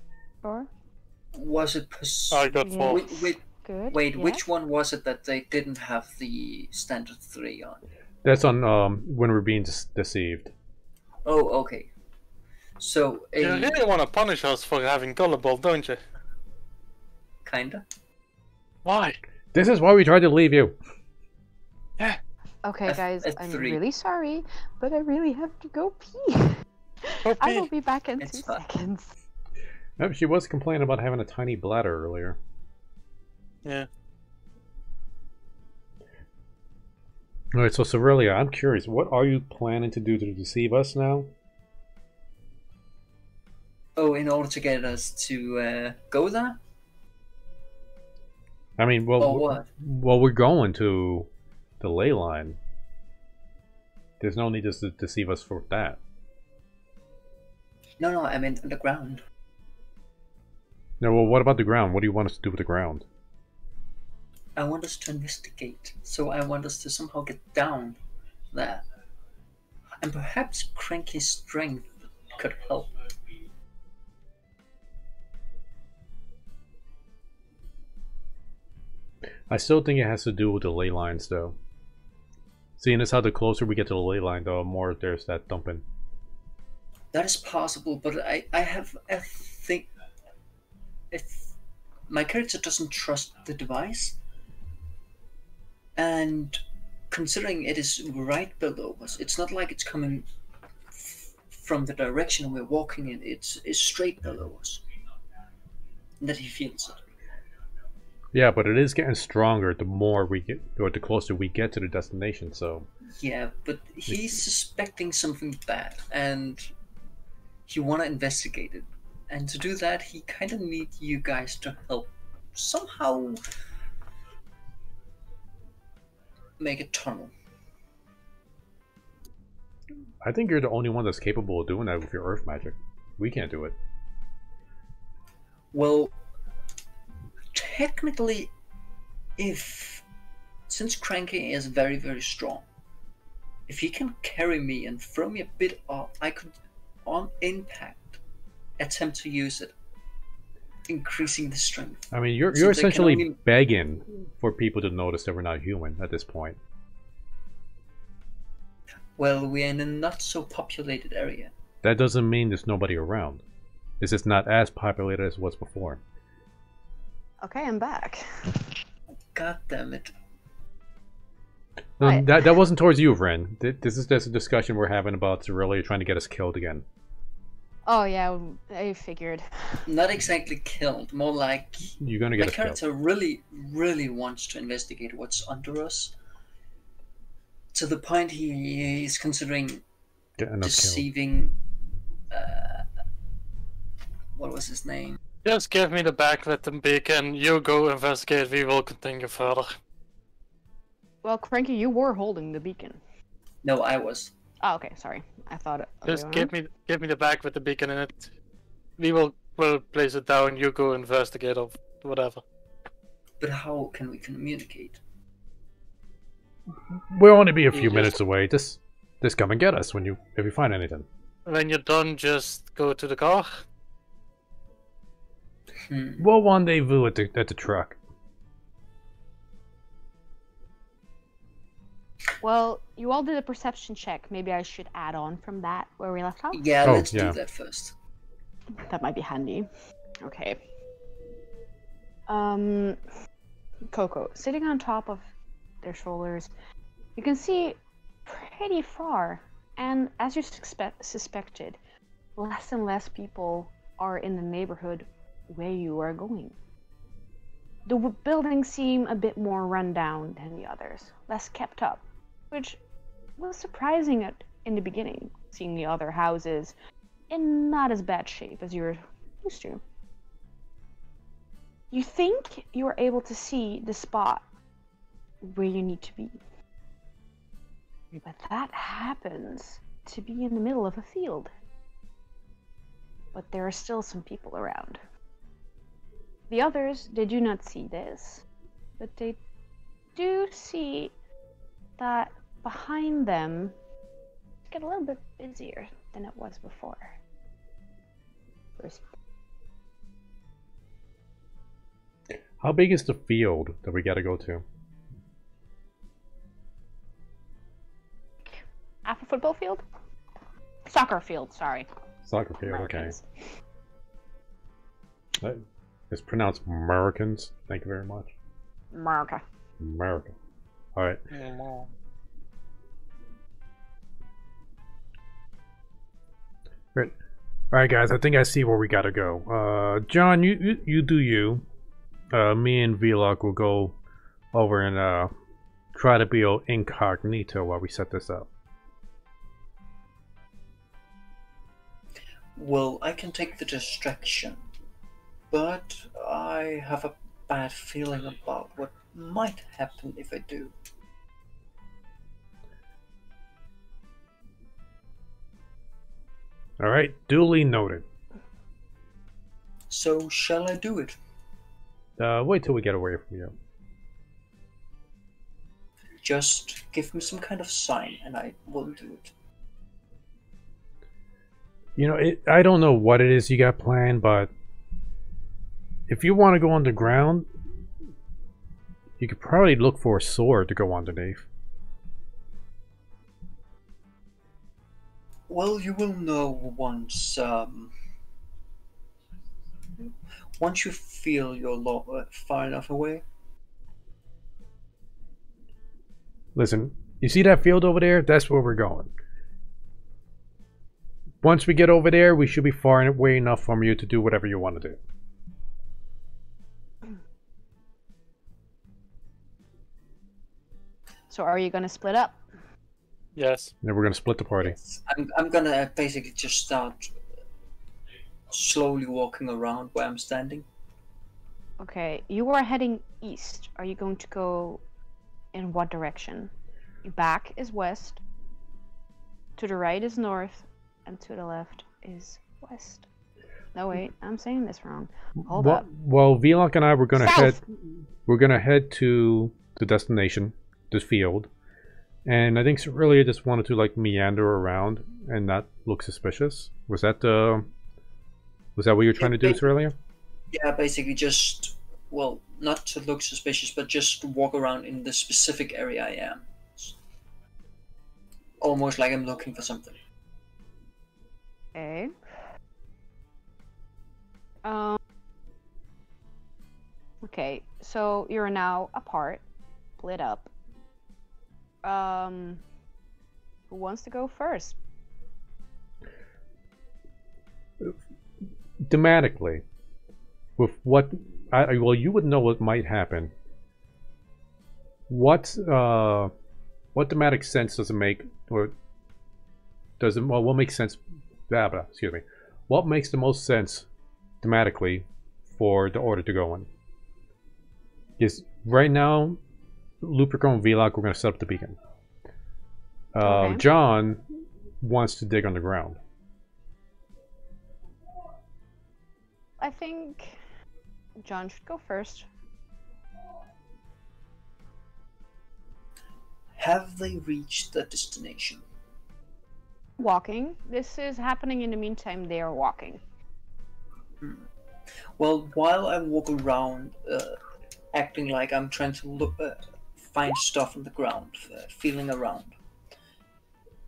Speaker 4: 4?
Speaker 5: was it
Speaker 2: I got 4.
Speaker 4: Good.
Speaker 5: Wait,
Speaker 4: yeah.
Speaker 5: which one was it that they didn't have the standard 3 on?
Speaker 1: That's on when we're being deceived.
Speaker 5: Oh, okay. So a
Speaker 2: You really want to punish us for having gullible, don't you?
Speaker 5: kinda.
Speaker 2: Why?
Speaker 1: This is why we tried to leave you.
Speaker 4: Okay, guys,
Speaker 5: a
Speaker 4: I'm
Speaker 5: 3.
Speaker 4: really sorry, but I really have to go pee. I will be back in
Speaker 5: It's
Speaker 4: 2
Speaker 5: fine.
Speaker 4: seconds.
Speaker 1: Oh, she was complaining about having a tiny bladder earlier.
Speaker 2: Yeah.
Speaker 1: Alright, so Cerelia, I'm curious, what are you planning to do to deceive us now?
Speaker 5: Oh, in order to get us to go there?
Speaker 1: I mean, well,
Speaker 5: Or what?
Speaker 1: well, we're going to the ley line. There's no need to deceive us for that.
Speaker 5: No, I meant underground.
Speaker 1: No, well, what about the ground? What do you want us to do with the ground?
Speaker 5: I want us to investigate. So I want us to somehow get down there. And perhaps Cranky's strength could help.
Speaker 1: I still think it has to do with the ley lines, though. Seeing as how the closer we get to the ley line, the more there's that dumping.
Speaker 5: That is possible, but I think if my character doesn't trust the device, and considering it is right below us, it's not like it's coming from the direction we're walking in. It's straight below us. And that he feels it.
Speaker 1: Yeah, but it is getting stronger the more we get, or the closer we get to the destination. So
Speaker 5: Yeah, but he's suspecting something bad, and he want to investigate it. And to do that, he kind of needs you guys to help somehow make a tunnel.
Speaker 1: I think you're the only one that's capable of doing that with your earth magic. We can't do it.
Speaker 5: Well, technically, since Cranky is very, very strong, if he can carry me and throw me a bit off, I could, on impact, attempt to use it, increasing the strength.
Speaker 1: I mean, you're
Speaker 5: Since I can
Speaker 1: essentially
Speaker 5: only-
Speaker 1: begging for people to notice that we're not human at this point.
Speaker 5: Well, we're in a not so populated area.
Speaker 1: That doesn't mean there's nobody around. It's just not as populated as it was before.
Speaker 4: Okay, I'm back.
Speaker 5: God damn it.
Speaker 4: Right.
Speaker 1: That wasn't towards you, Ren. This is just a discussion we're having about Aurelia trying to get us killed again.
Speaker 4: Oh yeah, I figured.
Speaker 5: Not exactly killed, more like
Speaker 1: You're gonna
Speaker 5: my
Speaker 1: get us killed.
Speaker 5: character really, really wants to investigate what's under us. To the point he is considering
Speaker 1: Getting us killed.
Speaker 5: deceiving. What was his name?
Speaker 2: Just give me the backlit and beacon. You go investigate. We will continue further.
Speaker 4: Well, Cranky, you were holding the beacon.
Speaker 5: No, I was.
Speaker 4: Oh, okay, sorry. I thought it.
Speaker 2: Just give me the back with the beacon in it. We will place it down. You go investigate or whatever.
Speaker 5: But how can we communicate?
Speaker 1: We'll only be a few
Speaker 2: just-
Speaker 1: minutes away. Just come and get us if you find anything.
Speaker 2: When you're done, just go to the car.
Speaker 1: We'll rendezvous at the truck.
Speaker 4: Well, you all did a perception check. Maybe I should add on from that where we left off.
Speaker 5: Yeah,
Speaker 1: Oh,
Speaker 5: let's
Speaker 1: yeah.
Speaker 5: do that first.
Speaker 4: That might be handy. Okay. Coco, sitting on top of their shoulders, you can see pretty far, and as you suspected, less and less people are in the neighborhood where you are going. The buildings seem a bit more run down than the others, less kept up, which was surprising in the beginning, seeing the other houses in not as bad shape as you're used to. You think you are able to see the spot where you need to be. But that happens to be in the middle of a field. But there are still some people around. The others, they do not see this, but they do see that behind them it's getting a little bit busier than it was before.
Speaker 1: How big is the field that we gotta go to?
Speaker 4: Half a football field? Soccer field, sorry.
Speaker 1: Soccer field, okay.
Speaker 4: Americans.
Speaker 1: It's pronounced Americans. Thank you very much.
Speaker 4: America.
Speaker 1: America. Alright. Great. Alright guys, I think I see where we gotta go. John, you do you. Me and Vlog will go over and try to be incognito while we set this up.
Speaker 5: Well, I can take the distraction, but I have a bad feeling about what might happen if I do.
Speaker 1: Alright, duly noted.
Speaker 5: So, shall I do it?
Speaker 1: Wait till we get away from you.
Speaker 5: Just give me some kind of sign and I will do it.
Speaker 1: You know, I don't know what it is you got planned, but if you want to go underground, you could probably look for a sword to go underneath.
Speaker 5: Well, you will know once you feel you're far enough away.
Speaker 1: Listen, you see that field over there? That's where we're going. Once we get over there, we should be far away enough from you to do whatever you want to do.
Speaker 4: So are you gonna split up?
Speaker 2: Yes.
Speaker 1: Then we're going to split the party.
Speaker 5: I'm gonna basically just start slowly walking around where I'm standing.
Speaker 4: Okay, you are heading east. Are you going to go in what direction? Back is west. To the right is north, and to the left is west. No wait, I'm saying this wrong. Hold up.
Speaker 1: Well, Vlok and I were gonna
Speaker 4: South.
Speaker 1: head to the destination, this field, and I think Aurelia just wanted to like meander around and not look suspicious. Was that what you were trying to do, Aurelia?
Speaker 5: Yeah, basically just, well, not to look suspicious, but just walk around in the specific area I am. Almost like I'm looking for something.
Speaker 4: Okay. Okay, so you're now apart, split up. Who wants to go first?
Speaker 1: Thematically, with what well, you would know what might happen. What thematic sense does it make, or does it? Well, what makes sense? Excuse me. What makes the most sense thematically for the order to go in? Is right now, Luperco and Vlok, we're going to set up the beacon.
Speaker 4: Okay.
Speaker 1: John wants to dig underground.
Speaker 4: I think John should go first.
Speaker 5: Have they reached the destination?
Speaker 4: Walking. This is happening in the meantime. They are walking.
Speaker 5: Well, while I walk around, acting like I'm trying to look, find stuff on the ground, feeling around,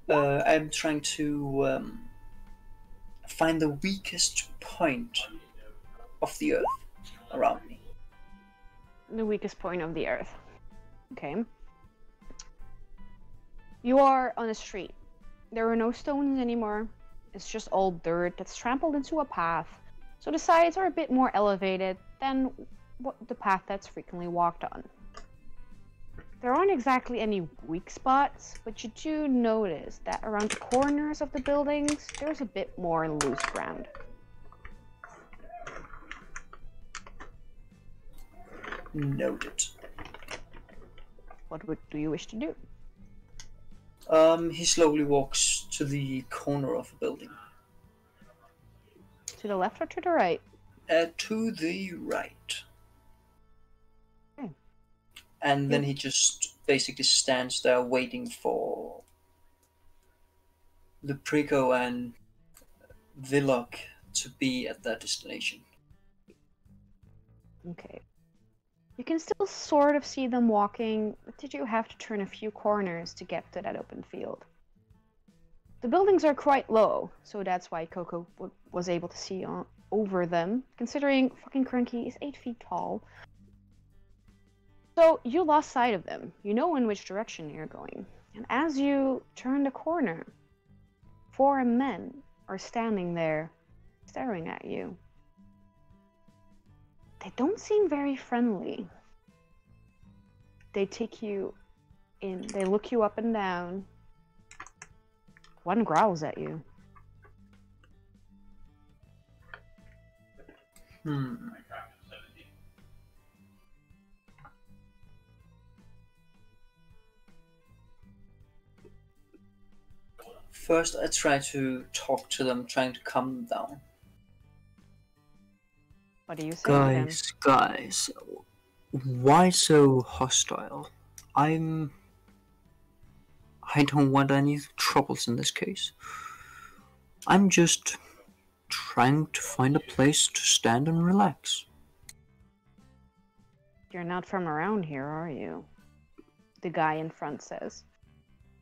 Speaker 5: I'm trying to find the weakest point of the earth around me.
Speaker 4: The weakest point of the earth. Okay. You are on a street. There are no stones anymore. It's just all dirt that's trampled into a path. So the sides are a bit more elevated than the path that's frequently walked on. There aren't exactly any weak spots, but you do notice that around the corners of the buildings, there's a bit more loose ground.
Speaker 5: Noted.
Speaker 4: What do you wish to do?
Speaker 5: He slowly walks to the corner of the building.
Speaker 4: To the left or to the right?
Speaker 5: To the right.
Speaker 4: Okay.
Speaker 5: And then he just basically stands there waiting for Luprico and Vlok to be at their destination.
Speaker 4: Okay. You can still sort of see them walking, but did you have to turn a few corners to get to that open field? The buildings are quite low, so that's why Coco was able to see over them, considering fucking Cranky is 8 feet tall. So you lost sight of them. You know in which direction you're going. And as you turn the corner, 4 men are standing there, staring at you. They don't seem very friendly. They take you in, they look you up and down. One growls at you.
Speaker 5: First, I try to talk to them, trying to calm them down.
Speaker 4: What do you say to them?
Speaker 5: Guys, why so hostile? I don't want any troubles in this case. I'm just trying to find a place to stand and relax.
Speaker 4: You're not from around here, are you? The guy in front says.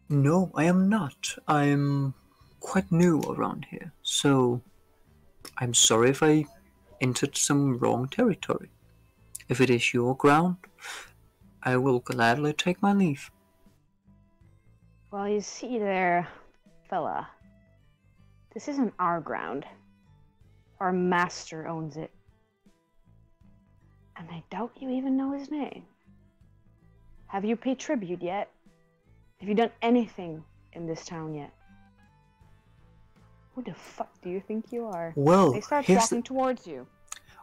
Speaker 5: No, I am not. I'm quite new around here, so I'm sorry if I entered some wrong territory. If it is your ground, I will gladly take my leave.
Speaker 4: Well, you see there, fella. This isn't our ground. Our master owns it. And I doubt you even know his name. Have you paid tribute yet? Have you done anything in this town yet? Who the fuck do you think you are?
Speaker 5: Well,
Speaker 4: They start
Speaker 5: here's
Speaker 4: walking towards you.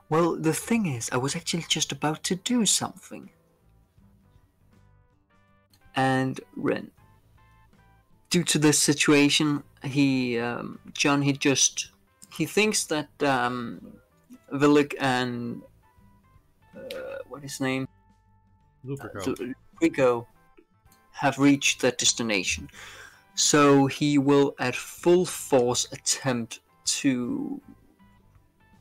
Speaker 5: Well, the thing is, I was actually just about to do something. And Ren, due to this situation, John, he thinks that Villic and what is his name? Rico have reached their destination. So he will at full force attempt to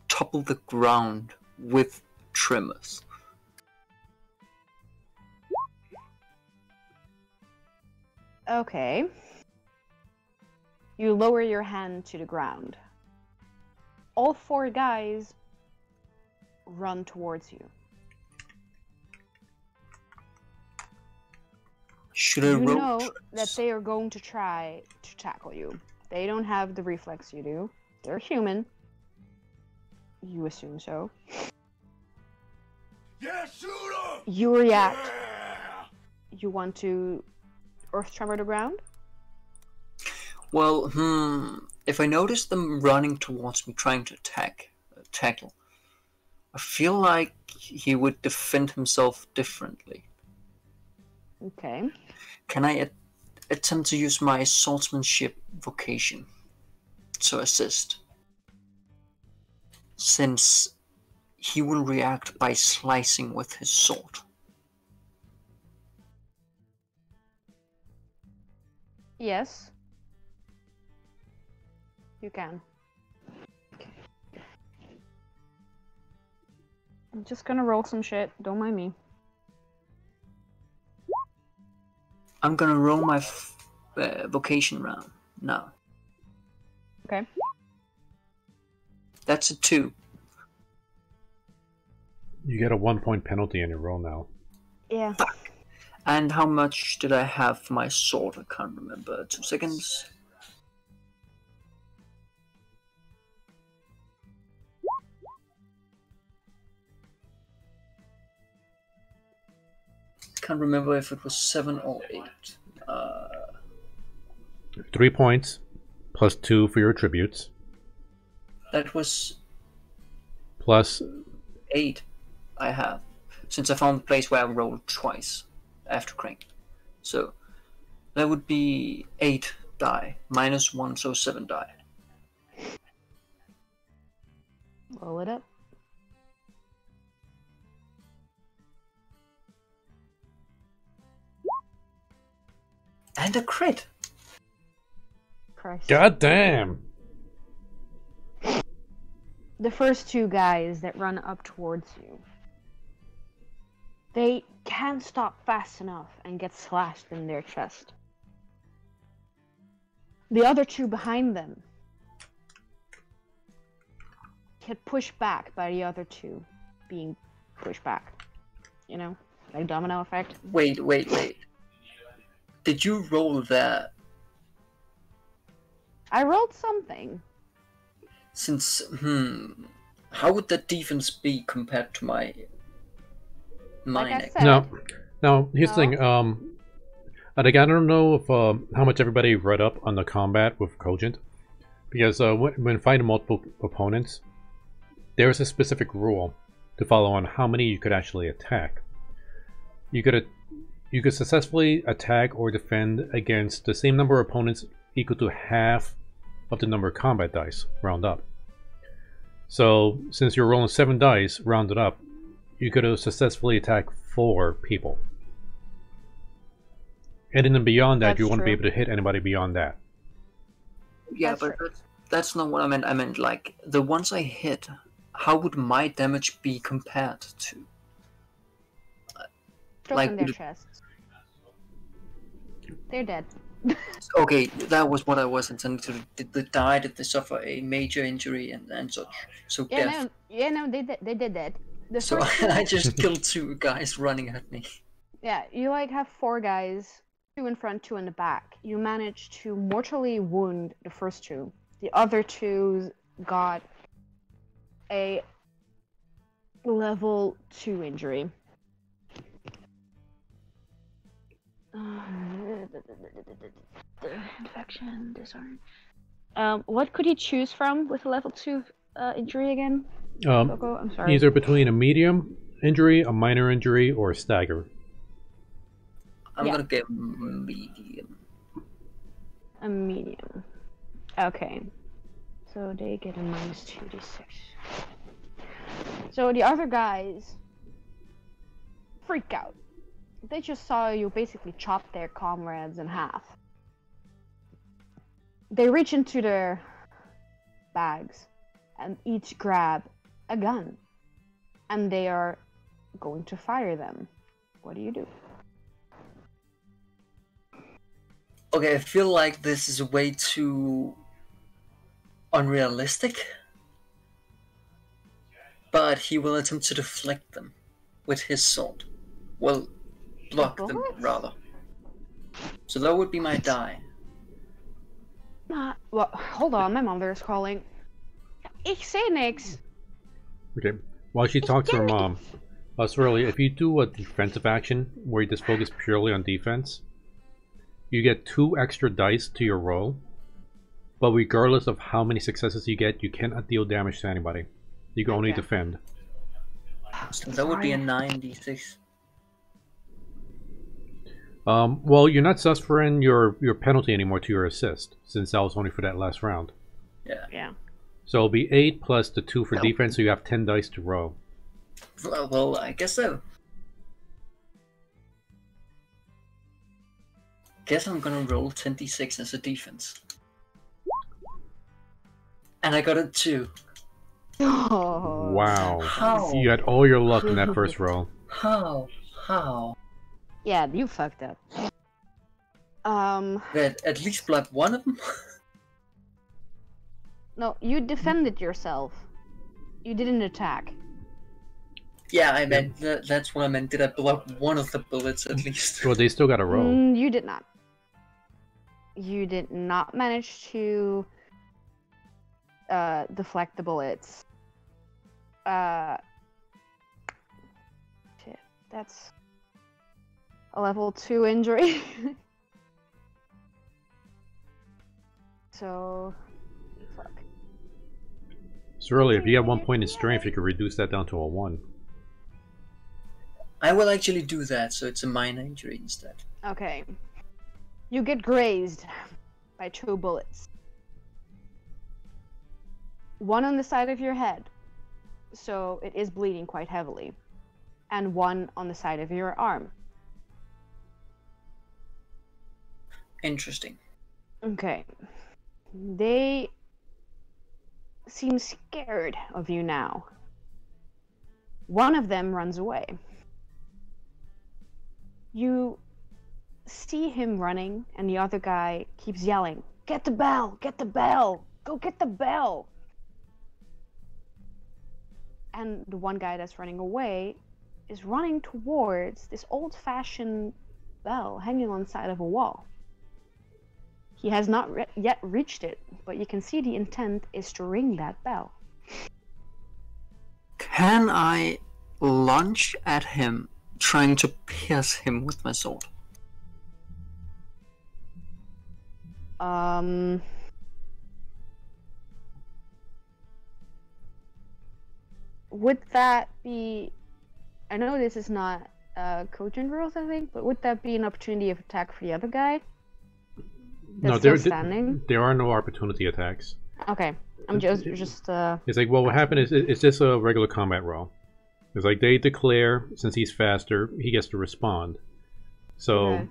Speaker 5: topple the ground with tremors.
Speaker 4: Okay. You lower your hand to the ground. All 4 guys run towards you.
Speaker 5: Should I
Speaker 4: You
Speaker 5: roll?
Speaker 4: know that they are going to try to tackle you. They don't have the reflex you do. They're human. You assume so.
Speaker 6: Yeah, shoot 'em!
Speaker 4: You react.
Speaker 6: Yeah!
Speaker 4: You want to earth tremor the ground?
Speaker 5: Well, if I notice them running towards me, trying to tackle, I feel like he would defend himself differently.
Speaker 4: Okay.
Speaker 5: Can I attempt to use my swordsmanship vocation to assist? Since he will react by slicing with his sword.
Speaker 4: Yes. You can. I'm just gonna roll some shit. Don't mind me.
Speaker 5: I'm gonna roll my vocation round now.
Speaker 4: Okay.
Speaker 5: That's a 2.
Speaker 1: You get a 1-point penalty on your roll now.
Speaker 4: Yeah.
Speaker 5: And how much did I have for my sword? I can't remember. 2 seconds. Can't remember if it was 7 or 8.
Speaker 1: 3 points, plus 2 for your attributes,
Speaker 5: That was
Speaker 1: plus
Speaker 5: 8 I have. Since I found the place where I rolled twice after crank. So that would be 8 die. Minus 1, so 7 die.
Speaker 4: Roll it up.
Speaker 5: And a crit!
Speaker 4: Christ.
Speaker 1: God damn!
Speaker 4: The first 2 guys that run up towards you, they can't stop fast enough and get slashed in their chest. The other 2 behind them get pushed back by the other 2 being pushed back. You know, like domino effect.
Speaker 5: Wait. Did you roll that?
Speaker 4: I rolled something.
Speaker 5: Since, how would that defense be compared to my
Speaker 4: Like I
Speaker 5: neck?
Speaker 4: said,
Speaker 1: Now, here's the
Speaker 4: No.
Speaker 1: thing. I don't know if how much everybody read up on the combat with Cogent, because when fighting multiple opponents, there's a specific rule to follow on how many you could actually attack. You could successfully attack or defend against the same number of opponents equal to half of the number of combat dice, round up. So, since you're rolling 7 dice, rounded up, you could have successfully attacked 4 people. And then beyond that,
Speaker 4: That's
Speaker 1: you wouldn't be
Speaker 4: true.
Speaker 1: able to hit anybody beyond that.
Speaker 5: Yeah,
Speaker 4: That's
Speaker 5: but
Speaker 4: true.
Speaker 5: that's not what I meant. I meant, like, the ones I hit, how would my damage be compared to?
Speaker 4: Throw
Speaker 5: like,
Speaker 4: in their
Speaker 5: would it-
Speaker 4: chests. They're dead.
Speaker 5: Okay, that was what I was intending to. Did they die? Did they suffer a major injury and such? So death.
Speaker 4: They did that. The
Speaker 5: So
Speaker 4: first
Speaker 5: I just killed 2 guys running at me.
Speaker 4: Yeah, you like have 4 guys, 2 in front, 2 in the back. You managed to mortally wound the first 2. The other 2 got a level 2 injury. Infection, disarm. What could he choose from with a level 2 injury again? Coco, I'm sorry.
Speaker 1: Either between a medium injury, a minor injury, or a stagger.
Speaker 5: I'm
Speaker 4: Yeah.
Speaker 5: gonna get medium.
Speaker 4: a medium. Okay. So they get a minus 2d6. So the other guys freak out. They just saw you basically chop their comrades in half. They reach into their bags and each grab a gun. And they are going to fire them. What do you do?
Speaker 5: Okay, I feel like this is way too unrealistic. But he will attempt to deflect them with his sword. Well, block them,
Speaker 4: bullets?
Speaker 5: rather. So that would be my die.
Speaker 4: Well, hold on, my mother is calling. Ich sehe nix.
Speaker 1: Okay. While she talks to her mom, Australia, if you do a defensive action where you just focus purely on defense, you get 2 extra dice to your roll. But regardless of how many successes you get, you cannot deal damage to anybody. You can only defend.
Speaker 5: So that would be a 9d6.
Speaker 1: Well, you're not suffering your penalty anymore to your assist, since that was only for that last round.
Speaker 4: Yeah.
Speaker 1: So it'll be 8 plus the 2 for defense, so you have 10 dice to roll.
Speaker 5: Well, I guess so. Guess I'm gonna roll 10d6 as a defense. And I got a 2.
Speaker 4: Oh.
Speaker 1: Wow.
Speaker 5: How?
Speaker 1: You had all your luck in that first roll.
Speaker 5: How?
Speaker 4: Yeah, you fucked up.
Speaker 5: That at least blood one of them?
Speaker 4: No, you defended yourself. You didn't attack.
Speaker 5: Yeah, I meant, that's what I meant. Did I block one of the bullets at least?
Speaker 1: Well, they still got to roll.
Speaker 4: You did not. You did not manage to deflect the bullets. Shit, that's a level 2 injury. So, fuck.
Speaker 1: So really, if you have 1 point in strength, you could reduce that down to a 1.
Speaker 5: I will actually do that, so it's a minor injury instead.
Speaker 4: Okay. You get grazed by 2 bullets. One on the side of your head, so it is bleeding quite heavily, and one on the side of your arm.
Speaker 5: Interesting.
Speaker 4: Okay. They seem scared of you now. One of them runs away. You see him running, and the other guy keeps yelling, "Get the bell! Get the bell! Go get the bell!" And the one guy that's running away is running towards this old-fashioned bell hanging on the side of a wall. He has not yet reached it, but you can see the intent is to ring that bell.
Speaker 5: Can I lunge at him, trying to pierce him with my sword?
Speaker 4: Would that be... I know this is not cogent rules, I think, but would that be an opportunity of attack for the other guy?
Speaker 1: No,
Speaker 4: That's still standing?
Speaker 1: there are no opportunity attacks.
Speaker 4: Okay, I'm just
Speaker 1: It's like, well, what happened is it's just a regular combat roll. It's like they declare, since he's faster, he gets to respond. So,
Speaker 4: Okay.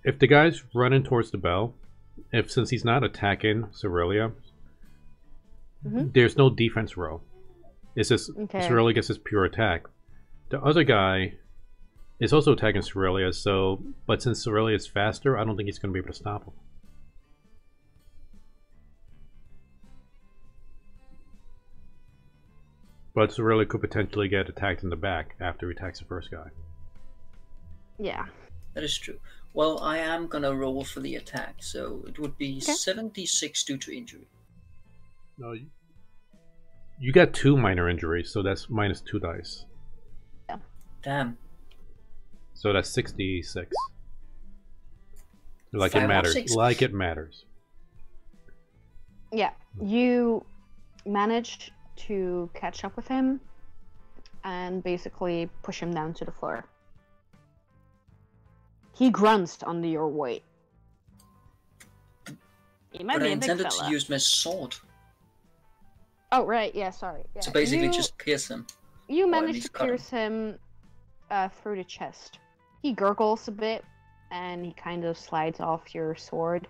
Speaker 1: if the guy's running towards the bell, since he's not attacking Cerelia, there's no defense roll. It's just Cerelia gets his pure attack. The other guy is also attacking Cerelia, but since Cerelia is faster, I don't think he's going to be able to stop him. But Cerelia could potentially get attacked in the back after he attacks the first guy.
Speaker 4: Yeah.
Speaker 5: That is true. Well, I am gonna roll for the attack, so it would be 76 due to injury.
Speaker 1: No, you got 2 minor injuries, so that's minus 2 dice.
Speaker 5: Damn.
Speaker 1: So that's 66. Like
Speaker 5: 5
Speaker 1: it
Speaker 5: or
Speaker 1: matters.
Speaker 5: 6.
Speaker 1: Like it matters.
Speaker 4: Yeah, you managed to catch up with him and basically push him down to the floor. He grunts under your weight. He might
Speaker 5: But
Speaker 4: be
Speaker 5: I
Speaker 4: a big
Speaker 5: intended
Speaker 4: fella.
Speaker 5: to use my sword.
Speaker 4: Oh right, yeah, sorry. Yeah.
Speaker 5: So basically
Speaker 4: you,
Speaker 5: just pierce him.
Speaker 4: you
Speaker 5: at
Speaker 4: managed to
Speaker 5: least cut him.
Speaker 4: pierce him through the chest. He gurgles a bit, and he kind of slides off your sword.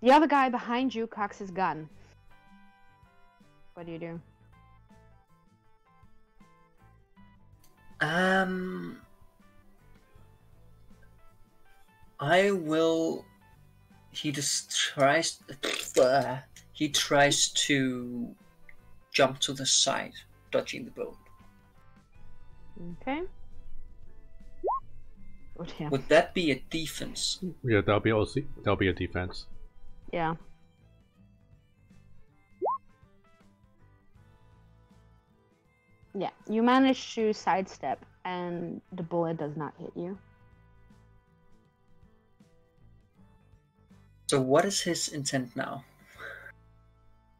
Speaker 4: The other guy behind you cocks his gun. What do you do?
Speaker 5: I will. He just tries. He tries to jump to the side, dodging the bullet.
Speaker 4: Okay. Oh, damn.
Speaker 5: Would that be a defense?
Speaker 1: Yeah, that'll be a defense.
Speaker 4: Yeah. Yeah, you manage to sidestep, and the bullet does not hit you.
Speaker 5: So what is his intent now?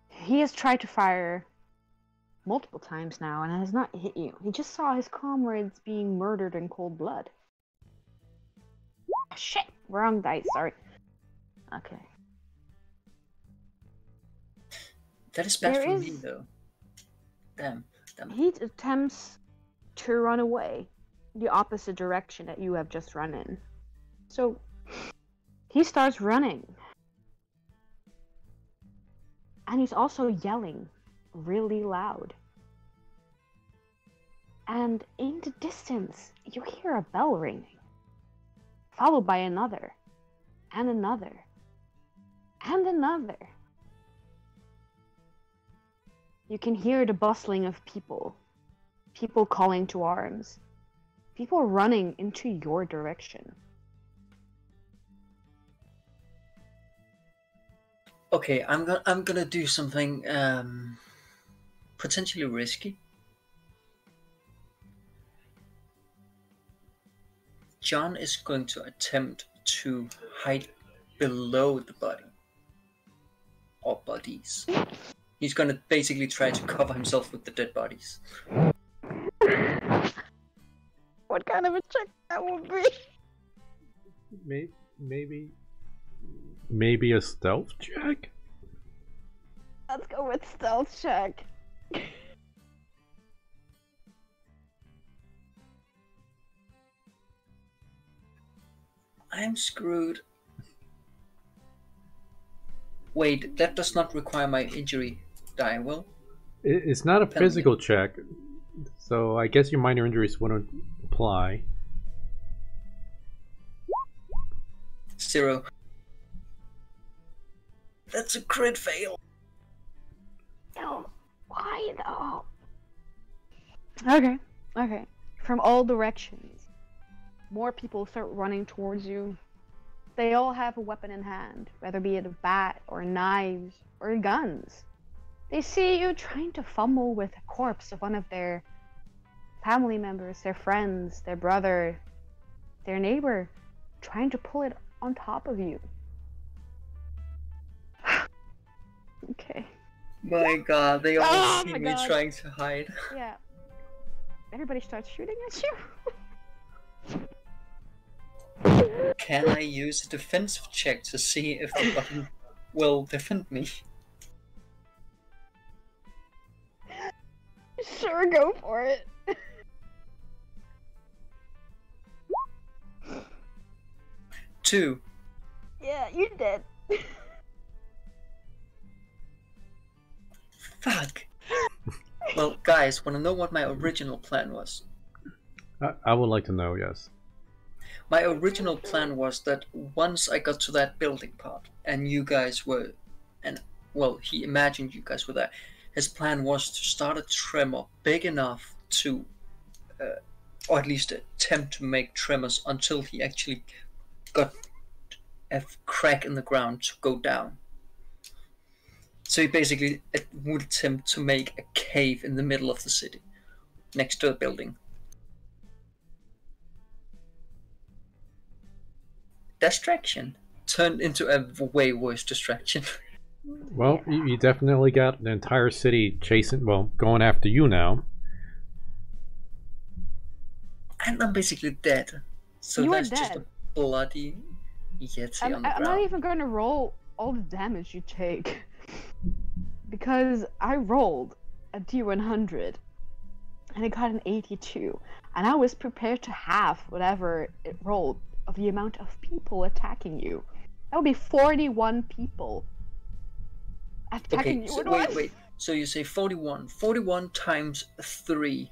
Speaker 4: He has tried to fire multiple times now and has not hit you. He just saw his comrades being murdered in cold blood. Ah, shit! Wrong dice, sorry. Okay.
Speaker 5: That is bad
Speaker 4: There
Speaker 5: for me
Speaker 4: is-
Speaker 5: though. Damn.
Speaker 4: He attempts to run away the opposite direction that you have just run in. So, he starts running. And he's also yelling really loud. And in the distance, you hear a bell ringing, followed by another, and another, and another. You can hear the bustling of people calling to arms, people running into your direction.
Speaker 5: Okay, I'm gonna do something potentially risky. John is going to attempt to hide below the body or bodies. He's gonna basically try to cover himself with the dead bodies.
Speaker 4: What kind of a check that would be?
Speaker 1: Maybe a stealth check?
Speaker 4: Let's go with stealth check.
Speaker 5: I'm screwed. Wait, that does not require my injury die, will?
Speaker 1: It's not a
Speaker 5: Penalty.
Speaker 1: physical check, so I guess your minor injuries wouldn't apply.
Speaker 5: 0. That's a crit fail.
Speaker 4: No, why though? Okay. From all directions, more people start running towards you. They all have a weapon in hand, whether be it a bat or knives or guns. They see you trying to fumble with the corpse of one of their family members, their friends, their brother, their neighbor, trying to pull it on top of you. Okay.
Speaker 5: My god, they all
Speaker 4: Oh
Speaker 5: see
Speaker 4: my
Speaker 5: me
Speaker 4: God.
Speaker 5: trying to hide.
Speaker 4: Yeah. Everybody starts shooting at you.
Speaker 5: Can I use a defensive check to see if the button will defend me?
Speaker 4: Sure, go for it.
Speaker 5: 2.
Speaker 4: Yeah, you did.
Speaker 5: Fuck. Well, guys, wanna know what my original plan was?
Speaker 1: I would like to know, yes.
Speaker 5: My original plan was that once I got to that building part, and you guys were, and well, he imagined you guys were there. His plan was to start a tremor big enough to, or at least attempt to make tremors until he actually got a crack in the ground to go down. So he basically would attempt to make a cave in the middle of the city, next to a building. Distraction turned into a way worse distraction.
Speaker 1: Well, you definitely got the entire city chasing, well, going after you now.
Speaker 5: And I'm basically dead. So
Speaker 4: You are
Speaker 5: that's just a
Speaker 4: dead.
Speaker 5: bloody Yeti on the
Speaker 4: I'm
Speaker 5: ground.
Speaker 4: not even going to roll all the damage you take. Because I rolled a D100 and it got an 82, and I was prepared to halve whatever it rolled of the amount of people attacking you. That would be 41 people attacking
Speaker 5: Okay,
Speaker 4: you
Speaker 5: so
Speaker 4: at once.
Speaker 5: wait. So you say 41. 41 times 3.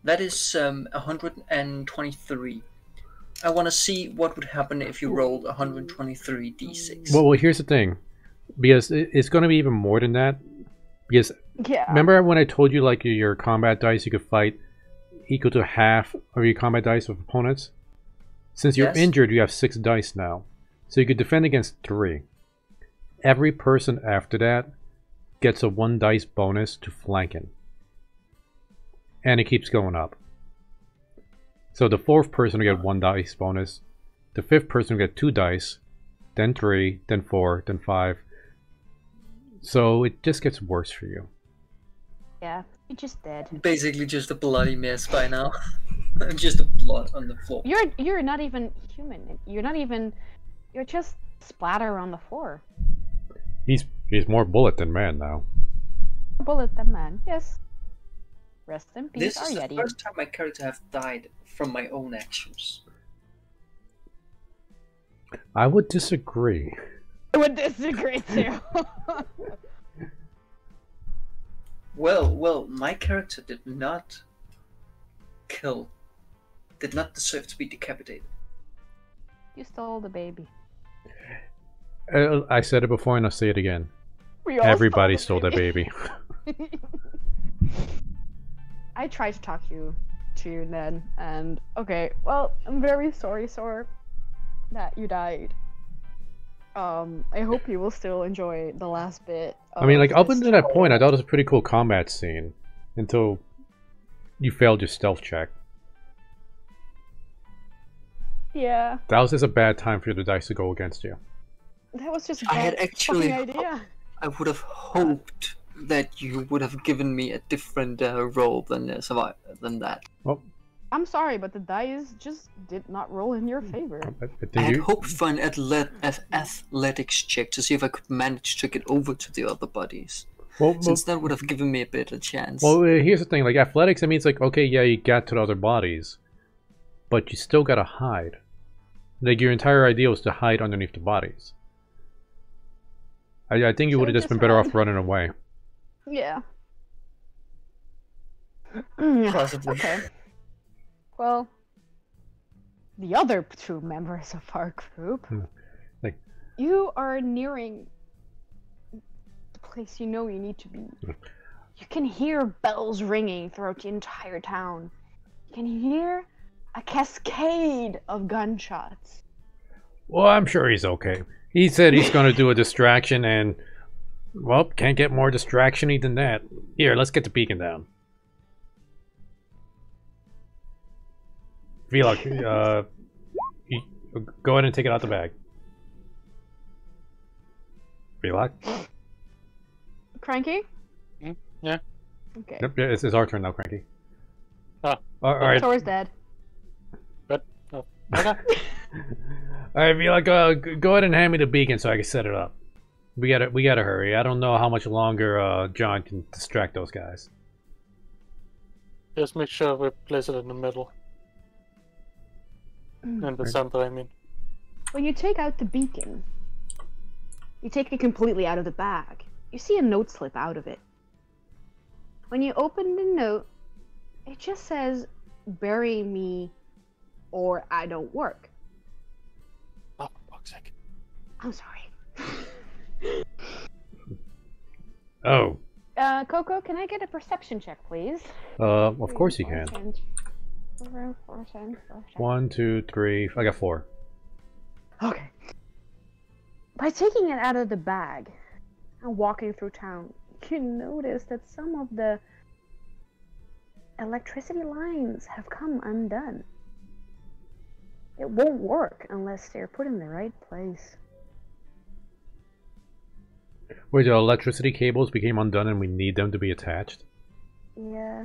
Speaker 5: That is 123. I want to see what would happen if you rolled 123 d6.
Speaker 1: Well, here's the thing, because it's going to be even more than that. Because
Speaker 4: Yeah.
Speaker 1: remember when I told you like your combat dice you could fight equal to half of your combat dice of opponents? Since you're
Speaker 5: Yes.
Speaker 1: injured, you have 6 dice now, so you could defend against 3. Every person after that gets a 1 dice bonus to flanking, and it keeps going up. So the 4th person will get 1 dice bonus, the 5th person will get 2 dice, then 3, then 4, then 5. So it just gets worse for you.
Speaker 4: Yeah, you just dead.
Speaker 5: Basically just a bloody mess by now. Just the blood on the floor.
Speaker 4: You're not even human. You're just splatter on the floor.
Speaker 1: He's more bullet than man now.
Speaker 4: Bullet the man. Yes. Rest in peace,
Speaker 5: This
Speaker 4: our
Speaker 5: is the
Speaker 4: Yeti.
Speaker 5: first time my character have died from my own actions.
Speaker 1: I would disagree.
Speaker 4: I would disagree too.
Speaker 5: Well, my character did not deserve to be decapitated.
Speaker 4: You stole the baby.
Speaker 1: I said it before and I'll say it again.
Speaker 4: We all
Speaker 1: Everybody
Speaker 4: stole
Speaker 1: stole
Speaker 4: the
Speaker 1: that baby.
Speaker 4: I tried to talk you to Ned, and okay, well, I'm very sorry, Sor, that you died. I hope you will still enjoy the last bit.
Speaker 1: I mean, like, up
Speaker 4: this
Speaker 1: until that
Speaker 4: chapter.
Speaker 1: point, I thought it was a pretty cool combat scene. Until you failed your stealth check.
Speaker 4: Yeah,
Speaker 1: That was just a bad time for the dice to go against you.
Speaker 4: that was just a
Speaker 5: I had
Speaker 4: bad
Speaker 5: actually
Speaker 4: fucking idea.
Speaker 5: I would have hoped that you would have given me a different roll than that.
Speaker 1: Well,
Speaker 4: I'm sorry, but the dice just did not roll in your favor.
Speaker 1: I
Speaker 5: I
Speaker 1: think
Speaker 5: had
Speaker 1: you...
Speaker 5: hoped for an athletics check to see if I could manage to get over to the other buddies, since that would have given me a better chance.
Speaker 1: Well, here's the thing. Like, athletics, I mean, it's like, okay, yeah, you got to the other bodies. But you still gotta hide. Like, your entire idea was to hide underneath the bodies. I think you would have just been better off running away.
Speaker 4: Yeah.
Speaker 5: Possibly.
Speaker 4: Okay. Well, the other 2 members of our group,
Speaker 1: Like-
Speaker 4: you are nearing the place you know you need to be. You can hear bells ringing throughout the entire town. You can hear a cascade of gunshots.
Speaker 1: Well, I'm sure he's okay. He said he's gonna do a distraction and... Well, can't get more distraction-y than that. Here, let's get the beacon down. Vlog, you go ahead and take it out the bag. Vlog?
Speaker 2: Yeah.
Speaker 4: Cranky? Okay.
Speaker 1: Yep, yeah, it's our turn now, Cranky.
Speaker 2: Oh.
Speaker 1: Alright,
Speaker 4: Thor's dead.
Speaker 2: Okay.
Speaker 1: alright, Vlog, go ahead and hand me the beacon so I can set it up. We gotta hurry. I don't know how much longer John can distract those guys.
Speaker 2: Just make sure we place it in the middle. In the center, I mean.
Speaker 4: When you take out the beacon, you take it completely out of the bag. You see a note slip out of it. When you open the note, it just says, "Bury me or I don't work."
Speaker 2: Oh, for fuck's sake.
Speaker 4: I'm sorry.
Speaker 1: Oh,
Speaker 4: Coco, can I get a perception check, please?
Speaker 1: of course you can. 1, 2, 3. I got 4.
Speaker 4: Okay. By taking it out of the bag and walking through town, you notice that some of the electricity lines have come undone. It won't work unless they're put in the right place.
Speaker 1: Wait, the electricity cables became undone and we need them to be attached?
Speaker 4: Yeah.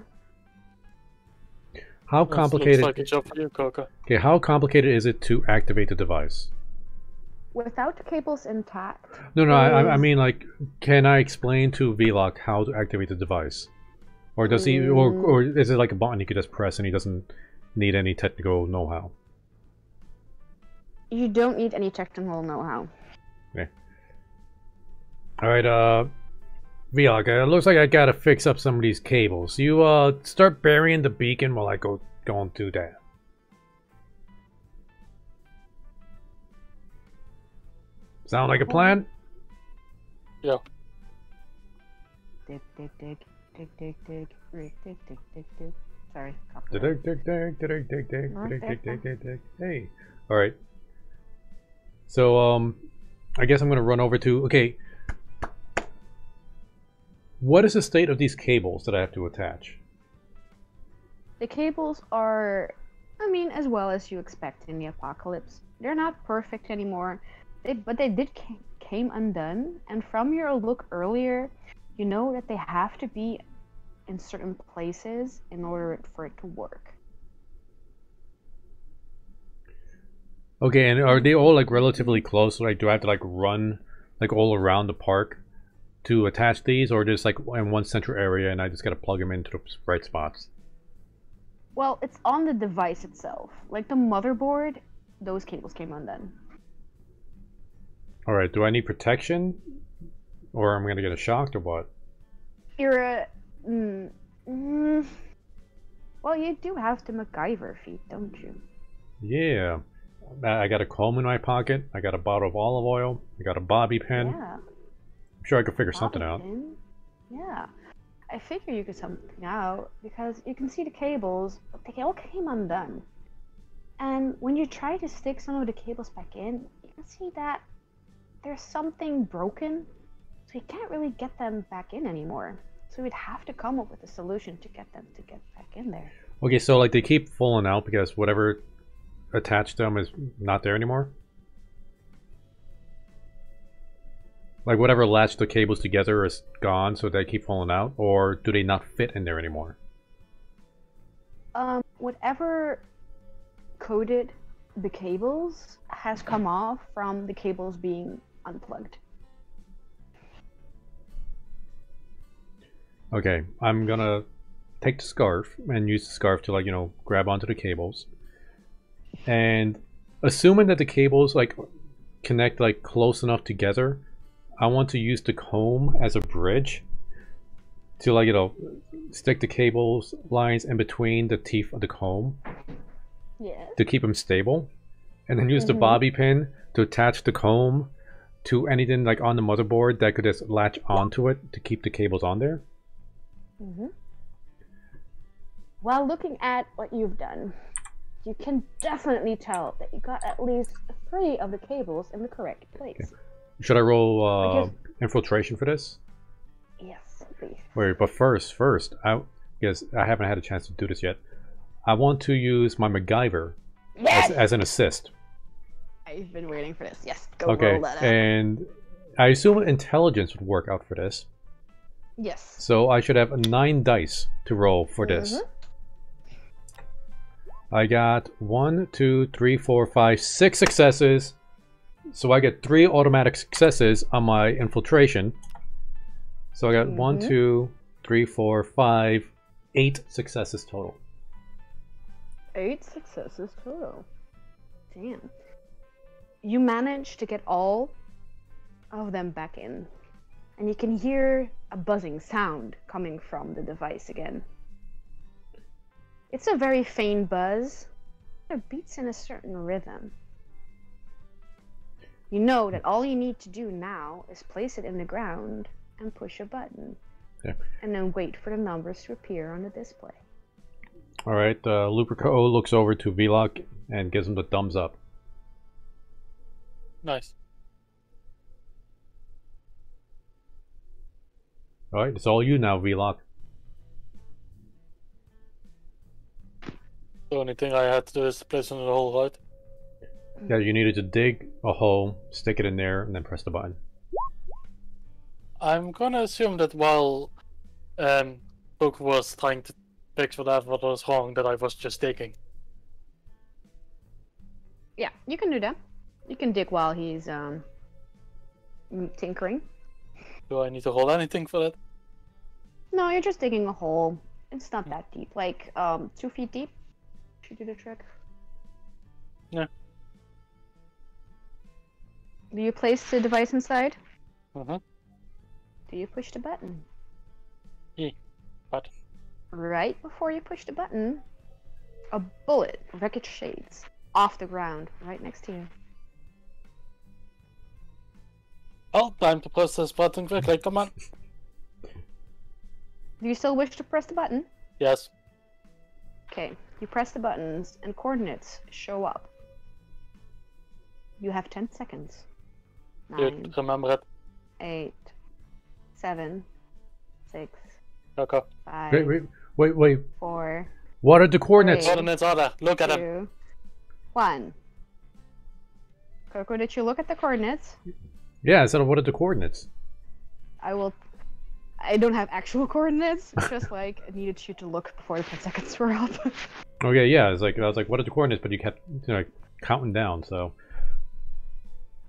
Speaker 1: How
Speaker 2: This
Speaker 1: complicated...
Speaker 2: looks like a job for you, Coco.
Speaker 1: Okay, how complicated is it to activate the device?
Speaker 4: Without the cables intact.
Speaker 1: No, I
Speaker 4: is-
Speaker 1: mean, like, can I explain to Vlog how to activate the device? Or does he, or is it like a button he could just press and he doesn't need any technical know-how?
Speaker 4: You don't need any technical know-how.
Speaker 1: Okay. Alright, Vlog, it looks like I gotta fix up some of these cables. You, start burying the beacon while I go and do that. Sound like a plan?
Speaker 2: Yeah.
Speaker 4: Dig, dig, dig, dig, dig, dig, dig, dig, dig, dig, dig. Sorry.
Speaker 1: Dig, dig, dig, dig, dig, dig, dig, dig, dig, dig, dig. Hey. Alright. So, I guess I'm gonna run over to... Okay. What is the state of these cables that I have to attach?
Speaker 4: The cables are, I mean, as well as you expect in the apocalypse. They're not perfect anymore, but they did came undone. And from your look earlier, you know that they have to be in certain places in order for it to work.
Speaker 1: Okay, and are they all like relatively close? Like, do I have to like run like all around the park to attach these, or just like in one central area and I just gotta plug them into the right spots?
Speaker 4: Well, it's on the device itself. Like the motherboard, those cables came undone.
Speaker 1: Alright, do I need protection? Or I'm gonna get shocked or what?
Speaker 4: You're a... Well, you do have the MacGyver feat, don't you?
Speaker 1: Yeah. I got a comb in my pocket, I got a bottle of olive oil, I got a bobby pin.
Speaker 4: Yeah.
Speaker 1: I'm sure I could figure something out.
Speaker 4: Yeah. I figure you could something out because you can see the cables, but they all came undone. And when you try to stick some of the cables back in, you can see that there's something broken, so you can't really get them back in anymore. So we'd have to come up with a solution to get them to get back in there.
Speaker 1: Okay, so like they keep falling out because whatever attached to them is not there anymore? Like whatever latched the cables together is gone, so they keep falling out, or do they not fit in there anymore?
Speaker 4: Whatever coded the cables has come off from the cables being unplugged.
Speaker 1: Okay, I'm gonna take the scarf and use the scarf to, like, you know, grab onto the cables. And assuming that the cables like connect like close enough together, I want to use the comb as a bridge to, like, you know, stick the cables lines in between the teeth of the comb.
Speaker 4: Yeah.
Speaker 1: To keep them stable, and then use the bobby pin to attach the comb to anything like on the motherboard that could just latch onto it to keep the cables on there.
Speaker 4: While looking at what you've done, you can definitely tell that you got at least 3 of the cables in the correct place.
Speaker 1: Okay. Should I roll infiltration for this?
Speaker 4: Yes, please.
Speaker 1: Wait, but first, because I haven't had a chance to do this yet, I want to use my MacGyver as an assist.
Speaker 4: I've been waiting for this. Yes, go
Speaker 1: Okay,
Speaker 4: roll that out.
Speaker 1: and I assume intelligence would work out for this.
Speaker 4: Yes.
Speaker 1: So I should have 9 dice to roll for this. I got 1, 2, 3, 4, 5, 6 successes. So I get 3 automatic successes on my infiltration. So I got 1, 2, 3, 4, 5, 8 successes total.
Speaker 4: 8 successes total. Damn. You managed to get all of them back in. And you can hear a buzzing sound coming from the device again. It's a very faint buzz. It beats in a certain rhythm. You know that all you need to do now is place it in the ground and push a button.
Speaker 1: Yeah.
Speaker 4: And then wait for the numbers to appear on the display.
Speaker 1: Alright, Luperco looks over to Vlog and gives him the thumbs up.
Speaker 2: Nice.
Speaker 1: Alright, it's all you now, Vlog.
Speaker 2: The only thing I had to do is place it in the hole, right?
Speaker 1: Yeah, you needed to dig a hole, stick it in there, and then press the button.
Speaker 2: I'm gonna assume that while Book was trying to fix whatever was wrong, that I was just digging.
Speaker 4: Yeah, you can do that. You can dig while he's tinkering.
Speaker 2: Do I need to roll anything for that?
Speaker 4: No, you're just digging a hole. It's not that deep, like 2 feet deep. Should do the trick.
Speaker 2: Yeah.
Speaker 4: Do you place the device inside?
Speaker 2: Mm-hmm.
Speaker 4: Do you push the button?
Speaker 2: Yeah. What?
Speaker 4: Right before you push the button, a bullet ricochets off the ground right next to you.
Speaker 2: Well, time to press this button quickly. Come on.
Speaker 4: Do you still wish to press the button?
Speaker 2: Yes.
Speaker 4: Okay, you press the buttons and coordinates show up. You have 10 seconds.
Speaker 2: You
Speaker 4: 9,
Speaker 2: remember it.
Speaker 4: 8, 7, 6,
Speaker 2: Okay.
Speaker 4: 5,
Speaker 1: Wait.
Speaker 4: 4,
Speaker 1: What are the coordinates?
Speaker 4: Wait.
Speaker 2: Coordinates are there. Look at them.
Speaker 4: 2, 1. Coco, did you look at the coordinates?
Speaker 1: Yeah, I said what are the coordinates?
Speaker 4: I don't have actual coordinates, just like I needed you to look before the 10 seconds were up.
Speaker 1: Okay, yeah, it's like I was like, what are the coordinates? But you kept counting down, so.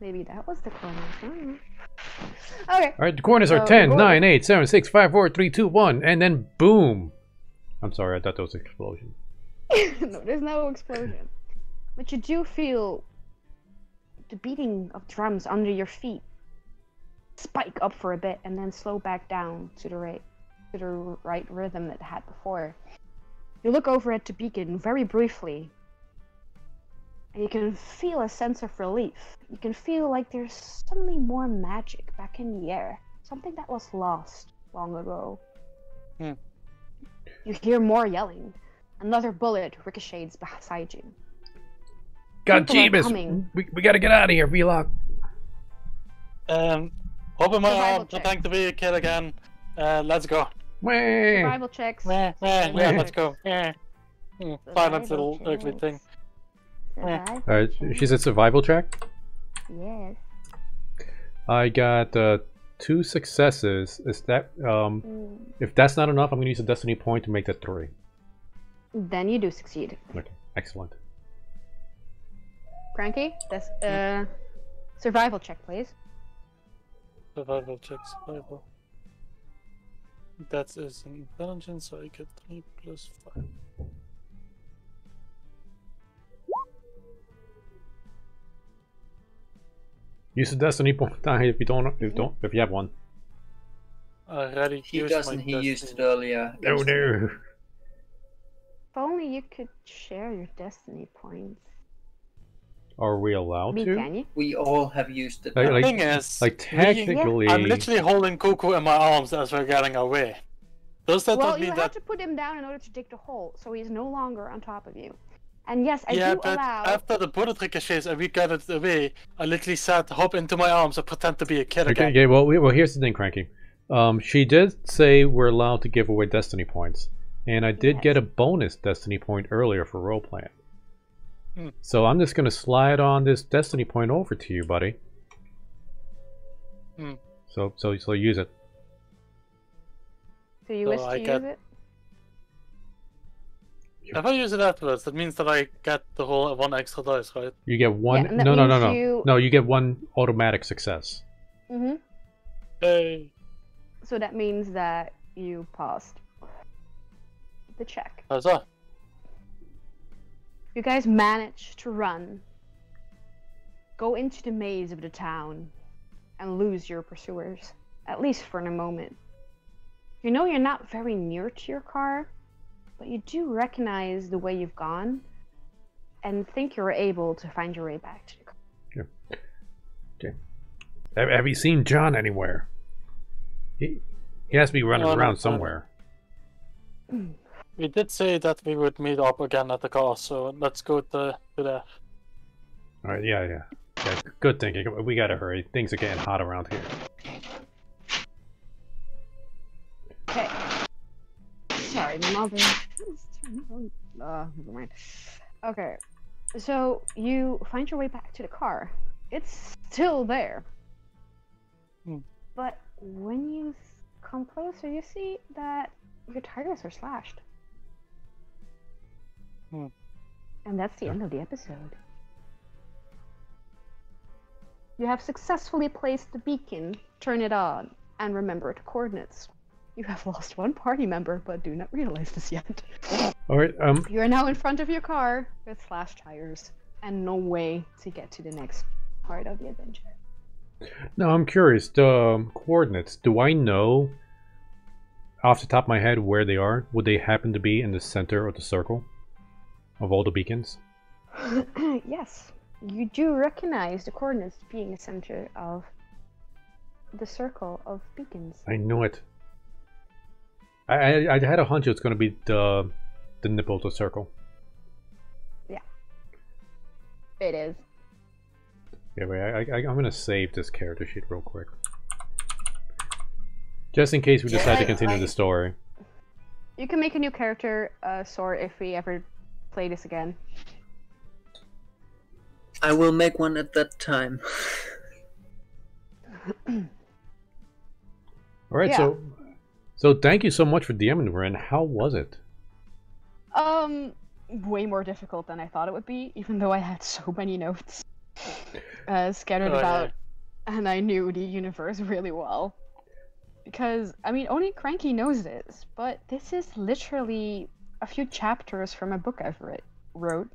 Speaker 4: Maybe that was the coordinates. I don't know. Okay.
Speaker 1: Alright, the coordinates are
Speaker 4: So,
Speaker 1: 10,
Speaker 4: roll-
Speaker 1: 9, 8, 7, 6, 5, 4, 3, 2, 1, and then boom! I'm sorry, I thought that was an explosion.
Speaker 4: No, there's no explosion. But you do feel the beating of drums under your feet spike up for a bit and then slow back down to the right rhythm that it had before. You look over at the beacon very briefly, and you can feel a sense of relief. You can feel like there's suddenly more magic back in the air, something that was lost long ago. You hear more yelling. Another bullet ricochets beside you.
Speaker 1: God
Speaker 4: People are
Speaker 1: Jeebus!
Speaker 4: coming.
Speaker 1: We gotta get out of here, Vlog.
Speaker 2: Open my
Speaker 4: Survival
Speaker 2: arm.
Speaker 4: check.
Speaker 2: Pretend to be a kid again. Let's go.
Speaker 1: Wah.
Speaker 4: Survival checks.
Speaker 2: Yeah, let's go. Yeah. Silence
Speaker 4: Survival
Speaker 2: little ugly
Speaker 4: checks.
Speaker 2: thing.
Speaker 4: Survival
Speaker 1: Alright,
Speaker 4: checks.
Speaker 1: she said survival check.
Speaker 4: Yes.
Speaker 1: I got 2 successes. Is that if that's not enough, I'm gonna use a destiny point to make that 3.
Speaker 4: Then you do succeed.
Speaker 1: Okay, excellent.
Speaker 4: Cranky, that's survival check, please.
Speaker 2: Survival check. Survival. That is an intelligence, so I get 3 plus 5.
Speaker 1: Use a destiny point if you have one.
Speaker 2: Already
Speaker 5: He
Speaker 2: used
Speaker 5: doesn't.
Speaker 2: my
Speaker 5: He used it
Speaker 2: destiny.
Speaker 5: earlier.
Speaker 1: No, no.
Speaker 4: If only you could share your destiny points.
Speaker 1: Are we allowed
Speaker 4: Me,
Speaker 1: to?
Speaker 4: can you?
Speaker 5: We all have used it.
Speaker 1: Like-
Speaker 5: now.
Speaker 2: The thing is,
Speaker 1: Like technically,
Speaker 2: I'm literally holding Coco in my arms as we're getting away. Does that
Speaker 4: Well,
Speaker 2: not
Speaker 4: you
Speaker 2: mean
Speaker 4: have
Speaker 2: that?
Speaker 4: to put him down in order to dig the hole, so he's no longer on top of you. And yes, I
Speaker 2: Yeah,
Speaker 4: do
Speaker 2: but
Speaker 4: allow.
Speaker 2: after the bullet ricochets and we got it away, I literally sat, hop into my arms and pretend to be a kid
Speaker 1: okay,
Speaker 2: again.
Speaker 1: yeah, well, here's the thing, Cranky. She did say we're allowed to give away destiny points, and I did
Speaker 4: Yes.
Speaker 1: get a bonus destiny point earlier for role playing.
Speaker 2: Hmm.
Speaker 1: So I'm just gonna slide on this destiny point over to you, buddy.
Speaker 2: Hmm.
Speaker 1: So use it.
Speaker 4: Do you
Speaker 2: So
Speaker 4: wish
Speaker 2: I
Speaker 4: to use
Speaker 2: get-
Speaker 4: it?
Speaker 2: If I use it afterwards, that means that I get the whole 1 extra dice, right?
Speaker 1: You get one.
Speaker 4: and that
Speaker 1: no.
Speaker 4: means you-
Speaker 1: No, you get 1 automatic success.
Speaker 4: Mm-hmm.
Speaker 2: Hey,
Speaker 4: So that means that you passed the check.
Speaker 2: how's that?
Speaker 4: You guys manage to run, go into the maze of the town, and lose your pursuers, at least for a moment. You know you're not very near to your car, but you do recognize the way you've gone, and think you're able to find your way back to the car.
Speaker 1: Okay. Have you seen John anywhere? He has to be running
Speaker 2: No, I
Speaker 1: around
Speaker 2: don't-
Speaker 1: somewhere.
Speaker 2: We did say that we would meet up again at the car, so let's go to there.
Speaker 1: All right, yeah. Good thinking. We gotta hurry. Things are getting hot around here.
Speaker 4: Okay. Sorry, my mother. Never mind. Okay, so you find your way back to the car. It's still there.
Speaker 2: Hmm.
Speaker 4: But when you come closer, you see that your tires are slashed.
Speaker 2: Hmm.
Speaker 4: And that's the end of the episode. You have successfully placed the beacon. Turn it on and remember its coordinates. You have lost one party member, but do not realize this yet.
Speaker 1: All right.
Speaker 4: You are now in front of your car with slashed tires and no way to get to the next part of the adventure.
Speaker 1: Now I'm curious. The coordinates. Do I know off the top of my head where they are? Would they happen to be in the center of the circle of all the beacons?
Speaker 4: Yes, you do recognize the coordinates being the center of the circle of beacons.
Speaker 1: I knew it. I had a hunch it's going to be the nipple of the circle.
Speaker 4: Yeah, it is.
Speaker 1: Yeah, wait, I'm going to save this character sheet real quick. Just in case we decide to continue the story.
Speaker 4: You can make a new character, Sor, if we ever play this again.
Speaker 5: I will make one at that time.
Speaker 1: Alright,
Speaker 4: Yeah.
Speaker 1: so thank you so much for DMing, Ren. How was it?
Speaker 4: Way more difficult than I thought it would be, even though I had so many notes scattered
Speaker 2: Oh,
Speaker 4: about, and I knew the universe really well. Because, I mean, only Cranky knows this, but this is literally a few chapters from a book I've wrote.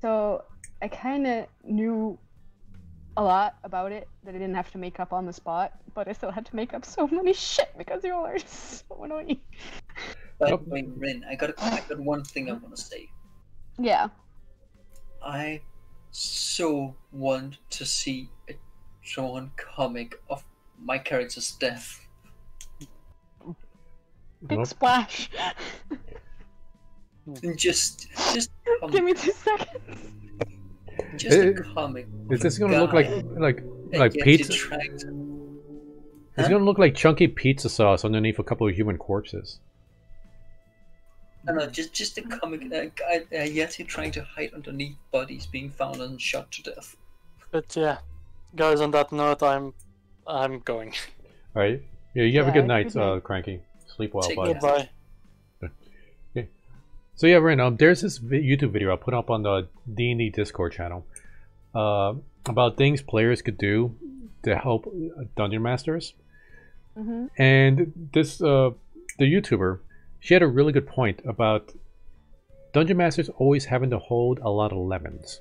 Speaker 4: So, I kind of knew a lot about it that I didn't have to make up on the spot, but I still had to make up so many shit because you all are so annoying.
Speaker 5: By the
Speaker 1: Nope.
Speaker 5: way, Rin, I got one thing I want to say.
Speaker 4: Yeah.
Speaker 5: I so want to see a drawn comic of my character's death.
Speaker 4: Big
Speaker 1: Nope.
Speaker 4: splash.
Speaker 5: Just
Speaker 4: Give me 2 seconds.
Speaker 5: just a comic.
Speaker 1: Is this going to look like
Speaker 5: yet
Speaker 1: pizza?
Speaker 5: detract-
Speaker 1: It's going to look like chunky pizza sauce underneath a couple of human corpses.
Speaker 5: No, just a comic. Yeti trying to hide underneath bodies being found and shot to death.
Speaker 2: But yeah, guys, on that note, I'm going.
Speaker 1: Alright? Yeah, you have a good night,
Speaker 4: good night.
Speaker 1: Cranky. Sleep well,
Speaker 5: Take
Speaker 1: bud.
Speaker 5: care.
Speaker 2: Goodbye.
Speaker 1: So yeah, Ren, there's this YouTube video I put up on the D&D Discord channel about things players could do to help dungeon masters.
Speaker 4: Mm-hmm.
Speaker 1: And this the YouTuber, she had a really good point about dungeon masters always having to hold a lot of lemons.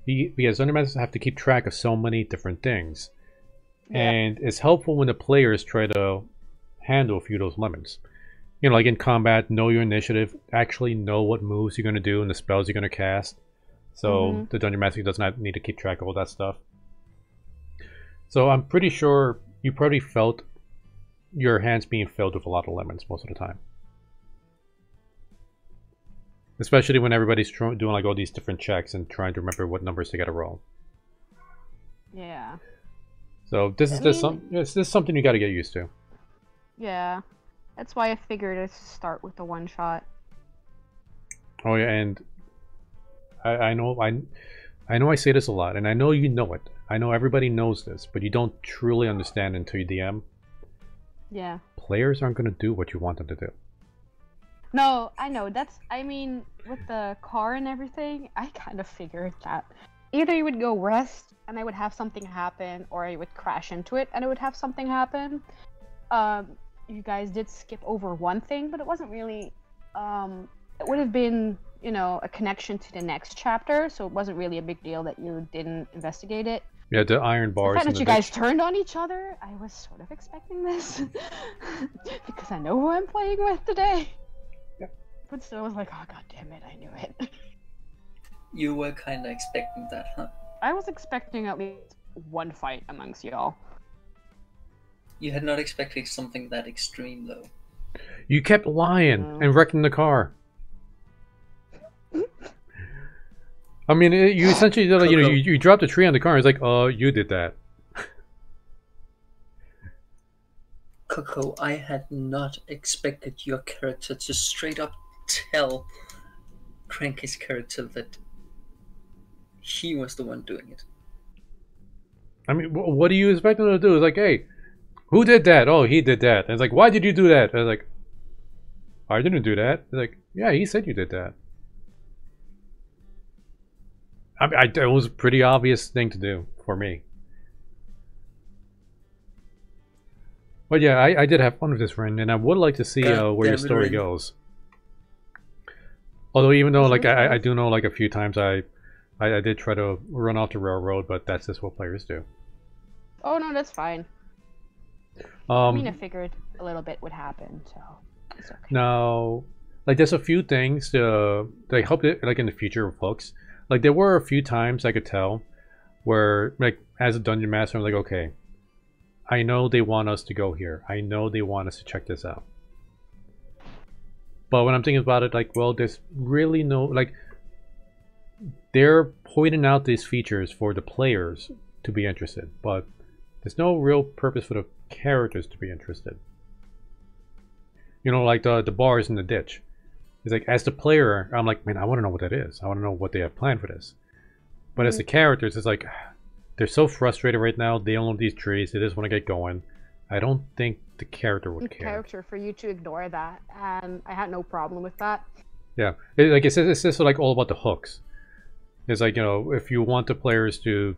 Speaker 1: Because dungeon masters have to keep track of so many different things.
Speaker 4: Yeah.
Speaker 1: And it's helpful when the players try to handle a few of those lemons. You know, like in combat, know your initiative, actually know what moves you're going to do and the spells you're going to cast. So the Dungeon Master does not need to keep track of all that stuff. So I'm pretty sure you probably felt your hands being filled with a lot of lemons most of the time. Especially when everybody's doing like all these different checks and trying to remember what numbers they got to roll.
Speaker 4: Yeah.
Speaker 1: So this is something you got to get used to.
Speaker 4: Yeah. That's why I figured to start with the one shot.
Speaker 1: Oh yeah, and I know I say this a lot, and I know you know it. I know everybody knows this, but you don't truly understand until you DM.
Speaker 4: Yeah.
Speaker 1: Players aren't going to do what you want them to do.
Speaker 4: No, I know. I mean, with the car and everything, I kind of figured that either you would go rest and I would have something happen, or I would crash into it and I would have something happen. You guys did skip over one thing, but it wasn't really, it would have been, you know, a connection to the next chapter, so it wasn't really a big deal that you didn't investigate it.
Speaker 1: Yeah, the iron
Speaker 4: The
Speaker 1: bars.
Speaker 4: fact
Speaker 1: and
Speaker 4: that
Speaker 1: the
Speaker 4: you guys turned on each other, I was sort of expecting this. Because I know who I'm playing with today.
Speaker 1: Yeah.
Speaker 4: But still, I was like, oh god damn it, I knew it.
Speaker 5: You were kind of expecting that, huh?
Speaker 4: I was expecting at least one fight amongst y'all.
Speaker 5: You had not expected something that extreme, though.
Speaker 1: You kept lying
Speaker 4: No.
Speaker 1: and wrecking the car. I mean, you essentially, you know, you dropped a tree on the car. It's like, oh, you did that.
Speaker 5: Coco, I had not expected your character to straight up tell Cranky's character that he was the one doing it.
Speaker 1: I mean, what do you expect them to do? It's like, hey, who did that? Oh, he did that. And it's like, why did you do that? And it's like, I didn't do that. It's like, yeah, he said you did that. It was a pretty obvious thing to do for me. But yeah, I did have fun with this run, and I would like to see where your story goes. Although, even though like I do know like a few times I did try to run off the railroad, but that's just what players do.
Speaker 4: Oh no, that's fine. I mean, I figured a little bit would happen, so it's okay.
Speaker 1: Now, like there's a few things I hope that, like in the future of books, like there were a few times I could tell where like as a dungeon master I'm like, okay, I know they want us to go here. I know they want us to check this out. But when I'm thinking about it, like, well, there's really no, like, they're pointing out these features for the players to be interested, but there's no real purpose for the characters to be interested. You know, like the bars in the ditch. It's like, as the player, I'm like, man, I want to know what that is. I want to know what they have planned for this. But as the characters, it's like, they're so frustrated right now. They own these trees. They just want to get going. I don't think the character would care.
Speaker 4: Character for you to ignore that. I had no problem with that.
Speaker 1: Yeah, it's just like all about the hooks. It's like, you know, if you want the players to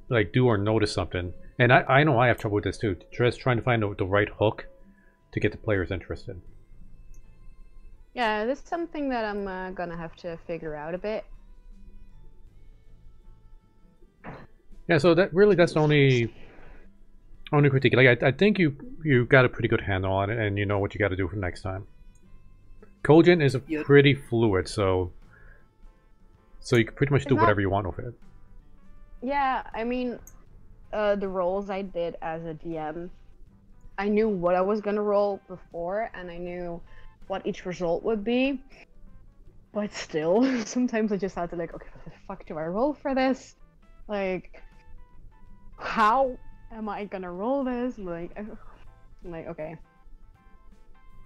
Speaker 1: like do or notice something, and I know I have trouble with this too. Just trying to find the right hook to get the players interested.
Speaker 4: Yeah, this is something that I'm gonna have to figure out a bit.
Speaker 1: Yeah, so that's the only critique. Like I think you got a pretty good handle on it, and you know what you got to do for next time. Kojin is pretty fluid, so you can pretty much do whatever you want with it.
Speaker 4: Yeah, I mean, the roles I did as a DM, I knew what I was gonna roll before, and I knew what each result would be. But still, sometimes I just had to like, okay, what the fuck do I roll for this? Like, how am I gonna roll this? I'm like, okay.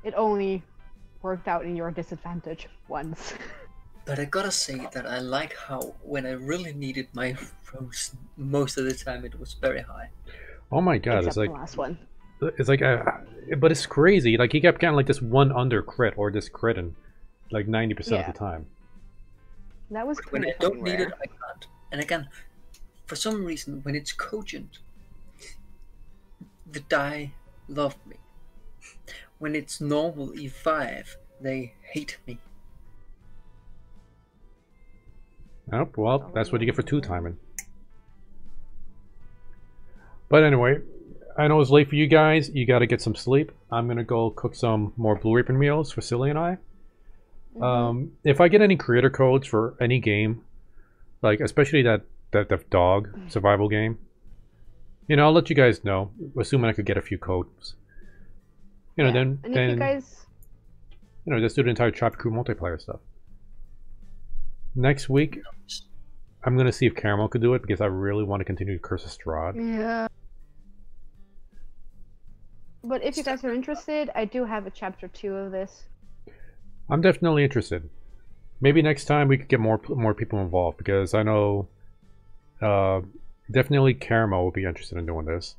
Speaker 4: It only worked out in your disadvantage once.
Speaker 3: But I gotta say that I like how when I really needed my rolls, most of the time it was very high.
Speaker 1: Oh my god,
Speaker 4: Except
Speaker 1: it's like
Speaker 4: the last one.
Speaker 1: It's like, but it's crazy. Like he kept getting like this one under crit or this crit in like 90% of the time.
Speaker 4: That was
Speaker 3: When
Speaker 4: pretty
Speaker 3: I don't need
Speaker 4: rare.
Speaker 3: it, I can't. And again, for some reason, when it's cogent, the die love me. When it's normal E5, they hate me.
Speaker 1: Oh, well, that's what you get for 2-timing. But anyway, I know it's late for you guys. You got to get some sleep. I'm going to go cook some more Blue Apron meals for Silly and I. If I get any creator codes for any game, like especially that dog survival game, you know, I'll let you guys know, assuming I could get a few codes. You know, then
Speaker 4: if you guys...
Speaker 1: you know, just do the entire Chopper Crew multiplayer stuff. Next week, I'm going to see if Caramel could do it, because I really want to continue Curse of Strahd.
Speaker 4: Yeah. But if you guys are interested, I do have a chapter 2 of this.
Speaker 1: I'm definitely interested. Maybe next time we could get more people involved, because I know definitely Caramel will be interested in doing this.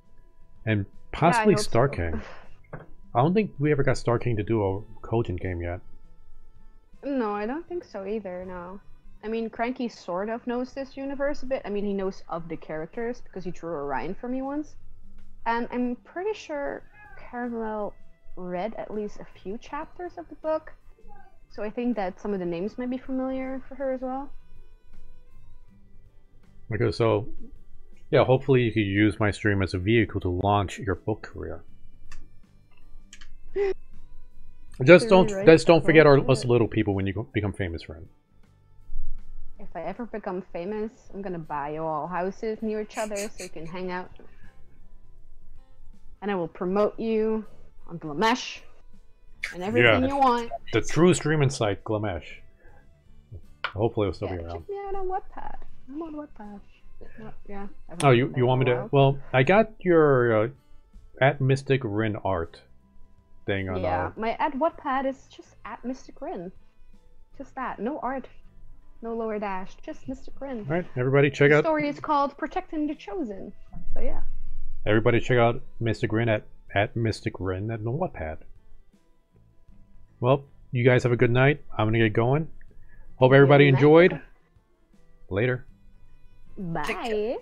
Speaker 1: And possibly Star King. I don't think we ever got Star King to do a Cogent game yet.
Speaker 4: No, I don't think so either, no. I mean, Cranky sort of knows this universe a bit. I mean, he knows of the characters, because he drew Orion for me once. And I'm pretty sure Caramel read at least a few chapters of the book. So I think that some of the names might be familiar for her as well.
Speaker 1: Okay, so yeah, hopefully you can use my stream as a vehicle to launch your book career. Just don't forget us little people when you become famous, friend.
Speaker 4: If I ever become famous, I'm gonna buy you all houses near each other so you can hang out. And I will promote you on Glimesh and everything you want.
Speaker 1: The true streaming site, Glimesh. Hopefully it'll still be around.
Speaker 4: Check me out on Wattpad. I'm on Wattpad. Yeah.
Speaker 1: Oh, you want me to? Well, I got your at Mystic Rin art thing on.
Speaker 4: Yeah, my at Wattpad is just at Mystic Rin. Just that. No art. No lower dash. Just Mystic Rin.
Speaker 1: Alright, everybody check out.
Speaker 4: The story is called Protecting the Chosen. So yeah.
Speaker 1: Everybody check out Mystic Rin at Mystic Rin at Wattpad. Well, you guys have a good night. I'm gonna get going. Hope everybody enjoyed. Later.
Speaker 4: Bye.